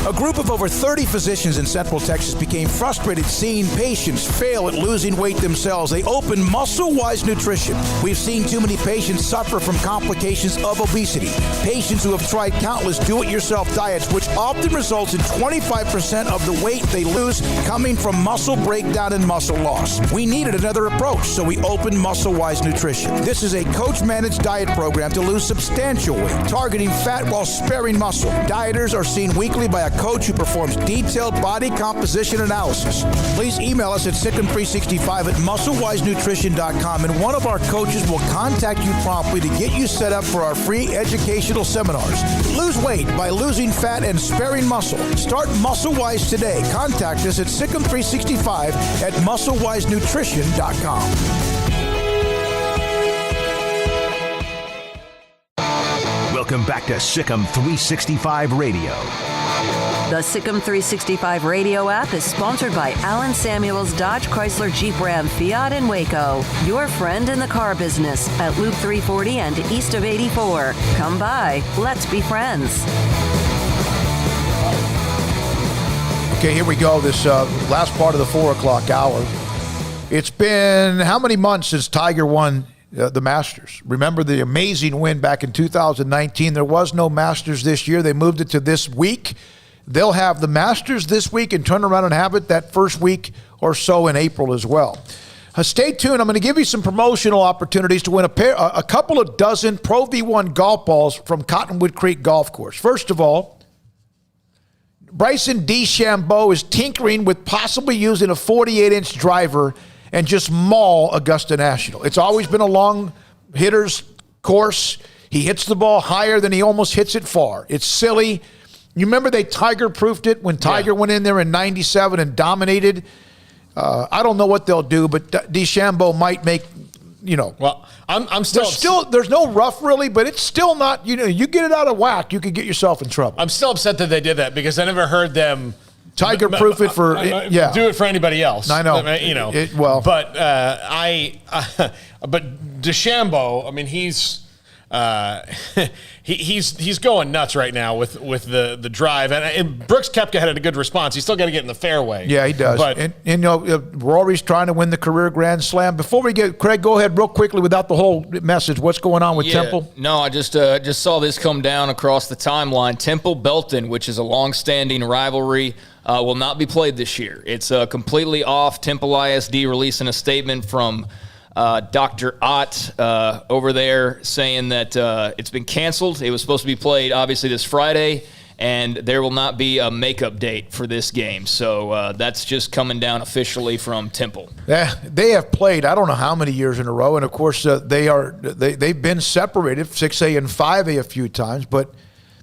A group of over 30 physicians in Central Texas became frustrated seeing patients fail at losing weight themselves. They opened Muscle-Wise Nutrition. We've seen too many patients suffer from complications of obesity. Patients who have tried countless do-it-yourself diets, which often results in 25% of the weight they lose coming from muscle breakdown and muscle loss. We needed another approach, so we opened Muscle-Wise Nutrition. This is a coach-managed diet program to lose substantial weight, targeting fat while sparing muscle. Dieters are seen weekly by a coach who performs detailed body composition analysis. Please email us at Sic'Em365 at MuscleWiseNutrition.com, and one of our coaches will contact you promptly to get you set up for our free educational seminars. Lose weight by losing fat and sparing muscle. Start Muscle-Wise today. Contact us at Sic'Em365 at MuscleWiseNutrition.com. Welcome back to Sic'Em365 Radio. The Sic'Em365 Radio app is sponsored by Alan Samuels Dodge Chrysler Jeep Ram Fiat in Waco. Your friend in the car business at Loop 340 and east of 84. Come by. Let's be friends. Okay, here we go. This last part of the 4 o'clock hour. It's been how many months since Tiger won the Masters? Remember the amazing win back in 2019. There was no Masters this year. They moved it to this week. They'll have the Masters this week and turn around and have it that first week or so in April as well. Stay tuned. I'm going to give you some promotional opportunities to win a couple of dozen Pro V1 golf balls from Cottonwood Creek Golf Course. First of all, Bryson DeChambeau is tinkering with possibly using a 48-inch driver and just maul Augusta National. It's always been a long hitter's course. He hits the ball higher than he almost hits it far. It's silly. You remember they Tiger-proofed it when Tiger went in there in 97 and dominated? I don't know what they'll do, but DeChambeau might make, Well, I'm still there's no rough really, but it's still not, you get it out of whack, you could get yourself in trouble. I'm still upset that they did that because I never heard them Tiger-proof it for, do it for anybody else. I know. But but DeChambeau, I mean, he's going nuts right now with the drive, and Brooks Koepka had a good response. He's still got to get in the fairway. Yeah, he does. But Rory's trying to win the career Grand Slam. Before we get Craig, go ahead real quickly without the whole message. What's going on with Temple? No, I just saw this come down across the timeline. Temple Belton, which is a long-standing rivalry, will not be played this year. It's completely off. Temple ISD releasing a statement from Dr. Ott over there saying that it's been canceled. It was supposed to be played, obviously, this Friday, and there will not be a makeup date for this game. So that's just coming down officially from Temple. Yeah, they have played I don't know how many years in a row, and of course they've been separated 6A and 5A a few times, but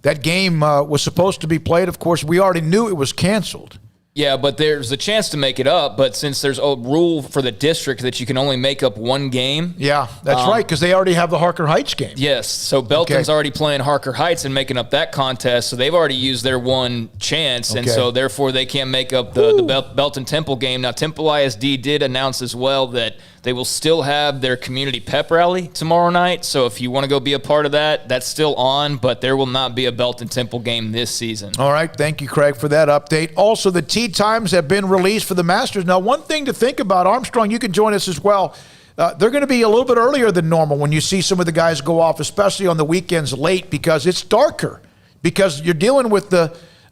that game was supposed to be played. Of course, we already knew it was canceled. Yeah, but there's a chance to make it up. But since there's a rule for the district that you can only make up one game. Yeah, that's right, because they already have the Harker Heights game. Yes, so Belton's already playing Harker Heights and making up that contest, so they've already used their one chance, and so therefore they can't make up the Belton-Temple game. Now, Temple ISD did announce as well that they will still have their community pep rally tomorrow night, so if you want to go be a part of that, that's still on, but there will not be a Belton-Temple game this season. All right, thank you, Craig, for that update. Also, the tee times have been released for the Masters. Now, one thing to think about, Armstrong, you can join us as well. They're going to be a little bit earlier than normal when you see some of the guys go off, especially on the weekends late, because it's darker, because you're dealing with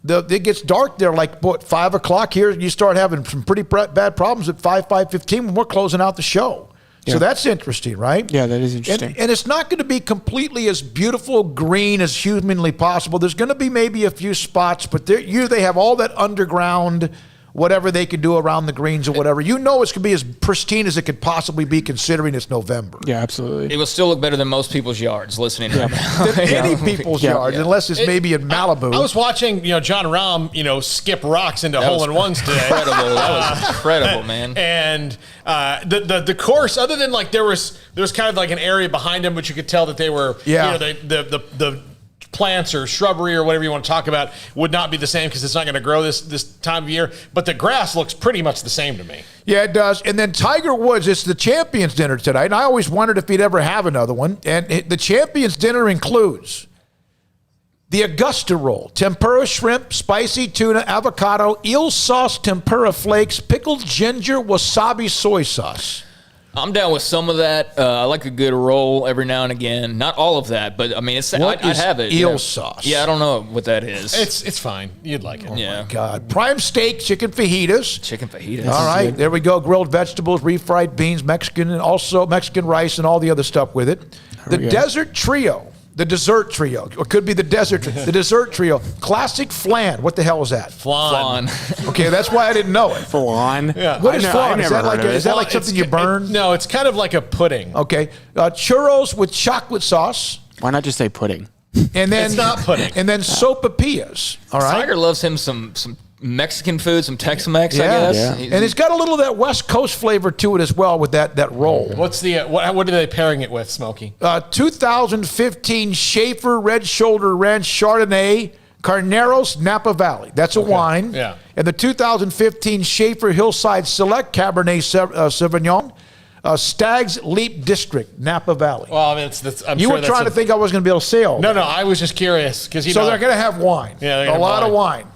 it gets dark there, like 5 o'clock here. You start having some pretty bad problems at 5:15 when we're closing out the show. Yeah. So that's interesting, right? Yeah, that is interesting. And it's not going to be completely as beautiful green as humanly possible. There's going to be maybe a few spots, but they have all that underground, whatever they can do around the greens or whatever. It's going to be as pristine as it could possibly be considering it's November. Yeah, absolutely. It will still look better than most people's yards listening right now. Than any people's yards, unless it's maybe in Malibu. I was watching, John Rahm, skip rocks into hole-in-ones today. Incredible. That was incredible, man. And the course, other than there was kind of like an area behind him, which you could tell that they were, the plants or shrubbery or whatever you want to talk about would not be the same because it's not going to grow this time of year. But the grass looks pretty much the same to me. Yeah, it does. And then Tiger Woods, it's the Champions Dinner tonight. And I always wondered if he'd ever have another one. And the Champions Dinner includes The Augusta roll, tempura shrimp, spicy tuna, avocado, eel sauce, tempura flakes, pickled ginger, wasabi soy sauce. I'm down with some of that. I like a good roll every now and again. Not all of that, but I mean, I'd have it. Eel sauce? Yeah, I don't know what that is. It's fine. You'd like it. Oh my God. Prime steak, chicken fajitas. Chicken fajitas. All right, there we go. Grilled vegetables, refried beans, Mexican, and also Mexican rice and all the other stuff with it. The dessert trio. The dessert trio. Or could be the desert. The dessert trio. Classic flan. What the hell is that? Flan. Okay, that's why I didn't know it. Flan? Yeah. What is flan? Is that like something you burn? No, it's kind of like a pudding. Okay. Churros with chocolate sauce. Why not just say pudding? And then it's not pudding. And then sopapillas. All right. Tiger loves him some Mexican food, some Tex-Mex, I guess. Yeah. And it's got a little of that West Coast flavor to it as well with that roll. What's the what are they pairing it with, Smokey? 2015 Schaefer Red Shoulder Ranch Chardonnay Carneros Napa Valley. That's a wine. Yeah. And the 2015 Schaefer Hillside Select Cabernet Sauvignon. Stag's Leap District, Napa Valley. Well, I mean, you were trying to think I was going to be able to say all that. No, I was just curious because So they're going to have wine. Yeah, a lot of wine.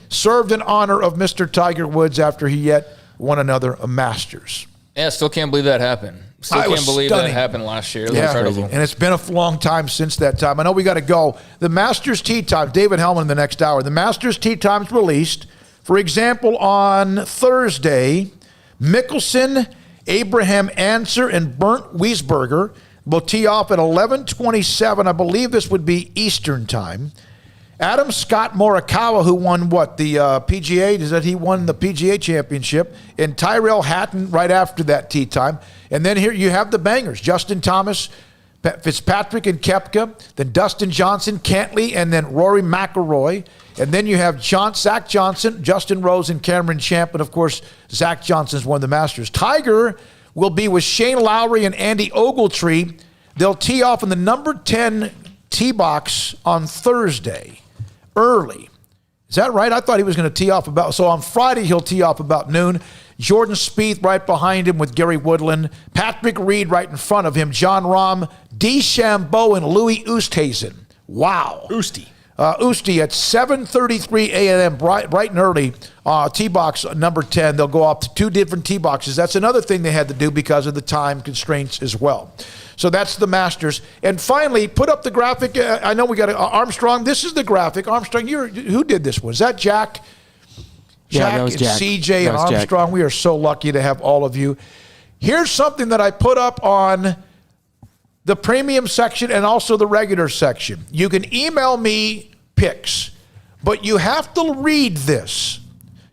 Served in honor of Mr. Tiger Woods after he yet won another Masters. Yeah, still can't believe that happened. Still can't believe that happened last year. It was incredible. And it's been a long time since that time. I know we got to go. The Masters tee time, David Hellman in the next hour. The Masters tee time's released. For example, on Thursday, Mickelson, Abraham Ancer, and Bernd Wiesberger will tee off at 11:27. I believe this would be Eastern time. Adam Scott Morikawa, who won the PGA? Is that he won the PGA championship? And Tyrell Hatton right after that tee time. And then here you have the bangers. Justin Thomas, Fitzpatrick and Koepka, then Dustin Johnson, Cantley, and then Rory McIlroy. And then you have Zach Johnson, Justin Rose, and Cameron Champ. And, of course, Zach Johnson's won the Masters. Tiger will be with Shane Lowry and Andy Ogletree. They'll tee off in the number 10 tee box on Thursday. Early. Is that right? I thought he was going to tee off so on Friday he'll tee off about noon. Jordan Spieth right behind him with Gary Woodland. Patrick Reed right in front of him. John Rahm, DeChambeau, and Louis Oosthuizen. Wow. Oosty at 7:33 a.m. bright and early. Tee box number 10. They'll go up to 2 different tee boxes. That's another thing they had to do because of the time constraints as well. So that's the Masters. And finally, put up the graphic. I know we got Armstrong. This is the graphic. Armstrong, who did this one? Is that Jack? Yeah, that was Jack. CJ and Armstrong. Jack. We are so lucky to have all of you. Here's something that I put up on the premium section and also the regular section. You can email me picks, but you have to read this.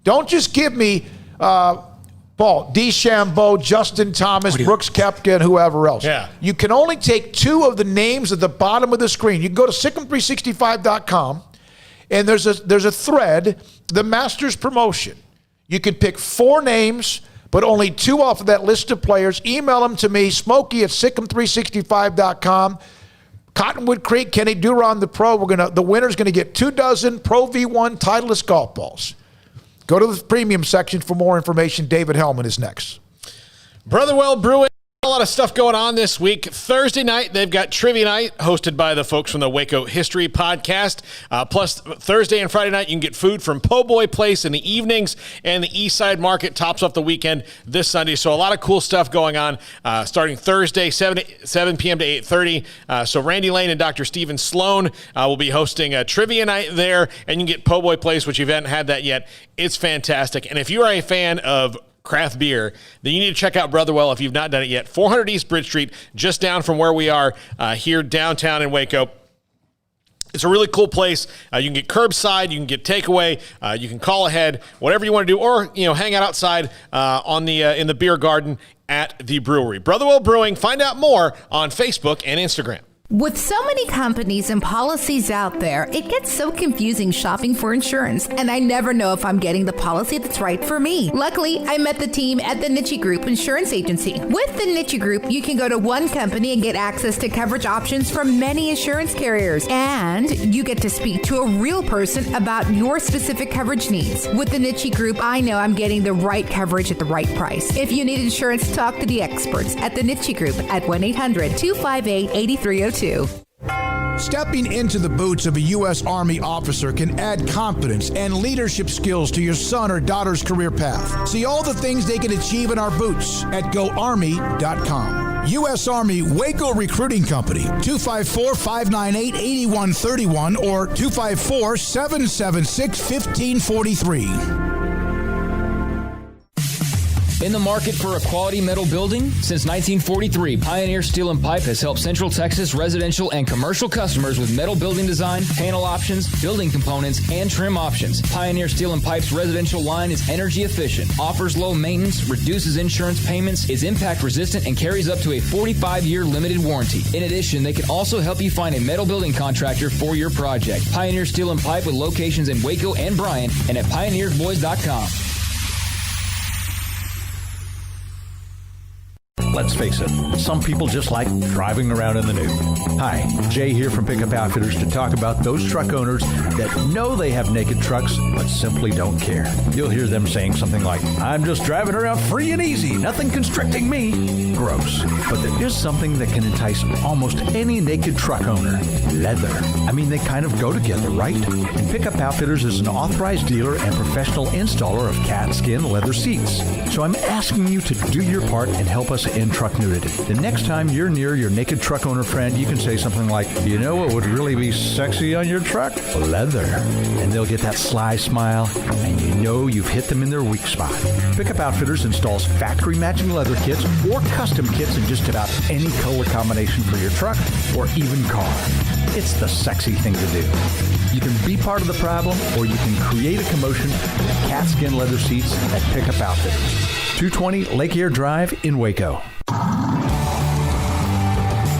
Don't just give me DeChambeau, Justin Thomas, Brooks Koepka, and whoever else. Yeah. You can only take 2 of the names at the bottom of the screen. You can go to Sic'Em365.com, and there's a thread, the Masters promotion. You can pick 4 names, but only 2 off of that list of players. Email them to me, Smokey at Sic'Em365.com. Cottonwood Creek, Kenny Duron, the pro. The winner's going to get 2 dozen Pro V1 Titleist golf balls. Go to the premium section for more information. David Hellman is next. Brotherwell Brewing. A lot of stuff going on this week. Thursday night, they've got Trivia Night hosted by the folks from the Waco History Podcast. Plus, Thursday and Friday night, you can get food from Po' Boy Place in the evenings, and the East Side Market tops off the weekend this Sunday. So a lot of cool stuff going on starting Thursday, 7 p.m. to 8:30. So Randy Lane and Dr. Stephen Sloan will be hosting a Trivia Night there, and you can get Po' Boy Place, which you haven't had that yet. It's fantastic. And if you are a fan of craft beer, then you need to check out Brotherwell if you've not done it yet. 400 East Bridge Street, just down from where we are here downtown in Waco. It's a really cool place. You can get curbside, you can get takeaway, you can call ahead, whatever you want to do, or hang out outside in the beer garden at the brewery. Brotherwell Brewing. Find out more on Facebook and Instagram. With so many companies and policies out there, it gets so confusing shopping for insurance, and I never know if I'm getting the policy that's right for me. Luckily, I met the team at the Niche Group Insurance Agency. With the Niche Group, you can go to one company and get access to coverage options from many insurance carriers, and you get to speak to a real person about your specific coverage needs. With the Niche Group, I know I'm getting the right coverage at the right price. If you need insurance, talk to the experts at the Niche Group at 1-800-258-8302. Stepping into the boots of a U.S. Army officer can add confidence and leadership skills to your son or daughter's career path. See all the things they can achieve in our boots at GoArmy.com. U.S. Army Waco Recruiting Company, 254-598-8131 or 254-776-1543. In the market for a quality metal building? Since 1943, Pioneer Steel and Pipe has helped Central Texas residential and commercial customers with metal building design, panel options, building components, and trim options. Pioneer Steel and Pipe's residential line is energy efficient, offers low maintenance, reduces insurance payments, is impact resistant, and carries up to a 45-year limited warranty. In addition, they can also help you find a metal building contractor for your project. Pioneer Steel and Pipe with locations in Waco and Bryan and at pioneerboys.com. Let's face it, some people just like driving around in the new. Hi, Jay here from Pickup Outfitters to talk about those truck owners that know they have naked trucks but simply don't care. You'll hear them saying something like, I'm just driving around free and easy, nothing constricting me. Gross. But there is something that can entice almost any naked truck owner. Leather. I mean, they kind of go together, right? And Pickup Outfitters is an authorized dealer and professional installer of cat skin leather seats. So I'm asking you to do your part and help us end truck nudity. The next time you're near your naked truck owner friend, you can say something like, you know what would really be sexy on your truck? Leather. And they'll get that sly smile, and you know you've hit them in their weak spot. Pickup Outfitters installs factory matching leather kits or custom kits in just about any color combination for your truck or even car. It's the sexy thing to do. You can be part of the problem, or you can create a commotion with cat skin leather seats at Pickup Outfitters. 220 Lake Air Drive in Waco.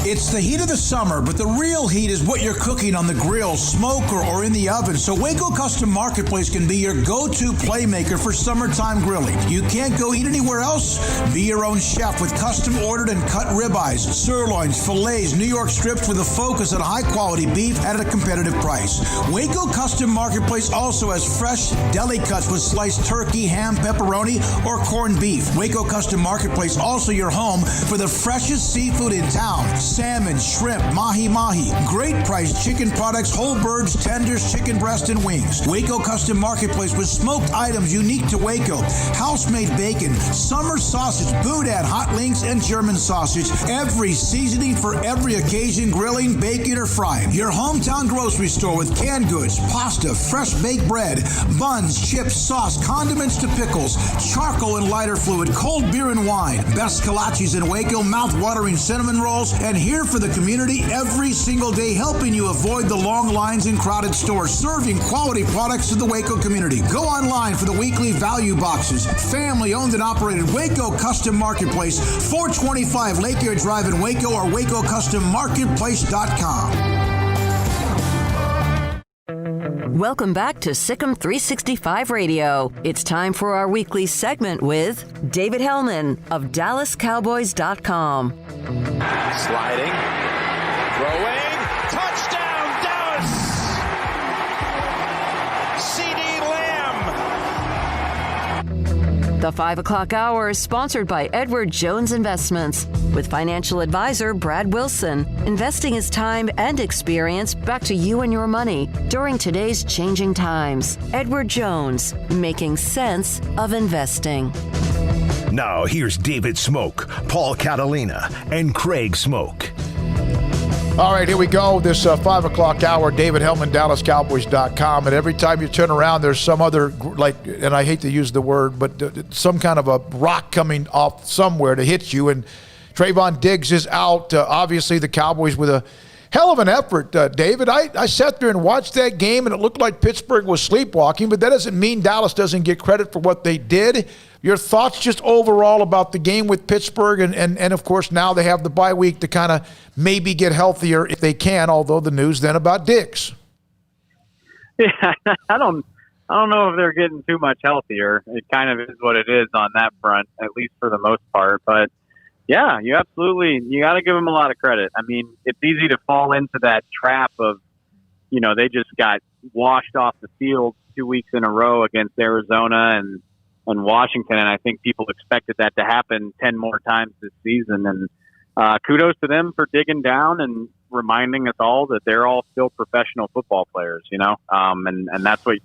It's the heat of the summer, but the real heat is what you're cooking on the grill, smoker, or in the oven. So Waco Custom Marketplace can be your go-to playmaker for summertime grilling. You can't go eat anywhere else? Be your own chef with custom ordered and cut ribeyes, sirloins, fillets, New York strips with a focus on high-quality beef at a competitive price. Waco Custom Marketplace also has fresh deli cuts with sliced turkey, ham, pepperoni, or corned beef. Waco Custom Marketplace also your home for the freshest seafood in town. Salmon, shrimp, mahi-mahi, great priced chicken products, whole birds, tenders, chicken breast, and wings. Waco Custom Marketplace with smoked items unique to Waco, house-made bacon, summer sausage, boudin, hot links, and German sausage. Every seasoning for every occasion, grilling, baking, or frying. Your hometown grocery store with canned goods, pasta, fresh baked bread, buns, chips, sauce, condiments to pickles, charcoal and lighter fluid, cold beer and wine, best kolaches in Waco, mouth-watering cinnamon rolls, and here for the community every single day, helping you avoid the long lines in crowded stores, serving quality products to the Waco community. Go online for the weekly value boxes. Family owned and operated Waco Custom Marketplace, 425 Lake Air Drive in Waco or WacoCustomMarketplace.com. Welcome back to Sic'Em365 Radio. It's time for our weekly segment with David Hellman of DallasCowboys.com. Sliding, throwing, touchdown Dallas! CeeDee Lamb. The 5 o'clock hour is sponsored by Edward Jones Investments with financial advisor Brad Wilson. Investing is time and experience back to you and your money during today's changing times. Edward Jones, making sense of investing. Now here's David Smoke, Paul Catalina, and Craig Smoke. All right, here we go. This 5 o'clock hour, David Hellman, DallasCowboys.com. And every time you turn around, there's some other, and I hate to use the word, but some kind of a rock coming off somewhere to hit you. And Trayvon Diggs is out. Obviously, the Cowboys with a hell of an effort, David. I sat there and watched that game, and it looked like Pittsburgh was sleepwalking, but that doesn't mean Dallas doesn't get credit for what they did. Your thoughts just overall about the game with Pittsburgh, and of course, now they have the bye week to kind of maybe get healthier if they can, although the news then about Diggs. Yeah, I don't know if they're getting too much healthier. It kind of is what it is on that front, at least for the most part, but yeah, you got to give them a lot of credit. I mean, it's easy to fall into that trap of, they just got washed off the field 2 weeks in a row against Arizona and Washington, and I think people expected that to happen 10 more times this season. And kudos to them for digging down and reminding us all that they're all still professional football players, and that's what,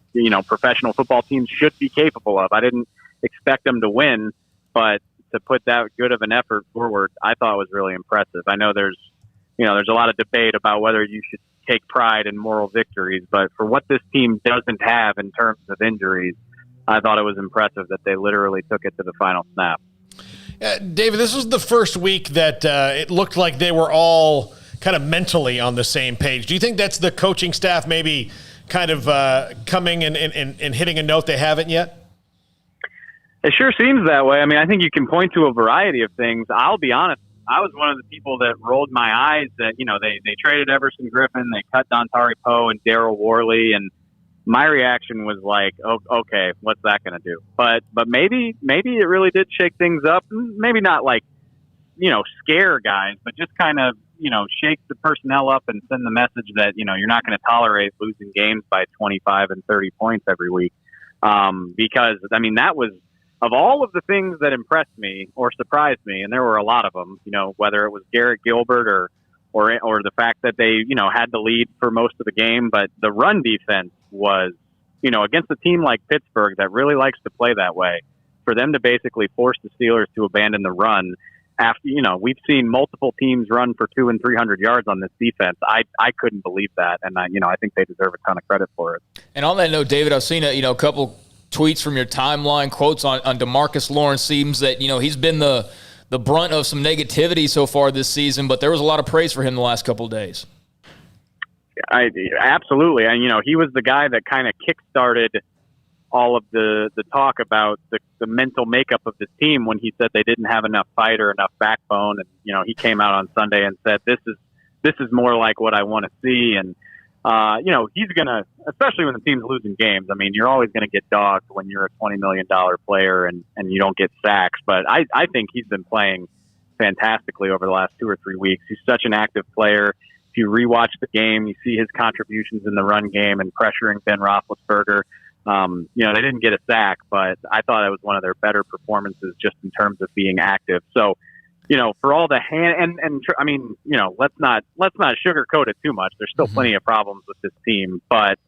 professional football teams should be capable of. I didn't expect them to win, but to put that good of an effort forward, I thought was really impressive. I know there's a lot of debate about whether you should take pride in moral victories, but for what this team doesn't have in terms of injuries, I thought it was impressive that they literally took it to the final snap. David, this was the first week that it looked like they were all kind of mentally on the same page. Do you think that's the coaching staff maybe kind of coming and hitting a note they haven't yet? It sure seems that way. I mean, I think you can point to a variety of things. I'll be honest. I was one of the people that rolled my eyes that, they traded Everson Griffin, they cut Dontari Poe and Daryl Worley, and my reaction was like, oh, okay, what's that going to do? But maybe it really did shake things up. Maybe not like, scare guys, but just kind of, shake the personnel up and send the message that, you're not going to tolerate losing games by 25 and 30 points every week. Because, I mean, that was, of all of the things that impressed me or surprised me, and there were a lot of them, whether it was Garrett Gilbert or the fact that they, had the lead for most of the game, but the run defense was, against a team like Pittsburgh that really likes to play that way, for them to basically force the Steelers to abandon the run after, we've seen multiple teams run for 200 and 300 yards on this defense. I couldn't believe that. And I think they deserve a ton of credit for it. And on that note, David, I've seen a couple tweets from your timeline, quotes on DeMarcus Lawrence. Seems that, he's been the brunt of some negativity so far this season, but there was a lot of praise for him the last couple of days. Absolutely. And, he was the guy that kind of kickstarted all of the talk about the mental makeup of this team when he said they didn't have enough fight or enough backbone. And, he came out on Sunday and said, this is more like what I want to see. And, he's going to, especially when the team's losing games, I mean, you're always going to get dogged when you're a $20 million player and you don't get sacks. But I think he's been playing fantastically over the last 2 or 3 weeks. He's such an active player. If you rewatch the game, you see his contributions in the run game and pressuring Ben Roethlisberger. They didn't get a sack, but I thought it was one of their better performances just in terms of being active. So, for all the let's not sugarcoat it too much. There's still plenty of problems with this team, but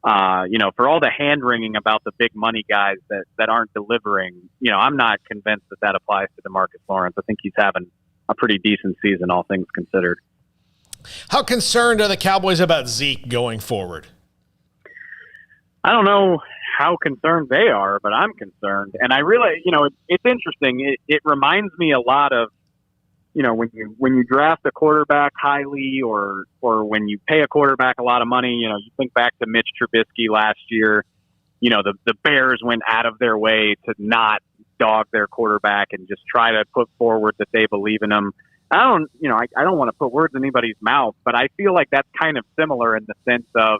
for all the hand wringing about the big money guys that aren't delivering, I'm not convinced that applies to DeMarcus Lawrence. I think he's having a pretty decent season, all things considered. How concerned are the Cowboys about Zeke going forward? I don't know how concerned they are, but I'm concerned. And I really, it's interesting. It reminds me a lot of, when you draft a quarterback highly or when you pay a quarterback a lot of money, you think back to Mitch Trubisky last year, the Bears went out of their way to not dog their quarterback and just try to put forward that they believe in him. I don't want to put words in anybody's mouth, but I feel like that's kind of similar in the sense of,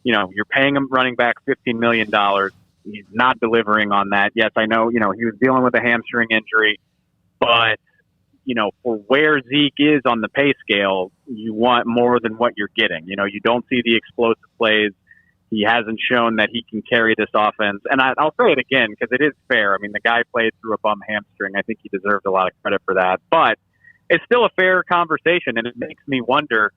you're paying him running back $15 million. He's not delivering on that. Yes, I know, he was dealing with a hamstring injury, but, for where Zeke is on the pay scale, you want more than what you're getting. You don't see the explosive plays. He hasn't shown that he can carry this offense. And I'll say it again, because it is fair. I mean, the guy played through a bum hamstring. I think he deserved a lot of credit for that. But it's still a fair conversation, and it makes me wonder,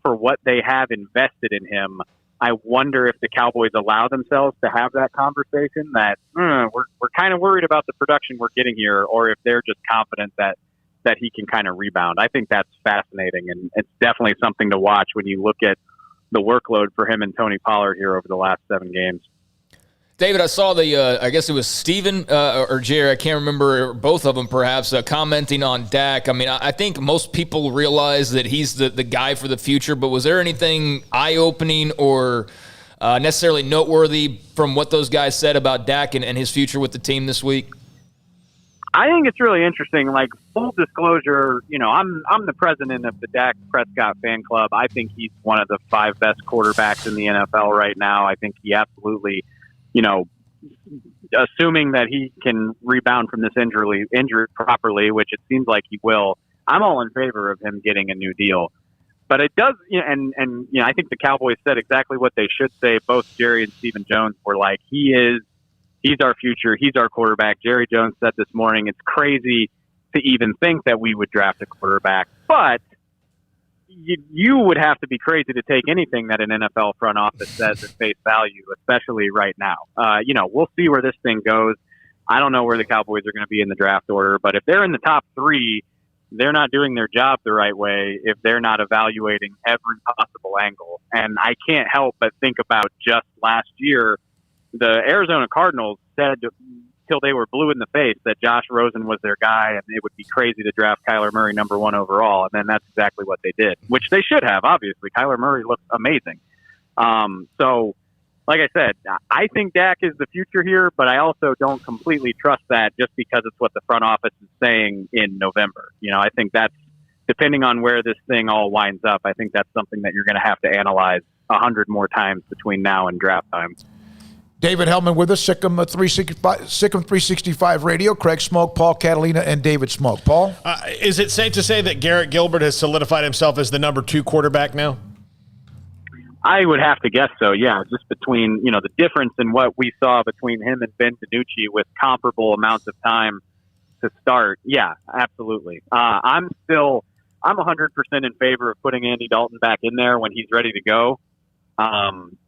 for what they have invested in him, I wonder if the Cowboys allow themselves to have that conversation that we're kind of worried about the production we're getting here, or if they're just confident that he can kind of rebound. I think that's fascinating, and it's definitely something to watch when you look at the workload for him and Tony Pollard here over the last 7 games. David, I saw I guess it was Steven or Jerry, I can't remember, both of them perhaps, commenting on Dak. I mean, I think most people realize that he's the guy for the future, but was there anything eye-opening or necessarily noteworthy from what those guys said about Dak and his future with the team this week? I think it's really interesting. Like, full disclosure, I'm the president of the Dak Prescott fan club. I think he's one of the 5 best quarterbacks in the NFL right now. I think he absolutely, assuming that he can rebound from this injury properly, which it seems like he will, I'm all in favor of him getting a new deal. But it does, and I think the Cowboys said exactly what they should say. Both Jerry and Stephen Jones were like, he's our future. He's our quarterback. Jerry Jones said this morning, it's crazy to even think that we would draft a quarterback. But you would have to be crazy to take anything that an NFL front office says at face value, especially right now. We'll see where this thing goes. I don't know where the Cowboys are going to be in the draft order, but if they're in the top 3, they're not doing their job the right way if they're not evaluating every possible angle. And I can't help but think about just last year, the Arizona Cardinals said till they were blue in the face that Josh Rosen was their guy and it would be crazy to draft Kyler Murray number 1 overall. And then that's exactly what they did, which they should have, obviously. Kyler Murray looks amazing. So, like I said, I think Dak is the future here, but I also don't completely trust that just because it's what the front office is saying in November. I think that's, depending on where this thing all winds up, I think that's something that you're going to have to analyze 100 more times between now and draft time. David Hellman with us, Sic'Em365 Radio. Craig Smoke, Paul Catalina, and David Smoke. Paul? Is it safe to say that Garrett Gilbert has solidified himself as the number 2 quarterback now? I would have to guess so, yeah. Just between, the difference in what we saw between him and Ben DiNucci with comparable amounts of time to start. Yeah, absolutely. I'm 100% in favor of putting Andy Dalton back in there when he's ready to go.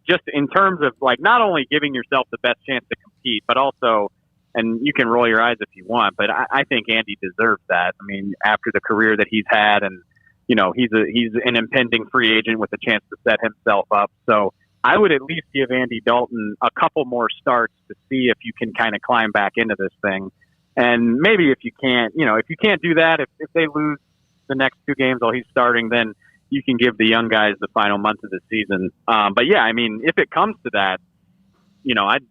Just in terms of not only giving yourself the best chance to compete, but also, and you can roll your eyes if you want, but I think Andy deserves that. I mean, after the career that he's had, and he's an impending free agent with a chance to set himself up. So I would at least give Andy Dalton a couple more starts to see if you can kind of climb back into this thing. And maybe if you can't do that, if they lose the next 2 games while he's starting, then you can give the young guys the final month of the season. But yeah, I mean, if it comes to that,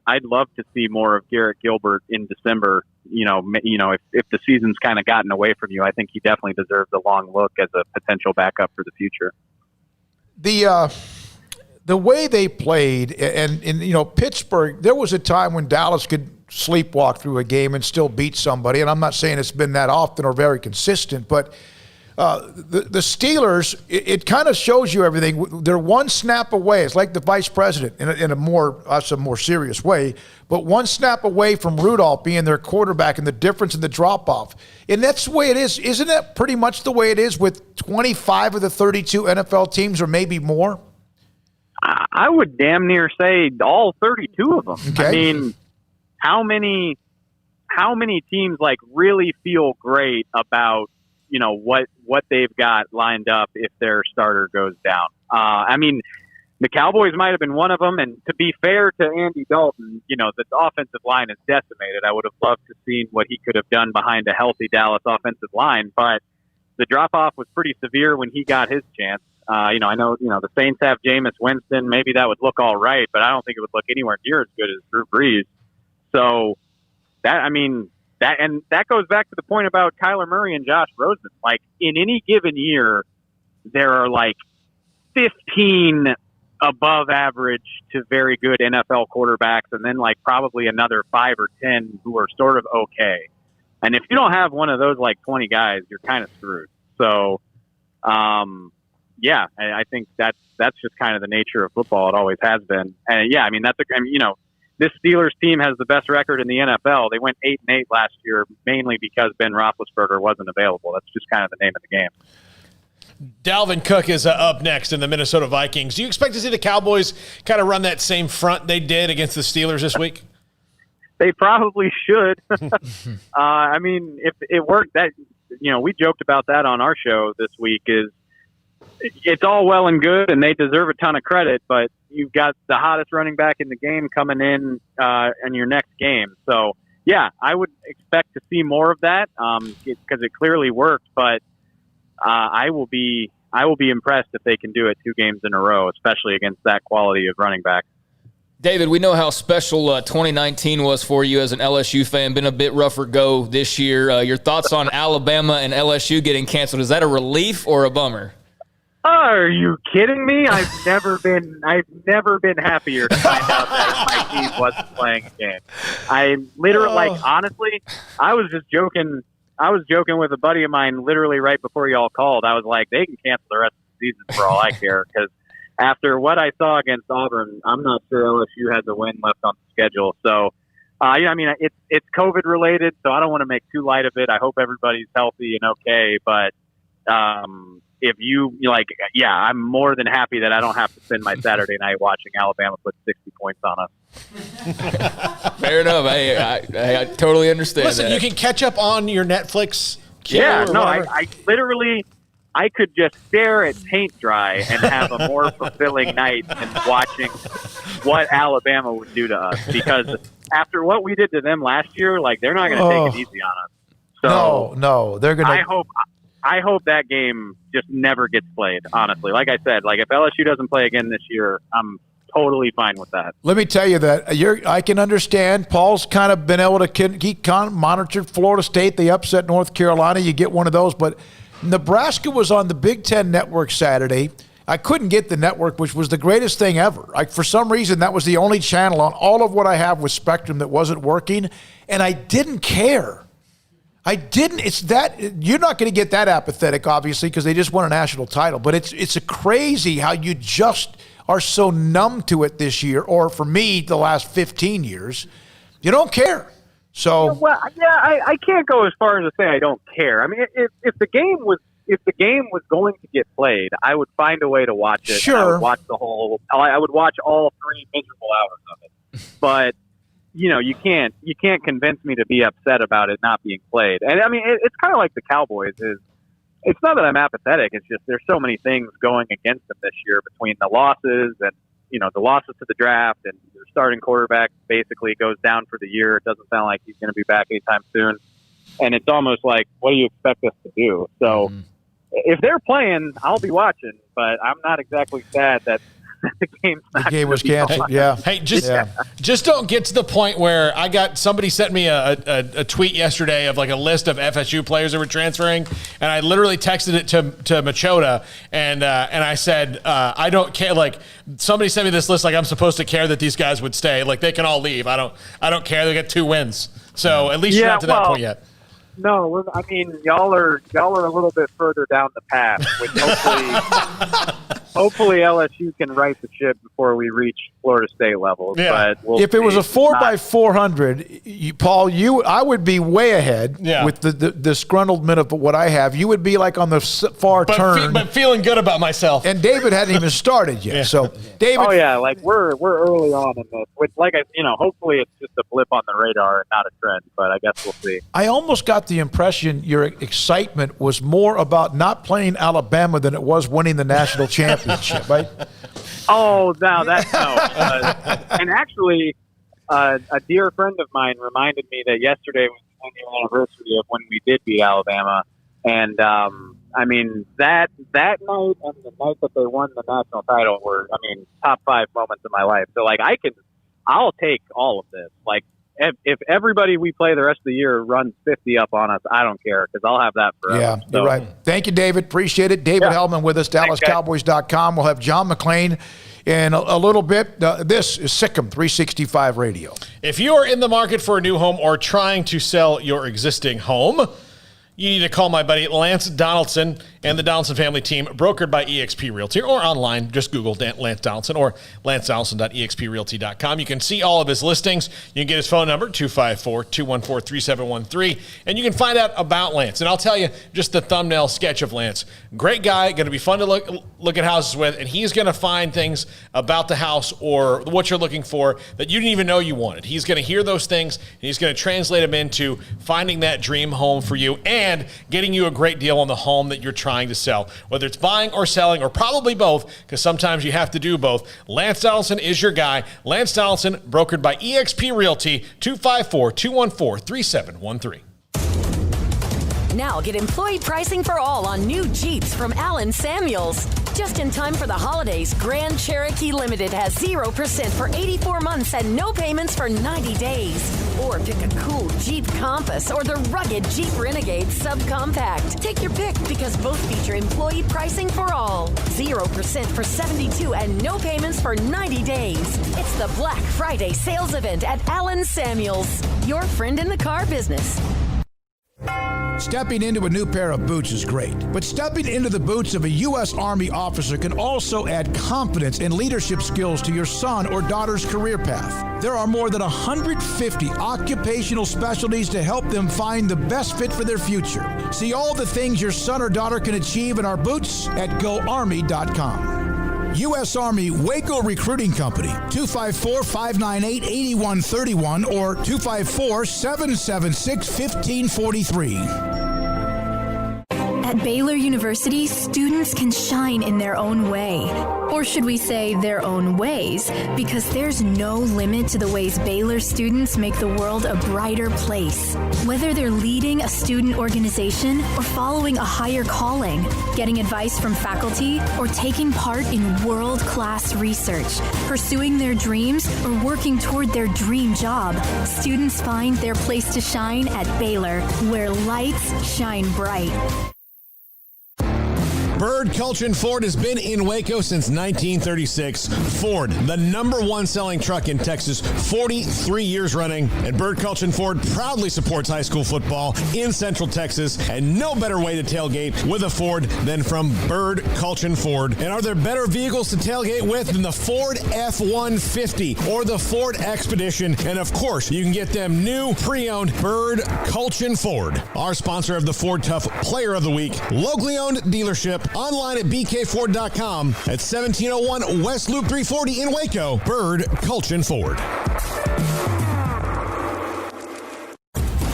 I'd love to see more of Garrett Gilbert in December. If the season's kind of gotten away from you, I think he definitely deserves a long look as a potential backup for the future. The way they played, and Pittsburgh, there was a time when Dallas could sleepwalk through a game and still beat somebody, and I'm not saying it's been that often or very consistent, but the Steelers, it kind of shows you everything. They're one snap away. It's like the vice president in a more serious way, but one snap away from Rudolph being their quarterback and the difference in the drop-off. And that's the way it is. Isn't that pretty much the way it is with 25 of the 32 NFL teams or maybe more? I would damn near say all 32 of them. Okay. I mean, how many teams really feel great about what they've got lined up if their starter goes down? I mean, the Cowboys might have been one of them. And to be fair to Andy Dalton, the offensive line is decimated. I would have loved to see what he could have done behind a healthy Dallas offensive line, but the drop off was pretty severe when he got his chance. I know the Saints have Jameis Winston. Maybe that would look all right, but I don't think it would look anywhere near as good as Drew Brees. So that goes back to the point about Kyler Murray and Josh Rosen. In any given year, there are 15 above average to very good NFL quarterbacks, and then probably another 5 or 10 who are sort of okay. And if you don't have one of those 20 guys, you're kind of screwed. So, yeah, I think that's just kind of the nature of football. It always has been. And yeah, I mean this Steelers team has the best record in the NFL. They went 8-8 last year, mainly because Ben Roethlisberger wasn't available. That's just kind of the name of the game. Dalvin Cook is up next in the Minnesota Vikings. Do you expect to see the Cowboys kind of run that same front they did against the Steelers this week? They probably should. I mean, if it worked, that we joked about that on our show this week. It's all well and good, and they deserve a ton of credit, but you've got the hottest running back in the game coming in your next game. So, yeah, I would expect to see more of that because it clearly worked. But I will be impressed if they can do it 2 games in a row, especially against that quality of running back. David, we know how special 2019 was for you as an LSU fan. Been a bit rougher go this year. Your thoughts on Alabama and LSU getting canceled? Is that a relief or a bummer? Are you kidding me? I've never been happier to find out that my team wasn't playing a game. I literally, honestly, I was joking with a buddy of mine literally right before y'all called. I was like, they can cancel the rest of the season for all I care, because after what I saw against Auburn, I'm not sure LSU has a win left on the schedule. So, I mean, it's COVID related, so I don't want to make too light of it. I hope everybody's healthy and okay, but if you like, yeah, I'm more than happy that I don't have to spend my Saturday night watching Alabama put 60 points on us. Fair enough. I totally understand. Listen, that. you can catch up on your Netflix. Yeah, no, I literally, I could just stare at paint dry and have a more fulfilling night than watching what Alabama would do to us. Because after what we did to them last year, like, they're not going to take it easy on us. So no, they're going to. I hope that game just never gets played, honestly. Like I said, like if LSU doesn't play again this year, I'm totally fine with that. Let me tell you that I can understand. Paul's kind of been able to keep monitored Florida State. They upset North Carolina. You get one of those. But Nebraska was on the Big Ten Network Saturday. I couldn't get the network, which was the greatest thing ever. Like, for some reason, that was the only channel on all of what I have with Spectrum that wasn't working, and I didn't care. It's that you're not going to get that apathetic, obviously, because they just won a national title. But it's crazy how you just are so numb to it this year, or for me, the last 15 years, you don't care. So I can't go as far as to say I don't care. I mean, if the game was going to get played, I would find a way to watch it. Sure, I would watch I would watch all 3 miserable hours of it. But you can't convince me to be upset about it not being played. And I mean, it's kind of like the Cowboys. It's not that I'm apathetic. It's just there's so many things going against them this year between the losses and the losses to the draft, and the starting quarterback basically goes down for the year. It doesn't sound like he's going to be back anytime soon. And it's almost like, what do you expect us to do? So if they're playing, I'll be watching, but I'm not exactly sad that the game was canceled. Yeah. Hey, just don't get to the point where somebody sent me a tweet yesterday of like a list of FSU players that were transferring, and I literally texted it to Machota, and I said I don't care. Like, somebody sent me this list, like I'm supposed to care that these guys would stay. Like, they can all leave. I don't care. They got 2 wins, so at least you're not to that point yet. No, I mean, y'all are a little bit further down the path, which hopefully LSU can right the ship before we reach Florida State levels. Yeah. But if it was a 4x400, Paul, I would be way ahead with the disgruntlement of what I have. You would be like on the far turn, but feeling good about myself. And David hadn't even started yet. Yeah. So, David, like we're early on in this. Which, hopefully it's just a blip on the radar and not a trend. But I guess we'll see. I almost got the impression your excitement was more about not playing Alabama than it was winning the national championship, right? Oh, no. And actually, a dear friend of mine reminded me that yesterday was the 10-year anniversary of when we did beat Alabama. And, I mean, that night and the night that they won the national title were, top 5 moments of my life. So, I'll take all of this. Like, if everybody we play the rest of the year runs 50 up on us, I don't care, because I'll have that forever. Yeah, you're right. Thank you, David. Appreciate it. David Hellman with us, DallasCowboys.com. We'll have John McClain in a little bit. This is Sic'Em365 Radio. If you are in the market for a new home or trying to sell your existing home, you need to call my buddy Lance Donaldson and the Donaldson family team, brokered by eXp Realty, or online, just Google Lance Donaldson or lancedonaldson.exprealty.com. You can see all of his listings. You can get his phone number, 254-214-3713, and you can find out about Lance. And I'll tell you just the thumbnail sketch of Lance. Great guy, going to be fun to look at houses with, and he's going to find things about the house or what you're looking for that you didn't even know you wanted. He's going to hear those things, and he's going to translate them into finding that dream home for you and getting you a great deal on the home that you're trying to sell, whether it's buying or selling, or probably both, because sometimes you have to do both. Lance Donaldson is your guy. Lance Donaldson, brokered by eXp Realty, 254-214-3713. Now get employee pricing for all on new Jeeps from Allen Samuels. Just in time for the holidays, Grand Cherokee Limited has 0% for 84 months and no payments for 90 days. Or pick a cool Jeep Compass or the rugged Jeep Renegade Subcompact. Take your pick, because both feature employee pricing for all. 0% for 72 and no payments for 90 days. It's the Black Friday sales event at Allen Samuels. Your friend in the car business. Stepping into a new pair of boots is great, but stepping into the boots of a U.S. Army officer can also add confidence and leadership skills to your son or daughter's career path. There are more than 150 occupational specialties to help them find the best fit for their future. See all the things your son or daughter can achieve in our boots at GoArmy.com. U.S. Army Waco Recruiting Company, 254-598-8131 or 254-776-1543. At Baylor University, students can shine in their own way. Or should we say their own ways? Because there's no limit to the ways Baylor students make the world a brighter place. Whether they're leading a student organization or following a higher calling, getting advice from faculty, or taking part in world-class research, pursuing their dreams, or working toward their dream job, students find their place to shine at Baylor, where lights shine bright. Bird Culture Ford has been in Waco since 1936. Ford, the #1 selling truck in Texas, 43 years running. And Bird Culture Ford proudly supports high school football in Central Texas. And no better way to tailgate with a Ford than from Bird Culture Ford. And are there better vehicles to tailgate with than the Ford F-150 or the Ford Expedition? And of course, you can get them new pre-owned Bird Culture Ford. Our sponsor of the Ford Tough Player of the Week, locally owned dealership. Online at bkford.com at 1701 West Loop 340 in Waco. Bird Culture Ford.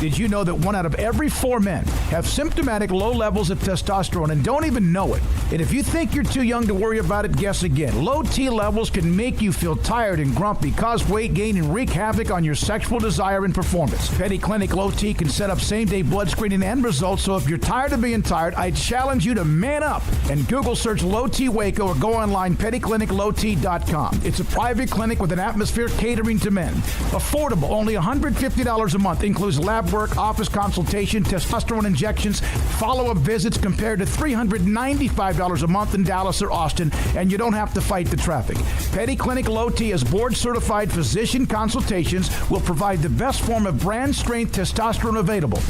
Did you know that 1 out of every 4 men have symptomatic low levels of testosterone and don't even know it? And if you think you're too young to worry about it, guess again. Low T levels can make you feel tired and grumpy, cause weight gain, and wreak havoc on your sexual desire and performance. Petty Clinic Low T can set up same-day blood screening and results, so if you're tired of being tired, I challenge you to man up and Google search Low T Waco or go online pettycliniclowt.com. It's a private clinic with an atmosphere catering to men. Affordable, only $150 a month, includes lab work, office consultation, testosterone injections, follow-up visits compared to $395 a month in Dallas or Austin, and you don't have to fight the traffic. Petty Clinic Low T as board-certified physician consultations will provide the best form of brand-strength testosterone available.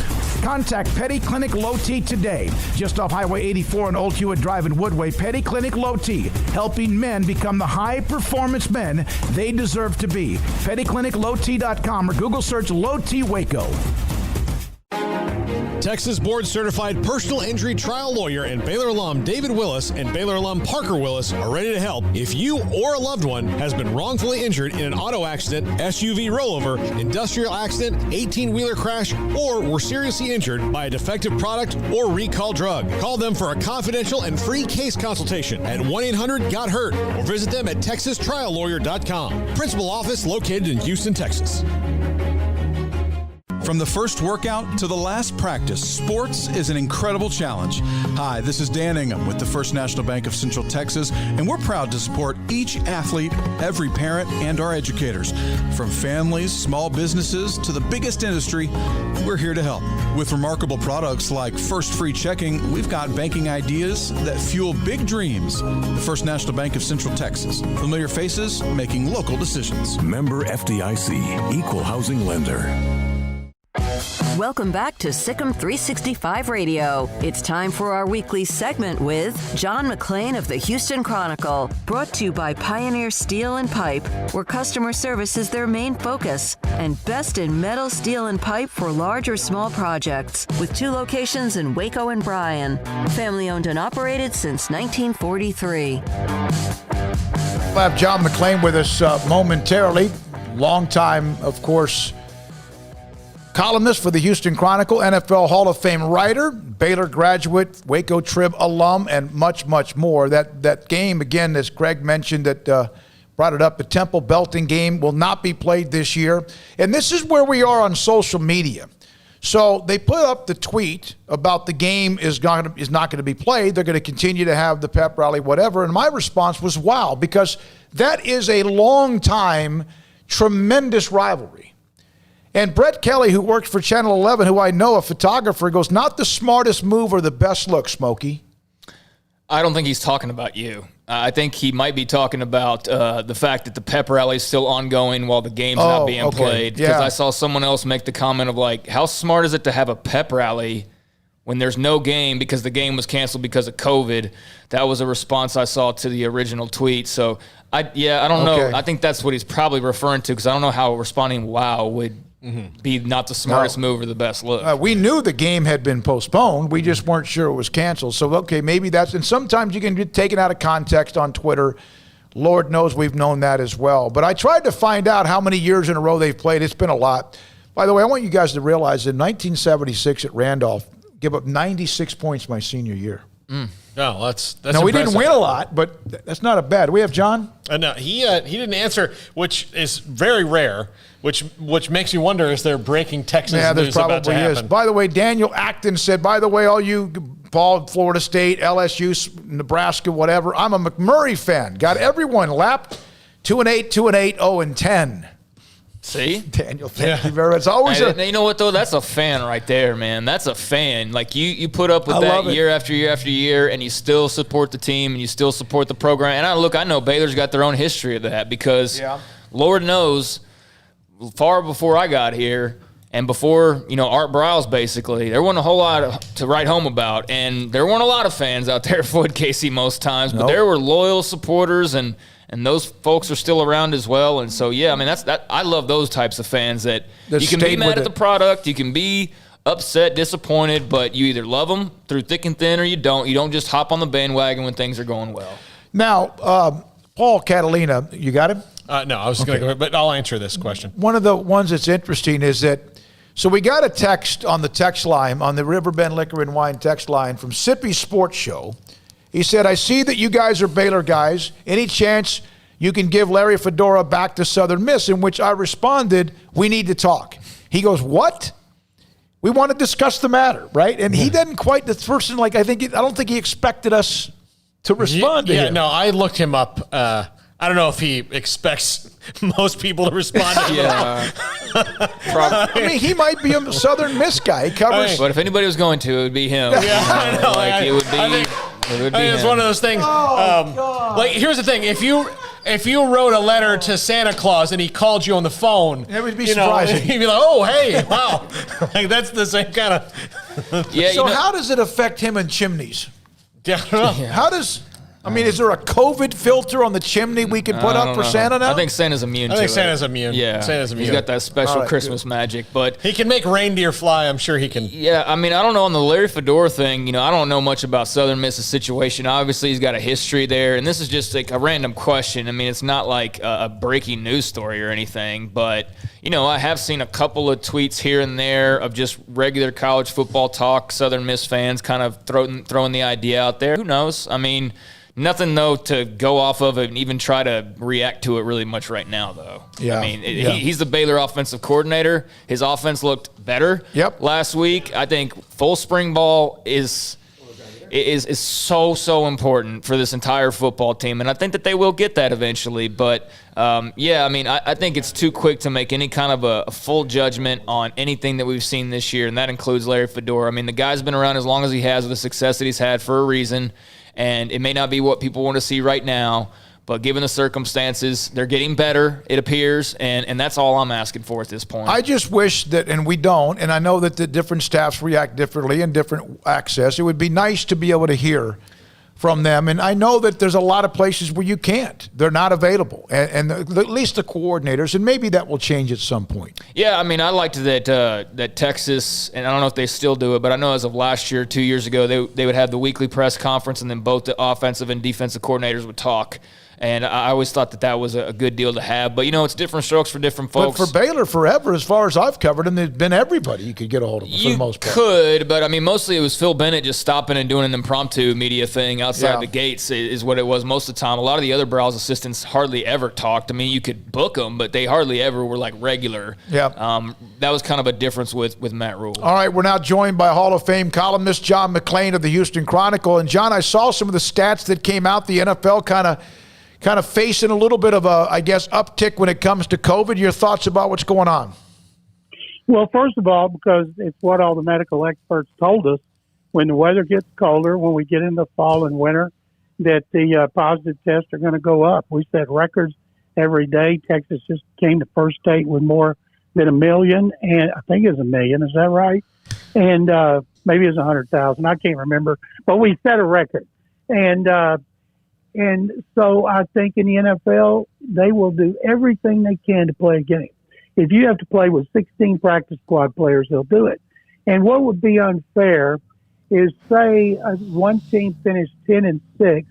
Contact Petty Clinic Low T today, just off Highway 84 and Old Hewitt Drive in Woodway. Petty Clinic Low T, helping men become the high-performance men they deserve to be. PettyClinicLowT.com or Google search Low T Waco. Texas Board Certified Personal Injury Trial Lawyer and Baylor alum David Willis and Baylor alum Parker Willis are ready to help if you or a loved one has been wrongfully injured in an auto accident, SUV rollover, industrial accident, 18-wheeler crash, or were seriously injured by a defective product or recall drug. Call them for a confidential and free case consultation at 1-800-GOT-HURT or visit them at texastriallawyer.com. Principal office located in Houston, Texas. From the first workout to the last practice, sports is an incredible challenge. Hi, this is Dan Ingham with the First National Bank of Central Texas, and we're proud to support each athlete, every parent, and our educators. From families, small businesses, to the biggest industry, we're here to help. With remarkable products like First Free Checking, we've got banking ideas that fuel big dreams. The First National Bank of Central Texas. Familiar faces making local decisions. Member FDIC, Equal Housing Lender. Welcome back to Sic'Em365 Radio. It's time for our weekly segment with John McClain of the Houston Chronicle, brought to you by Pioneer Steel and Pipe, where customer service is their main focus, and best in metal, steel, and pipe for large or small projects, with 2 locations in Waco and Bryan. Family owned and operated since 1943. We'll have John McClain with us momentarily. Long time, of course, columnist for the Houston Chronicle, NFL Hall of Fame writer, Baylor graduate, Waco Trib alum, and much, much more. That game, again, as Greg mentioned, that brought it up, the Temple Belton game will not be played this year. And this is where we are on social media. So they put up the tweet about the game is not going to be played. They're going to continue to have the pep rally, whatever. And my response was, wow, because that is a long time, tremendous rivalry. And Brett Kelly, who works for Channel 11, who I know, a photographer, goes, not the smartest move or the best look, Smokey. I don't think he's talking about you. I think he might be talking about the fact that the pep rally is still ongoing while the game's not being played. Because I saw someone else make the comment of like, how smart is it to have a pep rally when there's no game because the game was canceled because of COVID. That was a response I saw to the original tweet. So, I don't know. I think that's what he's probably referring to because I don't know how responding wow would be not the smartest move or the best look. We knew the game had been postponed. We just weren't sure it was canceled. So, okay, maybe that's – and sometimes you can get taken out of context on Twitter. Lord knows we've known that as well. But I tried to find out how many years in a row they've played. It's been a lot. By the way, I want you guys to realize in 1976 at Randolph, give up 96 points my senior year. No, that's now, we didn't win a lot, but that's not a bad. We have John? No, he didn't answer, which is very rare, which makes you wonder, is there breaking Texas news about to happen? By the way, Daniel Acton said, by the way, all you Paul, Florida State, LSU, Nebraska, whatever, I'm a McMurray fan. Got everyone lapped 2-8, 2-8, 0-10. See? Daniel, thank you very much. It's always you know what, though? That's a fan right there, man. That's a fan. Like, you put up with that year after year after year, and you still support the team, and you still support the program. And I know Baylor's got their own history of that because Lord knows, far before I got here and before, Art Briles, basically, there wasn't a whole lot to write home about. And there weren't a lot of fans out there at Floyd Casey most times, but there were loyal supporters, and those folks are still around as well. And so, I love those types of fans that you can be mad at the product, you can be upset, disappointed, but you either love them through thick and thin or you don't. You don't just hop on the bandwagon when things are going well. Now, Paul Catalina, you got him? No, I was going to go, but I'll answer this question. One of the ones that's interesting is that, so we got a text on the text line, on the Riverbend Liquor and Wine text line from Sippy Sports Show. He said, I see that you guys are Baylor guys. Any chance you can give Larry Fedora back to Southern Miss? In which I responded, we need to talk. He goes, what? We want to discuss the matter, right? And he didn't quite, the person, I don't think he expected us to respond to him. Yeah, no, I looked him up. I don't know if he expects most people to respond to him. I mean, he might be a Southern Miss guy. He covers. But if anybody was going to, it would be him. I know. It would be. I think it's one of those things. Here's the thing: if you wrote a letter to Santa Claus and he called you on the phone, it would be surprising. He'd be like, "Oh, hey, wow!" That's the same kind of. So how does it affect him and chimneys? Yeah, I don't know. How does? I mean, is there a COVID filter on the chimney we can put up for Santa now? I think Santa's immune to it. Santa's immune. Yeah. Santa's immune. He's got that special Christmas magic. But he can make reindeer fly. I'm sure he can. Yeah, I mean, I don't know on the Larry Fedora thing. I don't know much about Southern Miss's situation. Obviously, he's got a history there. And this is just a random question. I mean, it's not like a breaking news story or anything. But, I have seen a couple of tweets here and there of just regular college football talk. Southern Miss fans kind of throwing the idea out there. Who knows? I mean, nothing, though, to go off of and even try to react to it really much right now, though. Yeah. I mean, he's the Baylor offensive coordinator. His offense looked better last week. I think full spring ball is so important for this entire football team, and I think that they will get that eventually. But, I think it's too quick to make any kind of a full judgment on anything that we've seen this year, and that includes Larry Fedora. I mean, the guy's been around as long as he has with the success that he's had for a reason. And it may not be what people want to see right now, but given the circumstances, they're getting better, it appears, and that's all I'm asking for at this point. I just wish that, and we don't, and I know that the different staffs react differently and different access. It would be nice to be able to hear from them, and I know that there's a lot of places where you can't. They're not available, and at least the coordinators, and maybe that will change at some point. Yeah, I mean, I liked that Texas, and I don't know if they still do it, but I know as of last year, 2 years ago, they would have the weekly press conference, and then both the offensive and defensive coordinators would talk. And I always thought that was a good deal to have. But, it's different strokes for different folks. But for Baylor forever, as far as I've covered them, there's been everybody you could get a hold of them for the most part. You could, but, I mean, mostly it was Phil Bennett just stopping and doing an impromptu media thing outside the gates is what it was most of the time. A lot of the other Browse assistants hardly ever talked. I mean, you could book them, but they hardly ever were, regular. Yeah. That was kind of a difference with Matt Rhule. All right, we're now joined by Hall of Fame columnist John McClain of the Houston Chronicle. And, John, I saw some of the stats that came out. The NFL kind of facing a little bit of a, uptick when it comes to COVID. Your thoughts about what's going on? Well, first of all, because it's what all the medical experts told us, when the weather gets colder, when we get into fall and winter, that the positive tests are going to go up. We set records every day. Texas just became the first state with more than 1 million, and I think it's 1 million. Is that right? And Maybe it was 100,000. I can't remember. But we set a record. And so I think in the NFL, they will do everything they can to play a game. If you have to play with 16 practice squad players, they'll do it. And what would be unfair is, say, one team finished 10-6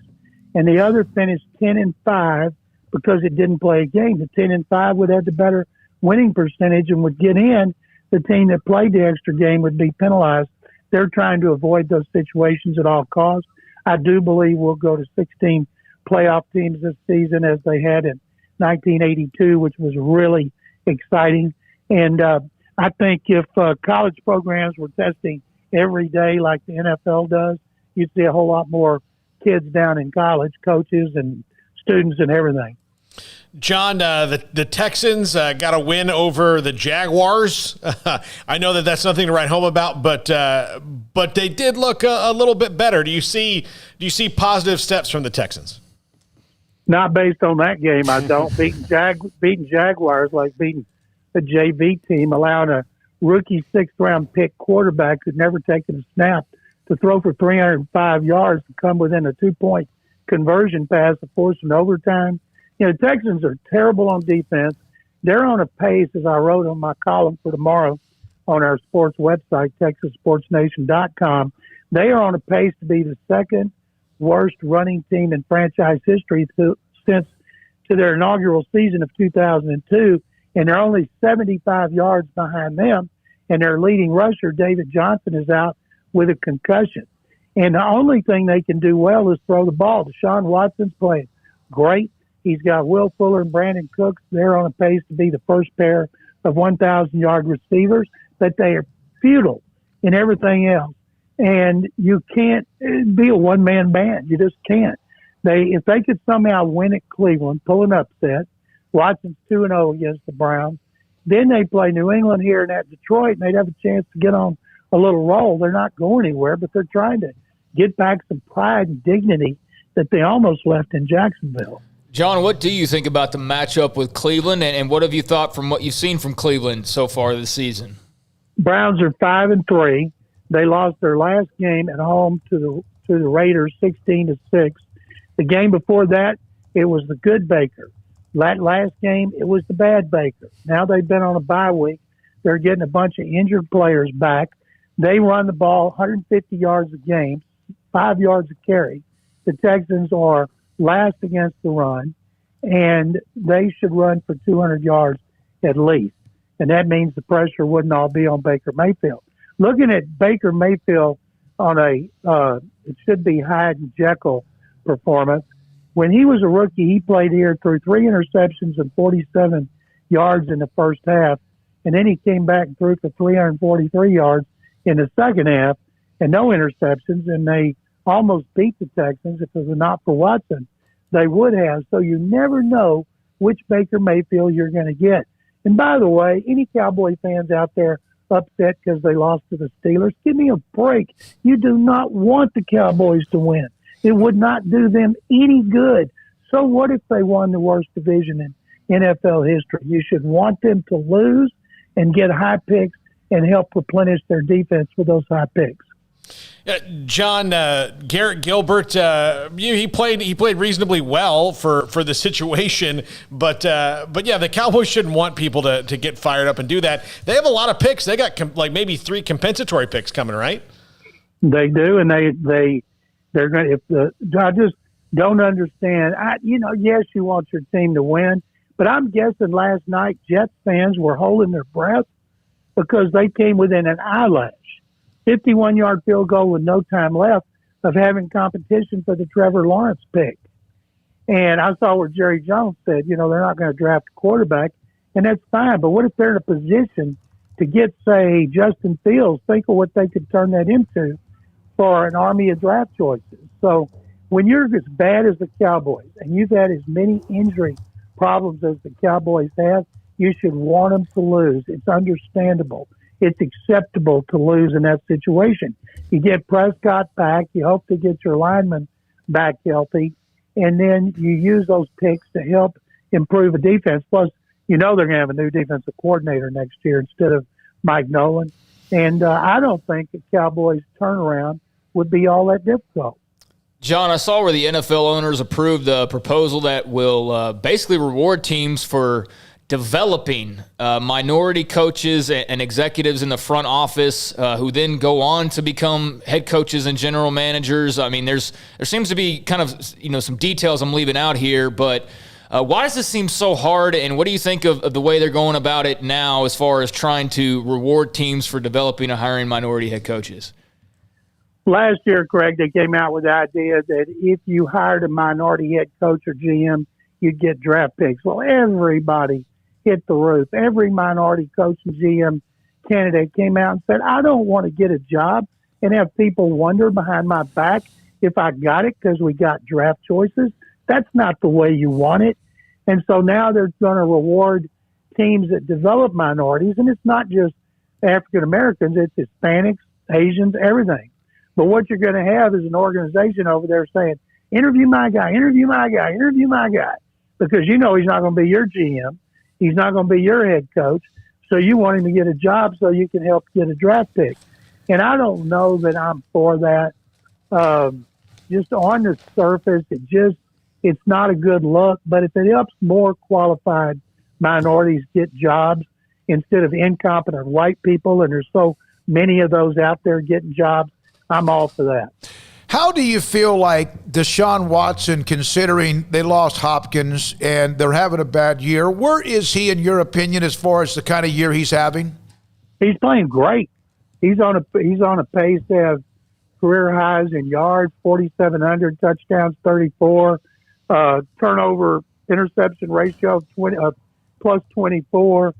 and the other finished 10-5 because it didn't play a game. The 10-5 would have the better winning percentage and would get in. The team that played the extra game would be penalized. They're trying to avoid those situations at all costs. I do believe we'll go to 16 playoff teams this season as they had in 1982, which was really exciting. And I think if college programs were testing every day like the NFL does, you'd see a whole lot more kids down in college, coaches and students and everything. John, the Texans got a win over the Jaguars. I know that that's nothing to write home about, but they did look a little bit better. Do you see positive steps from the Texans? Not based on that game, I don't. Beating Jaguars like beating a JV team, allowing a rookie sixth-round pick quarterback who'd never taken a snap to throw for 305 yards to come within a 2-point conversion pass to force an overtime. You know, the Texans are terrible on defense. They're on a pace, as I wrote on my column for tomorrow on our sports website, TexasSportsNation.com. They are on a pace to be the second worst running team in franchise history since their inaugural season of 2002, and they're only 75 yards behind them, and their leading rusher, David Johnson, is out with a concussion. And the only thing they can do well is throw the ball. Deshaun Watson's playing great. He's got Will Fuller and Brandon Cooks. They're on a pace to be the first pair of 1,000-yard receivers, but they are futile in everything else. And you can't be a one-man band. You just can't. If they could somehow win at Cleveland, pull an upset, Watson's 2-0 against the Browns, then they play New England here and at Detroit, and they'd have a chance to get on a little roll. They're not going anywhere, but they're trying to get back some pride and dignity that they almost left in Jacksonville. John, what do you think about the matchup with Cleveland, and what have you thought from what you've seen from Cleveland so far this season? Browns are 5-3. They lost their last game at home to the Raiders 16-6. The game before that, it was the good Baker. That last game, it was the bad Baker. Now they've been on a bye week. They're getting a bunch of injured players back. They run the ball 150 yards a game, 5 yards a carry. The Texans are last against the run, and they should run for 200 yards at least. And that means the pressure wouldn't all be on Baker Mayfield. Looking at Baker Mayfield on it should be Hyde and Jekyll performance. When he was a rookie, he played here through 3 interceptions and 47 yards in the first half. And then he came back and threw for 343 yards in the second half and no interceptions. And they almost beat the Texans. If it was not for Watson, they would have. So you never know which Baker Mayfield you're going to get. And by the way, any Cowboy fans out there upset because they lost to the Steelers, give me a break. You do not want the Cowboys to win. It would not do them any good. So what if they won the worst division in NFL history? You should want them to lose and get high picks and help replenish their defense with those high picks. John, Garrett Gilbert, he played reasonably well for the situation, but yeah, the Cowboys shouldn't want people to get fired up and do that. They have a lot of picks. They got maybe 3 compensatory picks coming, right? They do, and they're going to. I just don't understand. Yes, you want your team to win, but I'm guessing last night Jets fans were holding their breath because they came within an eyelash. 51-yard field goal with no time left of having competition for the Trevor Lawrence pick. And I saw where Jerry Jones said, they're not going to draft a quarterback, and that's fine. But what if they're in a position to get, say, Justin Fields? Think of what they could turn that into for an army of draft choices. So when you're as bad as the Cowboys and you've had as many injury problems as the Cowboys have, you should want them to lose. It's understandable. It's acceptable to lose in that situation. You get Prescott back. You hope to get your linemen back healthy. And then you use those picks to help improve a defense. Plus, they're going to have a new defensive coordinator next year instead of Mike Nolan. And I don't think the Cowboys' turnaround would be all that difficult. John, I saw where the NFL owners approved a proposal that will basically reward teams for developing minority coaches and executives in the front office who then go on to become head coaches and general managers. I mean, there seems to be kind of some details I'm leaving out here, but why does this seem so hard, and what do you think of the way they're going about it now as far as trying to reward teams for developing and hiring minority head coaches? Last year, Craig, they came out with the idea that if you hired a minority head coach or GM, you'd get draft picks. Well, everybody hit the roof. Every minority coach and GM candidate came out and said, I don't want to get a job and have people wonder behind my back if I got it because we got draft choices. That's not the way you want it. And so now they're going to reward teams that develop minorities, and it's not just African Americans, it's Hispanics, Asians, everything. But what you're going to have is an organization over there saying, interview my guy, interview my guy, interview my guy, because he's not going to be your GM. He's not going to be your head coach. So you want him to get a job so you can help get a draft pick. And I don't know that I'm for that. Just on the surface, it's not a good look. But if it helps more qualified minorities get jobs instead of incompetent white people, and there's so many of those out there getting jobs, I'm all for that. How do you feel like Deshaun Watson, considering they lost Hopkins and they're having a bad year? Where is he, in your opinion, as far as the kind of year he's having? He's playing great. He's on a pace to have career highs in yards, 4,700, touchdowns, 34, turnover interception ratio of plus 24.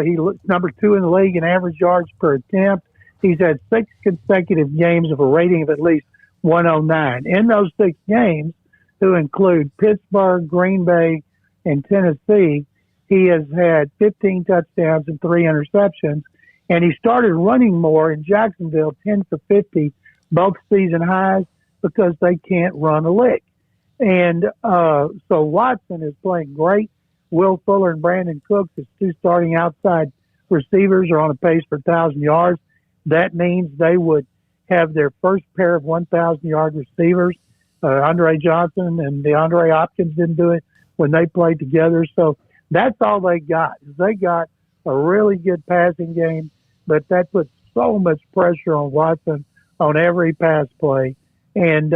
He's number 2 in the league in average yards per attempt. He's had 6 consecutive games of a rating of at least 109. In those 6 games, who include Pittsburgh, Green Bay, and Tennessee, he has had 15 touchdowns and 3 interceptions. And he started running more in Jacksonville, 10 for 50, both season highs, because they can't run a lick. And so Watson is playing great. Will Fuller and Brandon Cooks, his 2 starting outside receivers, are on a pace for 1,000 yards. That means they would have their first pair of 1,000-yard receivers. Andre Johnson and DeAndre Hopkins didn't do it when they played together. So that's all they got. They got a really good passing game, but that puts so much pressure on Watson on every pass play. And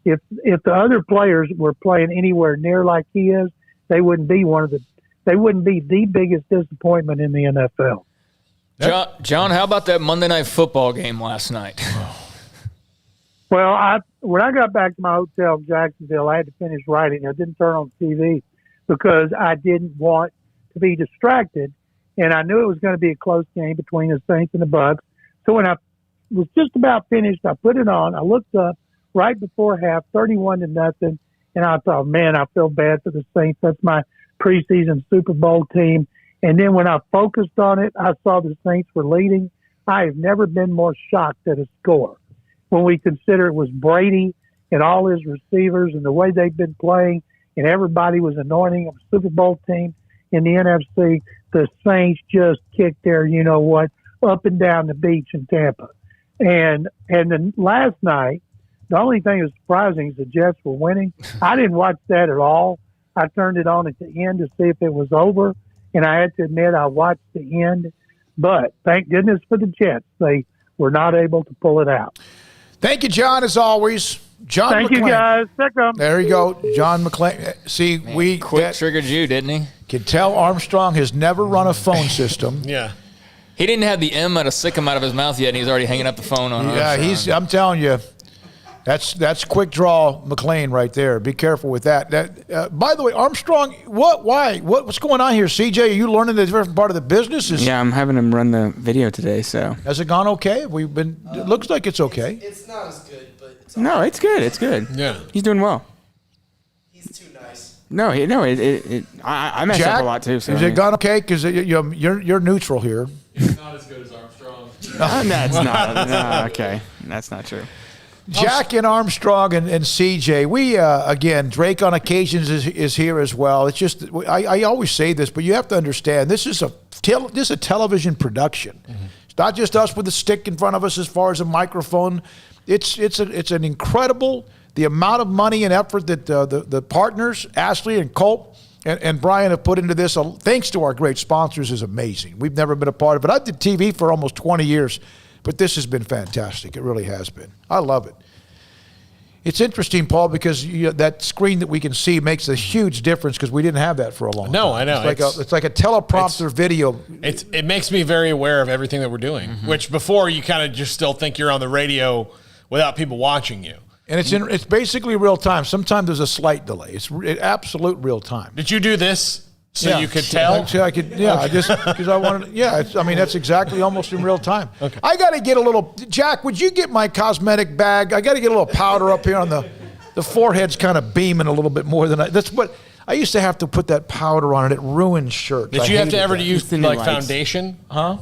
if the other players were playing anywhere near like he is, they wouldn't be the biggest disappointment in the NFL. John, how about that Monday Night Football game last night? Well, when I got back to my hotel in Jacksonville, I had to finish writing. I didn't turn on TV because I didn't want to be distracted, and I knew it was going to be a close game between the Saints and the Bucs. So when I was just about finished, I put it on. I looked up right before half, 31-0, and I thought, man, I feel bad for the Saints. That's my preseason Super Bowl team. And then when I focused on it, I saw the Saints were leading. I have never been more shocked at a score. When we consider it was Brady and all his receivers and the way they've been playing, and everybody was anointing a Super Bowl team in the NFC, the Saints just kicked their, up and down the beach in Tampa. And then last night, the only thing that was surprising is the Jets were winning. I didn't watch that at all. I turned it on at the end to see if it was over. And I had to admit, I watched the end. But thank goodness for the Jets. They were not able to pull it out. Thank you, John, as always. John Thank McClain. you, guys. Sic'Em. There you go. John McClain. See, Man, quick triggered you, didn't he? Can tell Armstrong has never run a phone system. Yeah. He didn't have the M out of Sic'Em out of his mouth yet, and he's already hanging up the phone on Armstrong. I'm telling you. That's quick draw McLean right there. Be careful with that. By the way, Armstrong, what's going on here? CJ, are you learning a different part of the business? Yeah, I'm having him run the video today. So has it gone okay? It looks like it's okay. It's not as good, but it's no, it's good. It's good. Yeah, he's doing well. He's too nice. I mess up a lot too. So has it gone okay? Because you're neutral here. It's not as good as Armstrong. That's not. No, okay, that's not true. Jack and Armstrong and CJ, we again, Drake on occasions is here as well. It's just I always say this, but you have to understand this is a television production. Mm-hmm. It's not just us with a stick in front of us as far as a microphone. It's an incredible, the amount of money and effort that the partners, Ashley and Colt and Brian, have put into this, thanks to our great sponsors, is amazing. We've never been a part of it. I did TV for almost 20 years, but this has been fantastic. It really has been. I love it. It's interesting, Paul, because that screen that we can see makes a huge difference because we didn't have that for a long time. No, I know. It's like a teleprompter video. It makes me very aware of everything that we're doing, which before you kind of just still think you're on the radio without people watching you. And it's basically real time. Sometimes there's a slight delay. It's absolute real time. Did you do this so you could tell? I could. Yeah, I just because I wanted. Yeah, that's exactly almost in real time. Okay. I got to get a little. Jack, would you get my cosmetic bag? I got to get a little powder up here on the forehead's kind of beaming a little bit more than that's what I used to have to put that powder on it. It ruined shirts. Did you have to ever use like foundation? Huh?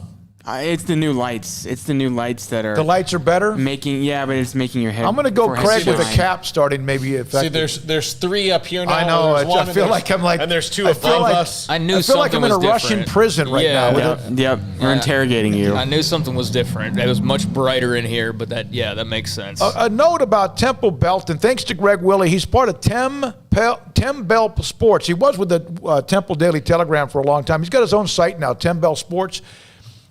It's the new lights. It's the new lights that are. The lights are better? But it's making your head. I'm going to go Craig with a cap starting maybe. See, there's 3 up here now. I know. I feel like I'm like. And there's 2 above us. I knew I feel like I'm in a Russian prison right now. Yep. We're interrogating you. I knew something was different. It was much brighter in here, but that makes sense. A note about Temple Belton. Thanks to Greg Willie, he's part of Tim Bell Sports. He was with the Temple Daily Telegram for a long time. He's got his own site now, Tim Bell Sports.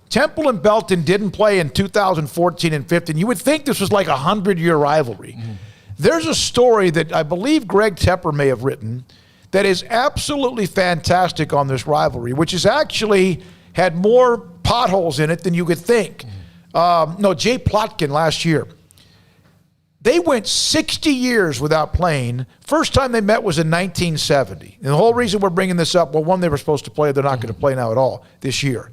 Temple and Belton didn't play in 2014 and 15. You would think this was like a 100-year rivalry. There's a story that I believe Greg Tepper may have written that is absolutely fantastic on this rivalry, which has actually had more potholes in it than you could think. Jay Plotkin last year. They went 60 years without playing. First time they met was in 1970. And the whole reason we're bringing this up, well, one, they were supposed to play. They're not going to play now at all this year.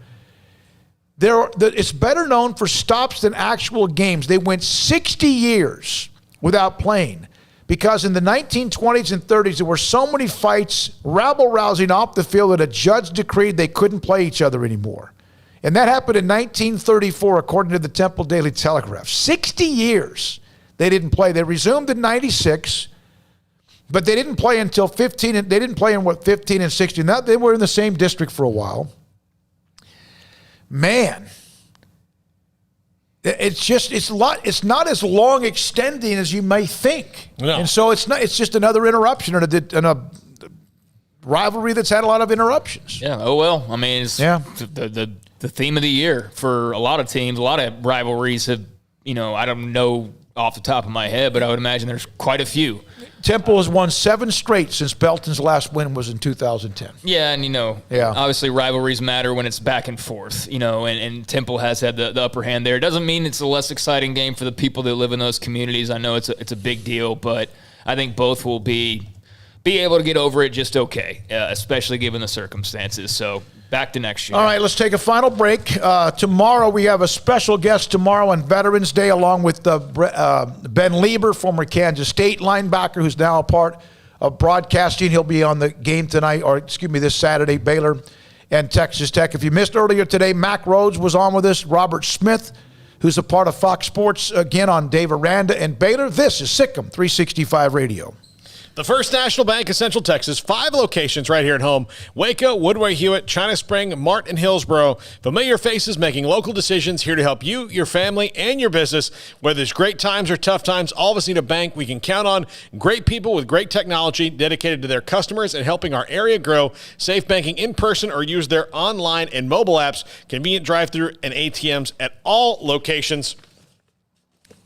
It's better known for stops than actual games. They went 60 years without playing because in the 1920s and 30s, there were so many fights, rabble-rousing off the field that a judge decreed they couldn't play each other anymore. And that happened in 1934, according to the Temple Daily Telegraph. 60 years they didn't play. They resumed in 96, but they didn't play until 15. They didn't play in 15 and 16. Now they were in the same district for a while. Man, it's not as long extending as you may think. No. And so it's just another interruption in a rivalry that's had a lot of interruptions. Yeah. Oh well. I mean, it's the theme of the year for a lot of teams. A lot of rivalries have. I don't know off the top of my head, but I would imagine there's quite a few. Temple has won 7 straight since Belton's last win was in 2010. Yeah, and obviously rivalries matter when it's back and forth, and Temple has had the upper hand there. It doesn't mean it's a less exciting game for the people that live in those communities. I know it's a big deal, but I think both will be able to get over it just okay, especially given the circumstances. So back to next year. All right, let's take a final break. Tomorrow we have a special guest tomorrow on Veterans Day along with Ben Lieber, former Kansas State linebacker, who's now a part of broadcasting. He'll be on the game tonight, this Saturday, Baylor and Texas Tech. If you missed earlier today, Mack Rhoades was on with us. Robert Smith, who's a part of Fox Sports, again on Dave Aranda and Baylor. This is Sic'Em365 Radio. The First National Bank of Central Texas, 5 locations right here at home. Waco, Woodway, Hewitt, China Spring, Mart, and Hillsboro. Familiar faces making local decisions, here to help you, your family, and your business. Whether it's great times or tough times, all of us need a bank we can count on. Great people with great technology dedicated to their customers and helping our area grow. Safe banking in person or use their online and mobile apps. Convenient drive-through and ATMs at all locations.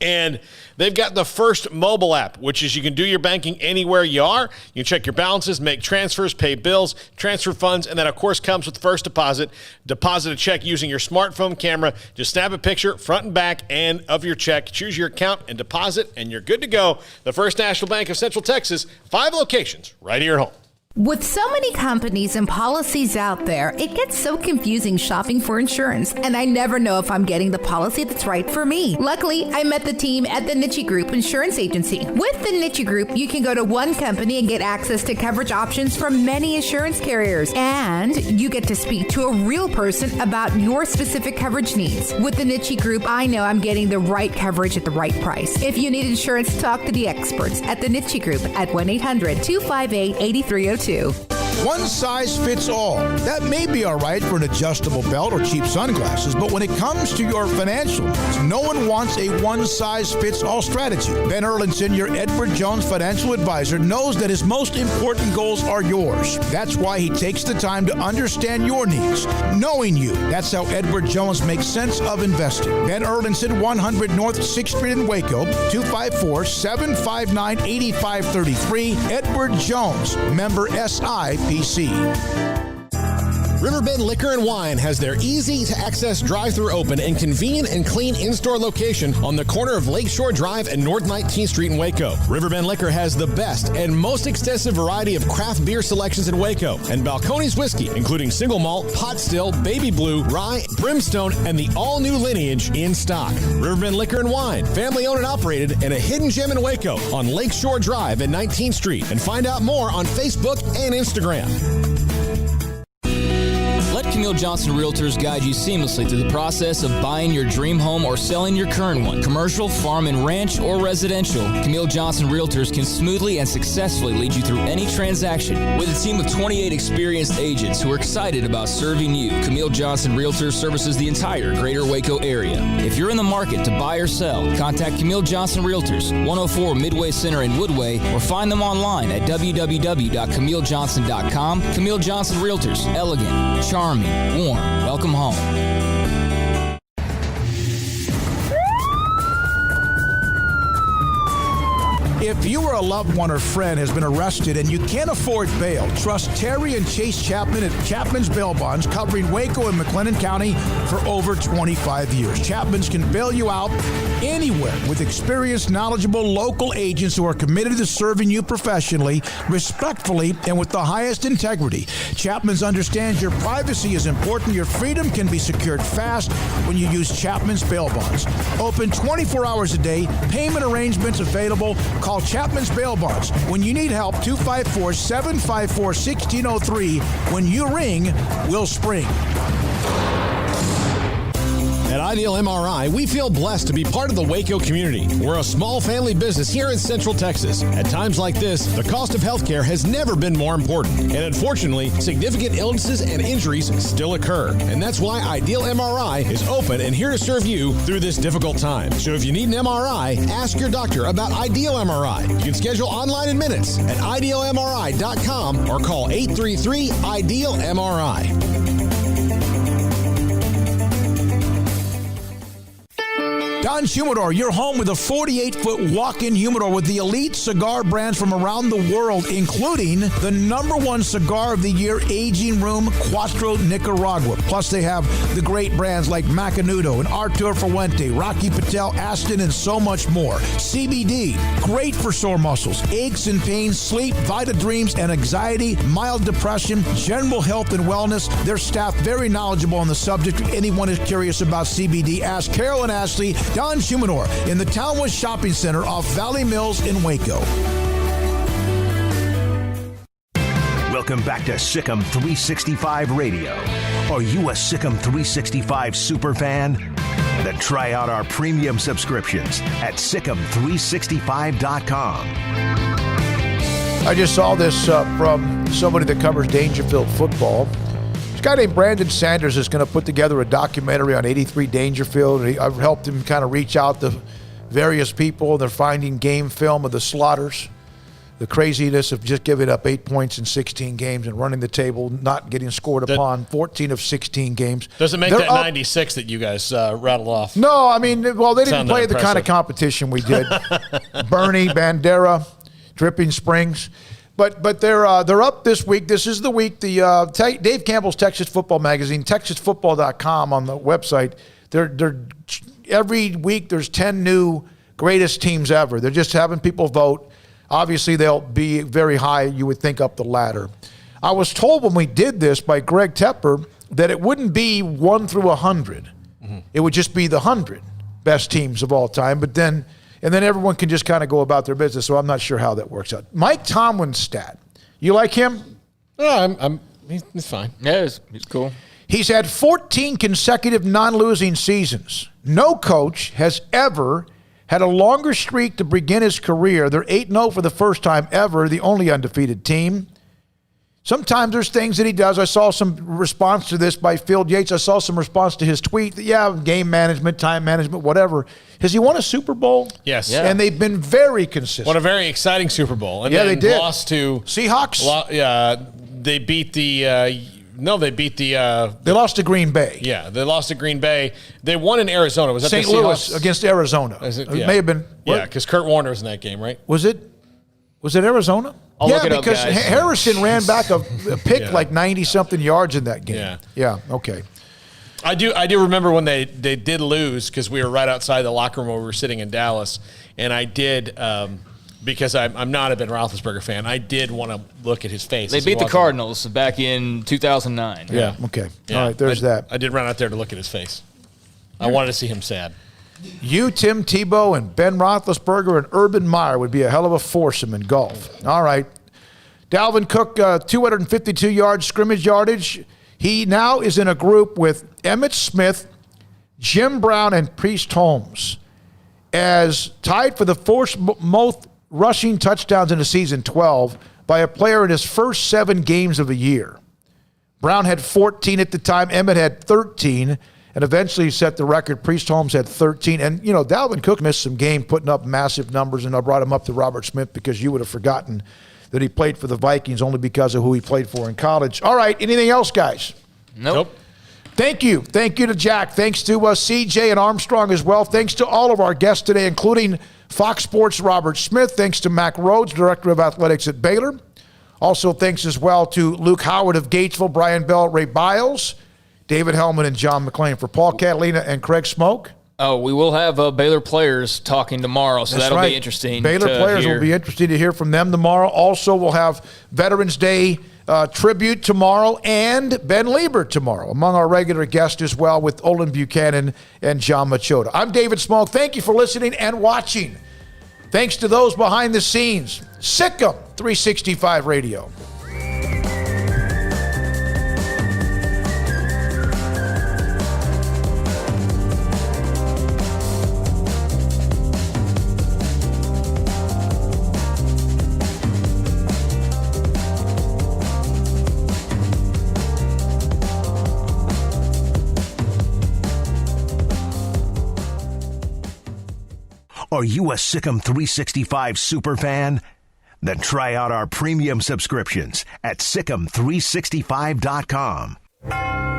And they've got the First mobile app, which is you can do your banking anywhere you are. You can check your balances, make transfers, pay bills, transfer funds, and that, of course, comes with First Deposit. Deposit a check using your smartphone camera. Just snap a picture, front and back, and of your check. Choose your account and deposit, and you're good to go. The First National Bank of Central Texas, 5 locations right here at home. With so many companies and policies out there, it gets so confusing shopping for insurance, and I never know if I'm getting the policy that's right for me. Luckily, I met the team at the Niche Group Insurance Agency. With the Niche Group, you can go to one company and get access to coverage options from many insurance carriers, and you get to speak to a real person about your specific coverage needs. With the Niche Group, I know I'm getting the right coverage at the right price. If you need insurance, talk to the experts at the Niche Group at 1-800-258-8302. One size fits all. That may be all right for an adjustable belt or cheap sunglasses, but when it comes to your financial needs, no one wants a one-size-fits-all strategy. Ben Erlinson, your Edward Jones financial advisor, knows that his most important goals are yours. That's why he takes the time to understand your needs, knowing you. That's how Edward Jones makes sense of investing. Ben Erlinson, 100 North 6th Street in Waco, 254-759-8533. Edward Jones, member SIPC. Riverbend Liquor and Wine has their easy-to-access drive-thru open and convenient and clean in-store location on the corner of Lakeshore Drive and North 19th Street in Waco. Riverbend Liquor has the best and most extensive variety of craft beer selections in Waco, and Balcones whiskey, including single malt, pot still, baby blue, rye, brimstone, and the all-new lineage in stock. Riverbend Liquor and Wine, family-owned and operated, and a hidden gem in Waco on Lakeshore Drive and 19th Street. And find out more on Facebook and Instagram. Let Camille Johnson Realtors guide you seamlessly through the process of buying your dream home or selling your current one. Commercial, farm and ranch, or residential, Camille Johnson Realtors can smoothly and successfully lead you through any transaction. With a team of 28 experienced agents who are excited about serving you, Camille Johnson Realtors services the entire greater Waco area. If you're in the market to buy or sell, contact Camille Johnson Realtors, 104 Midway Center in Woodway, or find them online at www.camillejohnson.com. Camille Johnson Realtors, elegant, charming, warm. Welcome home. If you or a loved one or friend has been arrested and you can't afford bail, trust Terry and Chase Chapman at Chapman's Bail Bonds, covering Waco and McLennan County for over 25 years. Chapman's can bail you out anywhere with experienced, knowledgeable local agents who are committed to serving you professionally, respectfully, and with the highest integrity. Chapman's understands your privacy is important. Your freedom can be secured fast when you use Chapman's Bail Bonds. Open 24 hours a day. Payment arrangements available. Call Chapman's Bail Bonds. When you need help, 254-754-1603. When you ring, we'll spring. At Ideal MRI, we feel blessed to be part of the Waco community. We're a small family business here in Central Texas. At times like this, the cost of healthcare has never been more important. And unfortunately, significant illnesses and injuries still occur. And that's why Ideal MRI is open and here to serve you through this difficult time. So if you need an MRI, ask your doctor about Ideal MRI. You can schedule online in minutes at idealmri.com or call 833-IDEAL-MRI. Don's Humidor, your home with a 48-foot walk-in humidor with the elite cigar brands from around the world, including the #1 cigar of the year, Aging Room Cuatro Nicaragua. Plus, they have the great brands like Macanudo and Artur Fuente, Rocky Patel, Aston, and so much more. CBD, great for sore muscles, aches and pains, sleep, Vita Dreams, and anxiety, mild depression, general health and wellness. Their staff very knowledgeable on the subject. If anyone is curious about CBD, ask Carol and Ashley. Don's Humidor in the Townwood Shopping Center off Valley Mills in Waco. Welcome back to Sic'Em365 Radio. Are you a Sic'Em365 super fan? Then try out our premium subscriptions at Sic'Em365.com. I just saw this from somebody that covers Dangerfield football. A guy named Brandon Sanders is going to put together a documentary on 83 Dangerfield. I've helped him kind of reach out to various people. They're finding game film of the slaughters, the craziness of just giving up 8 points in 16 games and running the table, not getting scored upon 14 of 16 games. Doesn't make that 96 that you guys rattled off. No, I mean, well, they didn't play the kind of competition we did. Bernie, Bandera, Dripping Springs. But they're up this week. This is the week. The Dave Campbell's Texas Football Magazine, TexasFootball.com on the website. They're every week there's 10 new greatest teams ever. They're just having people vote. Obviously, they'll be very high, you would think, up the ladder. I was told when we did this by Greg Tepper that it wouldn't be 1 through 100. Mm-hmm. It would just be the 100 best teams of all time. And then everyone can just kind of go about their business, so I'm not sure how that works out. Mike Tomlin's stat. You like him? Yeah, he's fine. Yeah, he's cool. He's had 14 consecutive non-losing seasons. No coach has ever had a longer streak to begin his career. They're 8-0 for the first time ever, the only undefeated team. Sometimes there's things that he does. I saw some response to this by Phil Yates. I saw some response to his tweet that, game management, time management, whatever. Has he won a Super Bowl? Yes. Yeah. And they've been very consistent. Won a very exciting Super Bowl. And yeah, then they did. Lost to Seahawks? They beat the they lost to Green Bay. Yeah, they lost to Green Bay. They won in Arizona. Was that St. the Louis against Arizona? It may have been. Yeah, because Kurt Warner was in that game, right? Was it Arizona? I'll look it up, because guys. Harrison ran back a pick like 90-something yards in that game. Yeah, okay. I do remember when they did lose because we were right outside the locker room where we were sitting in Dallas, and I did because I'm not a Ben Roethlisberger fan. I did want to look at his face. They beat the Cardinals back in 2009. Yeah. Okay. Yeah. All right. There's that. I did run out there to look at his face. I wanted to see him sad. You, Tim Tebow, and Ben Roethlisberger and Urban Meyer would be a hell of a foursome in golf. All right. Dalvin Cook, 252 yards scrimmage yardage. He now is in a group with Emmitt Smith, Jim Brown, and Priest Holmes as tied for the fourth most rushing touchdowns in the season, 12, by a player in his first 7 games of the year. Brown had 14 at the time. Emmitt had 13. And eventually set the record. Priest Holmes had 13. And, Dalvin Cook missed some game putting up massive numbers, and I brought him up to Robert Smith because you would have forgotten that he played for the Vikings only because of who he played for in college. All right, anything else, guys? Nope. Thank you. Thank you to Jack. Thanks to CJ and Armstrong as well. Thanks to all of our guests today, including Fox Sports' Robert Smith. Thanks to Mack Rhoades, Director of Athletics at Baylor. Also, thanks as well to Luke Howard of Gatesville, Brian Bell, Ray Biles, David Hellman, and John McClain. For Paul Catalina and Craig Smoke. Oh, we will have Baylor players talking tomorrow, so that'll be interesting. Baylor players will be interesting to hear from them tomorrow. Also, we'll have Veterans Day tribute tomorrow and Ben Lieber tomorrow, among our regular guests as well, with Olin Buchanan and John Machota. I'm David Smoke. Thank you for listening and watching. Thanks to those behind the scenes. Sic'Em365 Radio. Are you a Sic'Em365 super fan? Then try out our premium subscriptions at Sic'Em365.com.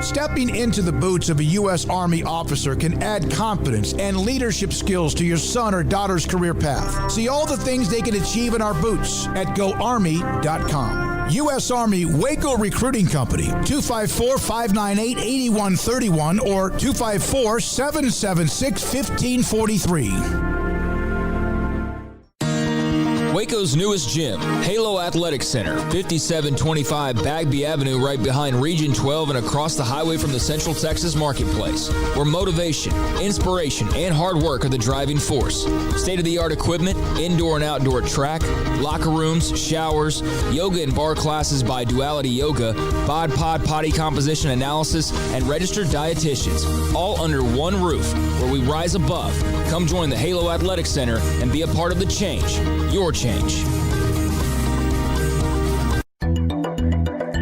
Stepping into the boots of a U.S. Army officer can add confidence and leadership skills to your son or daughter's career path. See all the things they can achieve in our boots at GoArmy.com. U.S. Army Waco Recruiting Company, 254-598-8131 or 254-776-1543. Waco's newest gym, Halo Athletic Center, 5725 Bagby Avenue, right behind Region 12 and across the highway from the Central Texas Marketplace, where motivation, inspiration, and hard work are the driving force. State-of-the-art equipment, indoor and outdoor track, locker rooms, showers, yoga and bar classes by Duality Yoga, Bod Pod potty composition analysis, and registered dietitians, all under one roof, where we rise above. Come join the Halo Athletic Center and be a part of the change. Your change.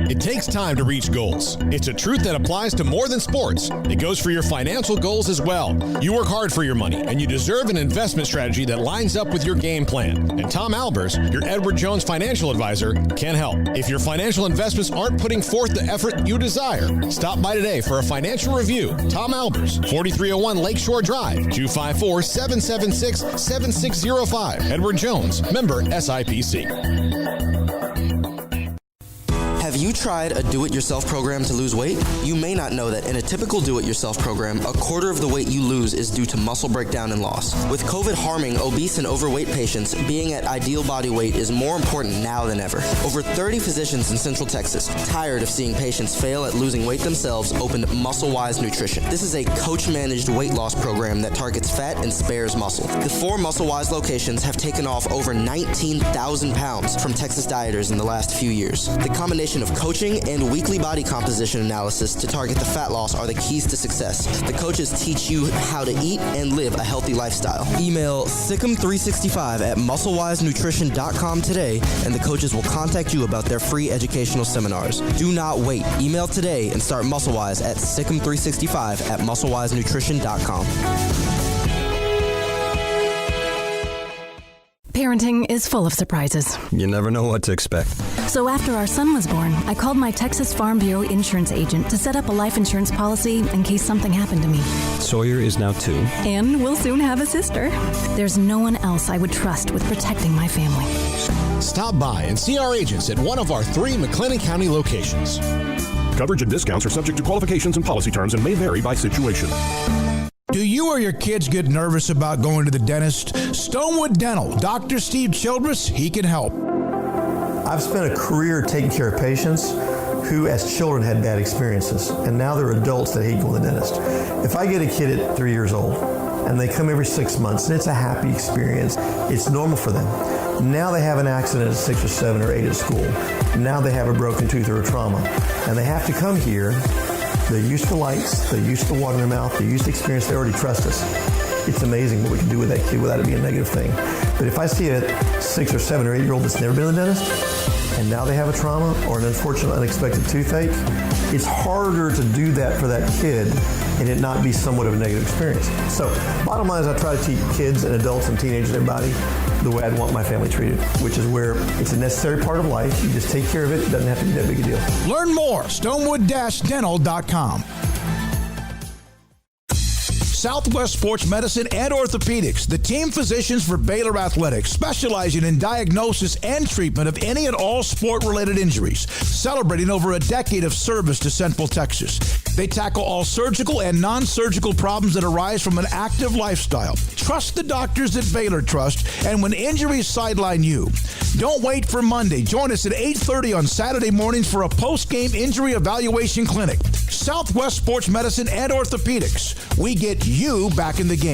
It takes time to reach goals. It's a truth that applies to more than sports. It goes for your financial goals as well. You work hard for your money, and you deserve an investment strategy that lines up with your game plan. And Tom Albers, your Edward Jones financial advisor, can help. If your financial investments aren't putting forth the effort you desire, stop by today for a financial review. Tom Albers, 4301 Lakeshore Drive, 254-776-7605. Edward Jones, member SIPC. Have you tried a do-it-yourself program to lose weight? You may not know that in a typical do-it-yourself program, a quarter of the weight you lose is due to muscle breakdown and loss. With COVID harming obese and overweight patients, being at ideal body weight is more important now than ever. Over 30 physicians in Central Texas, tired of seeing patients fail at losing weight themselves, opened Muscle-Wise Nutrition. This is a coach-managed weight loss program that targets fat and spares muscle. The 4 Muscle-Wise locations have taken off over 19,000 pounds from Texas dieters in the last few years. The combination combination of coaching and weekly body composition analysis to target the fat loss are the keys to success. The coaches teach you how to eat and live a healthy lifestyle. Email Sic'Em365 at MuscleWiseNutrition.com today, and the coaches will contact you about their free educational seminars. Do not wait. Email today and start MuscleWise at Sic'Em365 at MuscleWiseNutrition.com. Parenting is full of surprises. You never know what to expect. So after our son was born, I called my Texas Farm Bureau insurance agent to set up a life insurance policy in case something happened to me. Sawyer is now 2. And we'll soon have a sister. There's no one else I would trust with protecting my family. Stop by and see our agents at one of our 3 McLennan County locations. Coverage and discounts are subject to qualifications and policy terms and may vary by situation. Do you or your kids get nervous about going to the dentist? Stonewood Dental, Dr. Steve Childress, he can help. I've spent a career taking care of patients who as children had bad experiences, and now they're adults that hate going to the dentist. If I get a kid at 3 years old and they come every 6 months and it's a happy experience, it's normal for them. Now they have an accident at 6 or 7 or 8 at school. Now they have a broken tooth or a trauma, and they have to come here. They're used to lights, they're used to water in their mouth, they're used to experience, they already trust us. It's amazing what we can do with that kid without it being a negative thing. But if I see a 6 or 7 or 8 year old that's never been to the dentist, and now they have a trauma or an unfortunate unexpected toothache, it's harder to do that for that kid and it not be somewhat of a negative experience. So bottom line is I try to teach kids and adults and teenagers and everybody the way I'd want my family treated, which is where it's a necessary part of life. You just take care of it. It doesn't have to be that big a deal. Learn more, stonewood-dental.com. Southwest Sports Medicine and Orthopedics, the team physicians for Baylor Athletics, specializing in diagnosis and treatment of any and all sport-related injuries, celebrating over a decade of service to Central Texas. They tackle all surgical and non-surgical problems that arise from an active lifestyle. Trust the doctors that Baylor trusts, and when injuries sideline you, don't wait for Monday. Join us at 8:30 on Saturday mornings for a post-game injury evaluation clinic. Southwest Sports Medicine and Orthopedics. We get you back in the game.